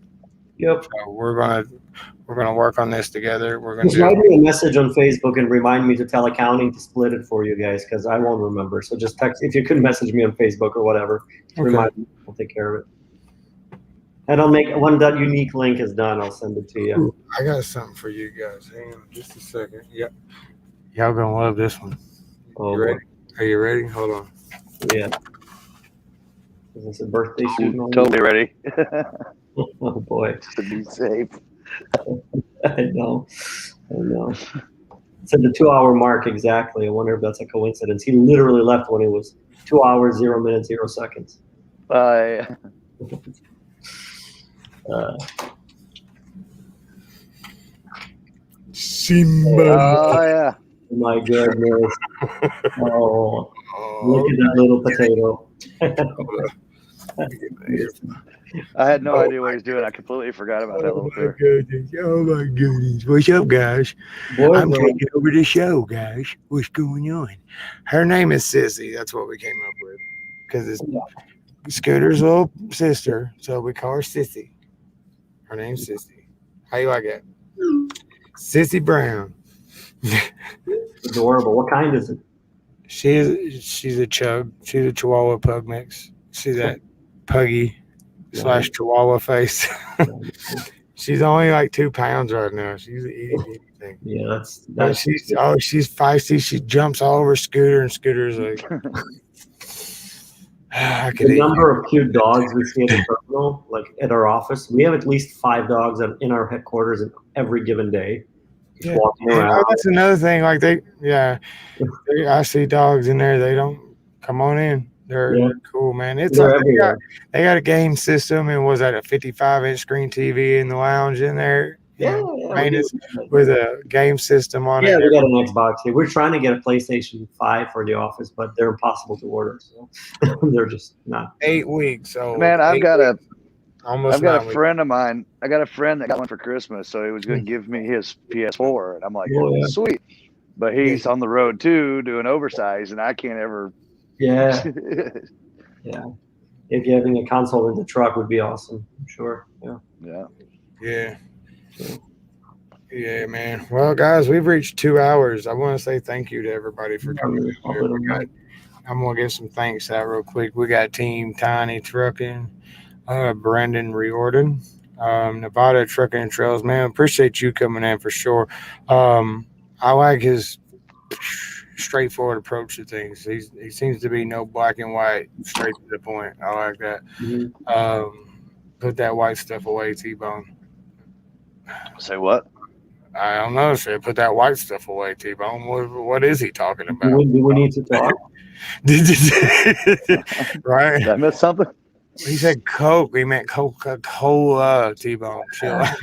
Yep. So we're gonna work on this together. We're gonna Just write me a message on Facebook and remind me to tell accounting to split it for you guys, because I won't remember. So just text, if you could message me on Facebook or whatever, remind me. I'll take care of it. And I'll make, when that unique link is done, I'll send it to you. Ooh, I got something for you guys. Hang on just a second. Yep. Y'all gonna love this one. Oh, You ready? Are you ready? Hold on. yeah. Is this a birthday shoot? Totally ready. Oh boy. To be safe. I know. It's at the 2-hour mark exactly. I wonder if that's a coincidence. He literally left when it was 2 hours, 0 minutes, 0 seconds. Simba. Oh yeah. My goodness. Oh, look at that little potato. I had no idea what he was doing. I completely forgot about that little critter. Oh my goodness. What's up, guys? Boy, I'm taking over the show, guys. What's going on? Her name is Sissy. That's what we came up with. Because it's Scooter's little sister. So we call her Sissy. Her name's Sissy. How you like it? Sissy Brown. adorable. What kind is it? She's a chug. She's a Chihuahua pug mix. See that puggy / Chihuahua face. She's only like 2 pounds right now. She's an itty bitty thing. Yeah, she's feisty. She jumps all over Scooter, and Scooter's like, I could the eat number of cute dogs we see at the terminal, like at our office. We have at least 5 dogs in our headquarters every given day. Yeah. Walking around. That's another thing. Like I see dogs in there. They don't come on in. They're cool, man. It's They're like everywhere. they got a game system, and was that a 55-inch screen TV in the lounge in there? Yeah, with a game system on it. Yeah, we got an Xbox here. We're trying to get a PlayStation 5 for the office, but they're impossible to order. So they're just not. 8 weeks. So man, I've got a friend of mine. I got a friend that got one for Christmas, so he was going to give me his PS4, and I'm like, sweet. But he's on the road too, doing oversized, and I can't ever. Yeah. Yeah. If you're having a console in the truck would be awesome. I'm sure. Yeah, man. Well, guys, we've reached 2 hours. I want to say thank you to everybody for coming. I'm going to give some thanks out real quick. We got Team Tiny Trucking, Brandon Riordan, Nevada Trucking and Trails. Man, appreciate you coming in for sure. I like his straightforward approach to things. He seems to be no black and white, straight to the point. I like that. Put that white stuff away, T-Bone. Say what? I don't know. Said put that white stuff away, T-Bone. What is he talking about? Do we need to talk? Right? Did I miss something? He said Coke. He meant Coca-Cola, T-Bone. Chill out.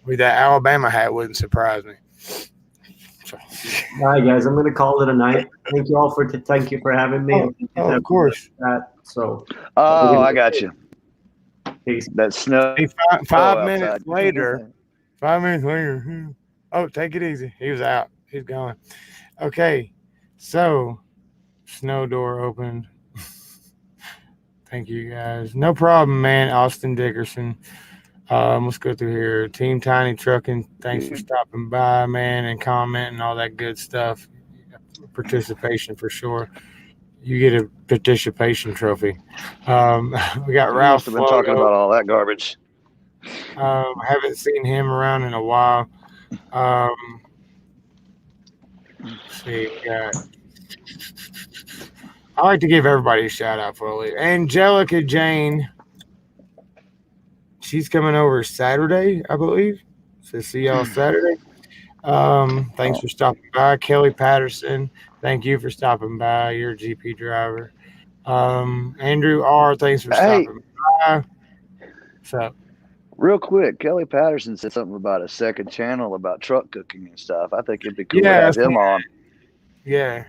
With that Alabama hat wouldn't surprise me. All right, guys, I'm going to call it a night. Thank you all thank you for having me. Of course. I got you. Peace. That snow. Hey, 5 minutes later. 5 minutes later. Oh, take it easy. He was out. He's gone. Okay. So, snow door opened. Thank you, guys. No problem, man. Austin Dickerson. Let's go through here. Team Tiny Trucking, thanks for stopping by, man, and commenting all that good stuff. Participation for sure. You get a participation trophy. We got Ralph. I've been talking about all that garbage. I haven't seen him around in a while. Let's see. I like to give everybody a shout out for a lead. Angelica Jane. She's coming over Saturday, I believe. So see y'all Saturday. Thanks for stopping by. Kelly Patterson, thank you for stopping by. You're a GP driver. Andrew R, thanks for stopping by. What's up? Real quick, Kelly Patterson said something about a second channel about truck cooking and stuff. I think it'd be cool to have him on. Yeah.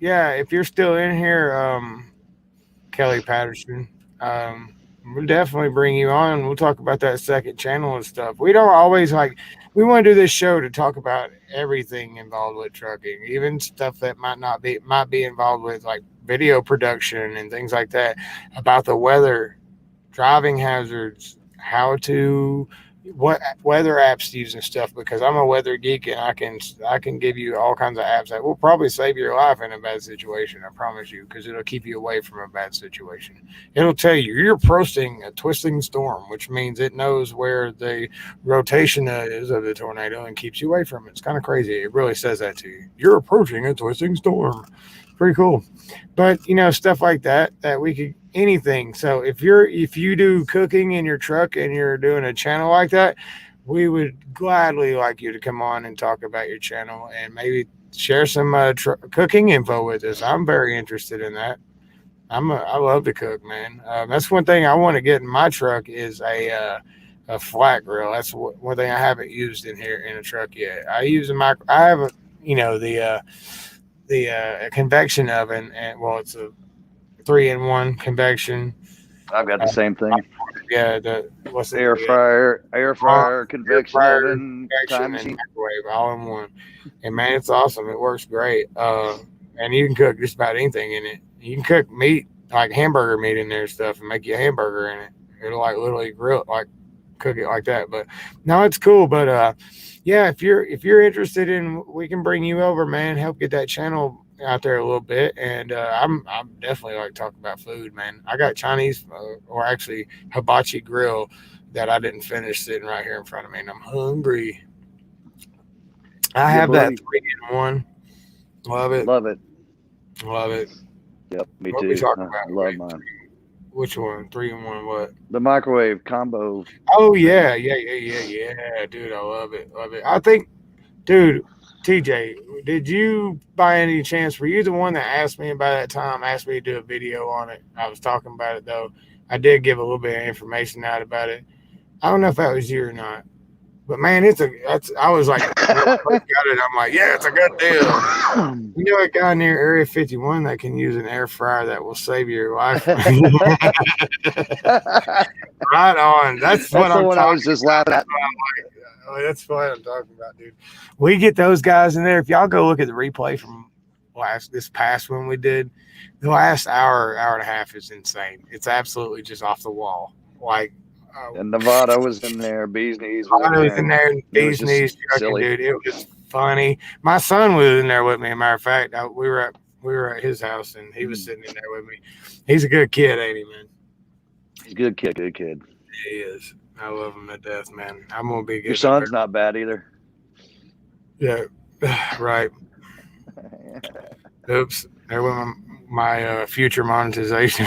Yeah, if you're still in here, Kelly Patterson, we'll definitely bring you on. We'll talk about that second channel and stuff. We don't always we want to do this show to talk about everything involved with trucking, even stuff that might be involved with like video production and things like that, about the weather, driving hazards, what weather apps to use and stuff, because I'm a weather geek and I can give you all kinds of apps that will probably save your life in a bad situation. I promise you, because it'll keep you away from a bad situation. It'll tell you you're approaching a twisting storm, which means it knows where the rotation is of the tornado and keeps you away from it. It's kind of crazy. It really says that to you. You're approaching a twisting storm. Pretty cool. But stuff like that we could, anything. So if you do cooking in your truck and you're doing a channel like that, we would gladly like you to come on and talk about your channel and maybe share some cooking info with us. I'm very interested in that. I love to cook, man. That's one thing I want to get in my truck is a flat grill. That's one thing I haven't used in here in a truck yet. I use I have the convection oven, and it's a 3-in-1 convection. I've got the same thing. Yeah, what's the air fryer, convection oven, time machine, microwave, all in one. And man, it's awesome. It works great. And you can cook just about anything in it. You can cook meat, like hamburger meat in there and stuff, and make you a hamburger in it. It'll literally grill it, cook it like that. But no, it's cool. But yeah, if you're interested in, we can bring you over, man. Help get that channel out there a little bit. And I'm definitely like talking about food, man. I got Chinese or actually hibachi grill that I didn't finish sitting right here in front of me, and I'm hungry. I have that 3-in-1. Love it. Yep, me what too. We talking about? Love mine. Which one? 3-in-1 what? The microwave combo. Oh yeah, dude, I love it. I think, dude, TJ, did you by any chance, were you the one that asked me asked me to do a video on it? I was talking about it though. I did give a little bit of information out about it. I don't know if that was you or not, but man, I was like, when I first got it, I'm like, yeah, it's a good deal. You know a guy near Area 51 that can use an air fryer that will save your life. Right on. That's what I'm talking I was just laughing at. That's what I'm talking about, dude. We get those guys in there. If y'all go look at the replay from this past one we did, the last hour and a half is insane. It's absolutely just off the wall. And Nevada was in there. Bees Knees was in there. Bees Knees, dude. It was funny. My son was in there with me. As a matter of fact, we were at his house, and he was sitting in there with me. He's a good kid, ain't he, man? He's a good kid. He is. I love him to death, man. I'm gonna be good. Your son's not bad either. Yeah, right. Oops, there went my future monetization.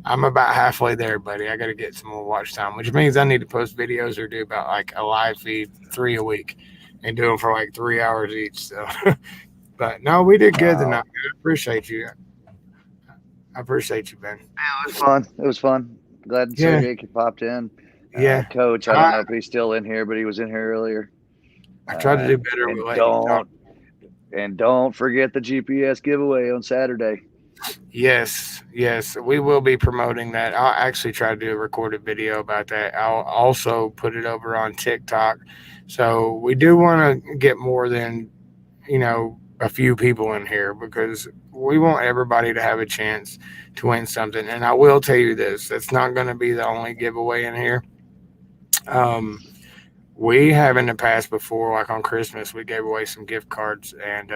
I'm about halfway there, buddy. I got to get some more watch time, which means I need to post videos or do about a live feed 3 a week and do them for 3 hours each. So, but no, we did good tonight. I appreciate you. I appreciate you, Ben. Yeah, it was fun. Glad Sergey popped in. Yeah, Coach. I don't know if he's still in here, but he was in here earlier. I tried to do better with don't forget the GPS giveaway on Saturday. Yes, we will be promoting that. I'll actually try to do a recorded video about that. I'll also put it over on TikTok. So we do want to get more than, a few people in here, because we want everybody to have a chance to win something. And I will tell you this, that's not going to be the only giveaway in here. We have in the past before, on Christmas, we gave away some gift cards, and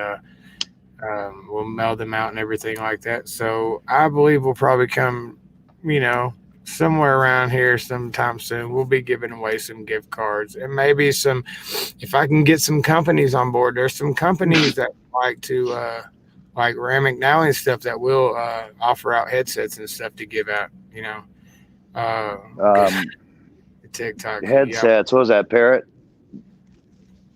we'll mail them out and everything like that. So I believe we'll probably come, somewhere around here sometime soon. We'll be giving away some gift cards, and maybe if I can get some companies on board. There's some companies that like to, like Mcnally and stuff, that will offer out headsets and stuff to give out, TikTok headsets. What was that, Parrot?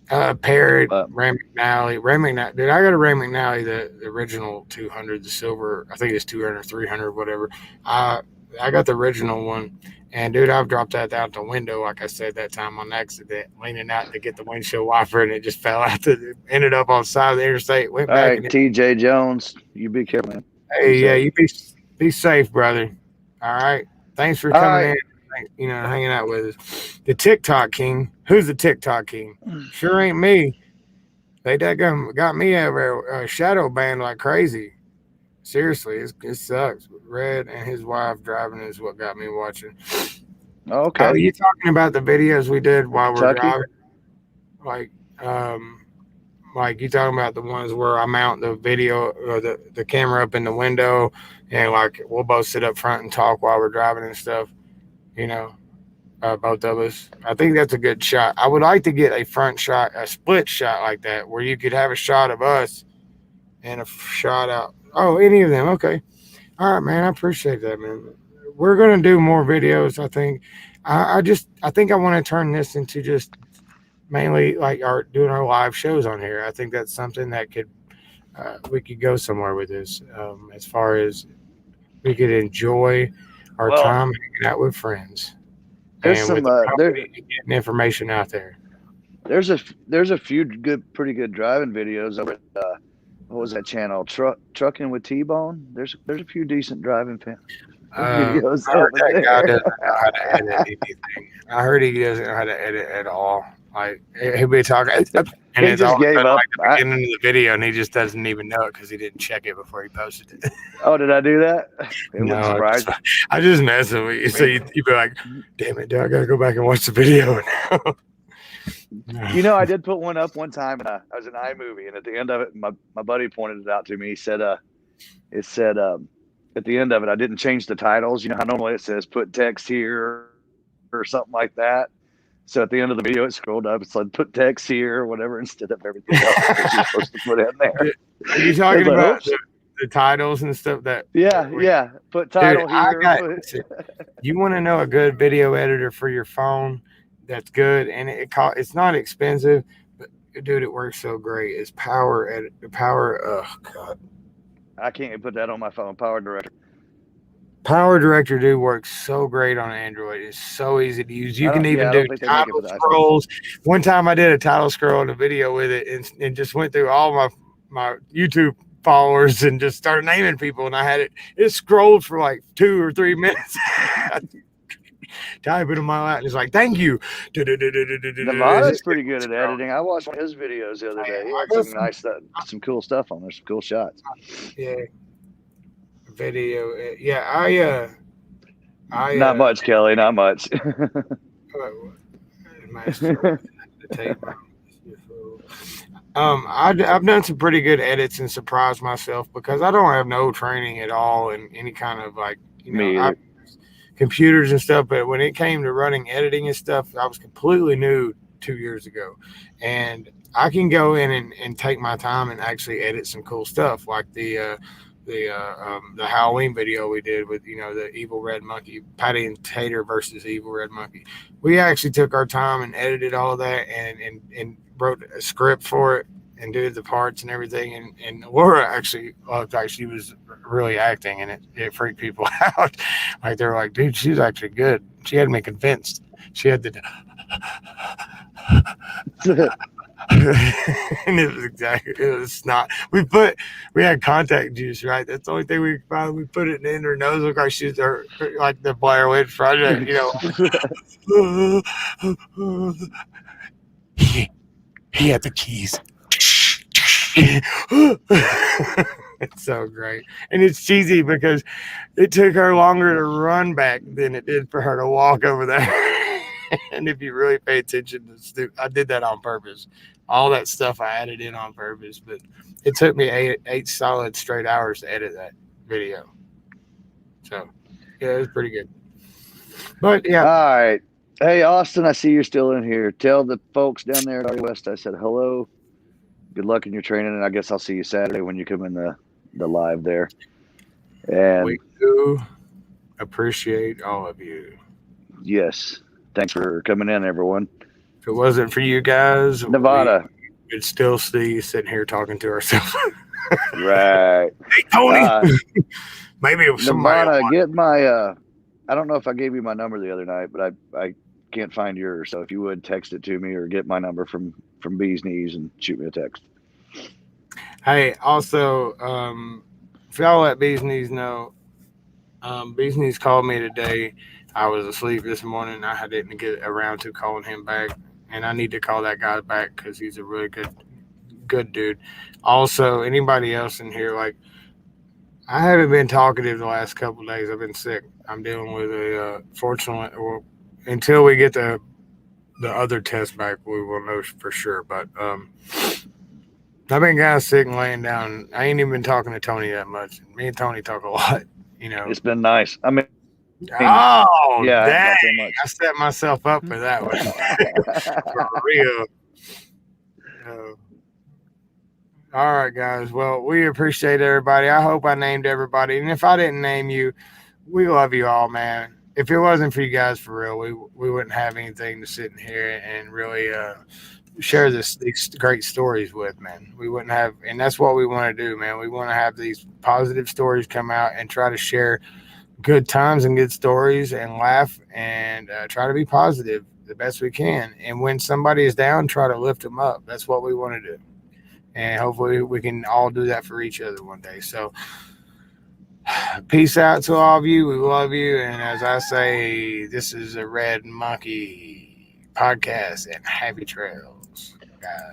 Parrot, Mcnally. Dude, I got a Mcnally, the original 200, the silver. I think it's 200 or 300, whatever. I got the original one, and dude, I've dropped that out the window, like I said that time on accident, leaning out to get the windshield wiper, and it just fell out. Ended up on the side of the interstate. Went back. All right, TJ Jones, you be careful, man. Hey, yeah, you be safe, brother. All right. Thanks for All coming right. in, you know, hanging out with us. The TikTok king. Who's the TikTok king? Sure ain't me. They got me over shadow banned like crazy. Seriously, it sucks. Red and his wife driving is what got me watching. Okay. Oh, you talking about the videos we did while we're Chucky? driving? Like you talking about the ones where I mount the video or the camera up in the window and like we'll both sit up front and talk while we're driving and stuff, you know, both of us. I think that's a good shot. I would like to get a front shot, a split shot like that where you could have a shot of us and a shot out. Oh, any of them. Okay. All right, man. I appreciate that, man. We're going to do more videos. I think I think I want to turn this into just mainly like doing our live shows on here. I think that's something that we could go somewhere with this, as far as we could enjoy our time hanging out with friends There's and some with the company and getting information out there. there's a few pretty good driving videos over at what was that channel? Trucking with T-Bone. There's a few decent driving videos. I heard that guy doesn't know how to edit anything. I heard he doesn't know how to edit at all. Like he'll be talking, and He it's just all gave up. like the beginning of the video, and he just doesn't even know it because he didn't check it before he posted it. Oh, did I do that? It No, wouldn't surprise I just messing with you. So you'd be like, "Damn it, dude, I gotta go back and watch the video now." You know, I did put one up one time, and I was in iMovie, and at the end of it, my buddy pointed it out to me. He said, it said at the end of it, I didn't change the titles. You know how normally it says put text here or something like that. So at the end of the video, it scrolled up. It said put text here or whatever instead of everything else that you're supposed to put in there. Are you talking about the titles and stuff that? Yeah. Put title here. You want to know a good video editor for your phone that's good, and it's not expensive, but dude, it works so great. It's Power. Oh God, I can't even put that on my phone. Power Director. Power Director, dude, works so great on Android. It's so easy to use. You can even do title scrolls. One time I did a title scroll in a video with it and just went through all my YouTube followers and just started naming people, and I had it scrolled for like 2 or 3 minutes. Type it in my lap and it's like, thank you. Nevada's pretty good at editing. I watched one of his videos the other day. He had some nice stuff, some cool stuff on there, some cool shots. Yeah. Video. Yeah, I not much, Kelly, not much. I've done some pretty good edits and surprised myself because I don't have no training at all in any kind of like, computers and stuff. But when it came to running editing and stuff, I was completely new 2 years ago, and I can go in and take my time and actually edit some cool stuff like the Halloween video we did with, the Evil Red Monkey, Patty and Tater versus Evil Red Monkey. We actually took our time and edited all of that and wrote a script for it and did the parts and everything. And Laura actually looked like she was really acting, and it freaked people out. Like they were like, dude, she's actually good. She had me convinced. She had the and it was not. We had contact juice, right? That's the only thing we found. We put it in her nose, looked like she's like the Blair Witch Project, He had the keys. It's so great, and it's cheesy because it took her longer to run back than it did for her to walk over there. And if you really pay attention, I did that on purpose. All that stuff I added in on purpose, but it took me eight solid straight hours to edit that video. So yeah, it was pretty good. But yeah. All right. Hey, Austin, I see you're still in here. Tell the folks down there at West I said hello. Good luck in your training, and I guess I'll see you Saturday when you come in the live there. And we do appreciate all of you. Yes. Thanks for coming in, everyone. If it wasn't for you guys, Nevada, we'd still see sitting here talking to ourselves. Right. Hey, Tony. Maybe Nevada, get my I don't know if I gave you my number the other night, but I can't find yours. So if you would text it to me or get my number from Bee's Knees and shoot me a text. Hey, also, if y'all let Bee's Knees know, Beast Knees called me today. I was asleep this morning. I didn't get around to calling him back, and I need to call that guy back because he's a really good dude. Also, anybody else in here, like, I haven't been talkative the last couple of days. I've been sick. I'm dealing with until we get the other test back, we will know for sure. But I've been kind of sick and laying down. I ain't even been talking to Tony that much. Me and Tony talk a lot, you know. It's been nice. I mean, oh, yeah, dang. so much. I set myself up for that one. For real. All right, guys. Well, we appreciate everybody. I hope I named everybody. And if I didn't name you, we love you all, man. If it wasn't for you guys, for real, we wouldn't have anything to sit in here and really share these great stories with, man. We wouldn't have, and that's what we want to do, man. We want to have these positive stories come out and try to share good times and good stories and laugh and try to be positive the best we can. And when somebody is down, try to lift them up. That's what we want to do. And hopefully we can all do that for each other one day. So peace out to all of you. We love you. And as I say, this is a Red Monkey podcast, and happy trails, guys.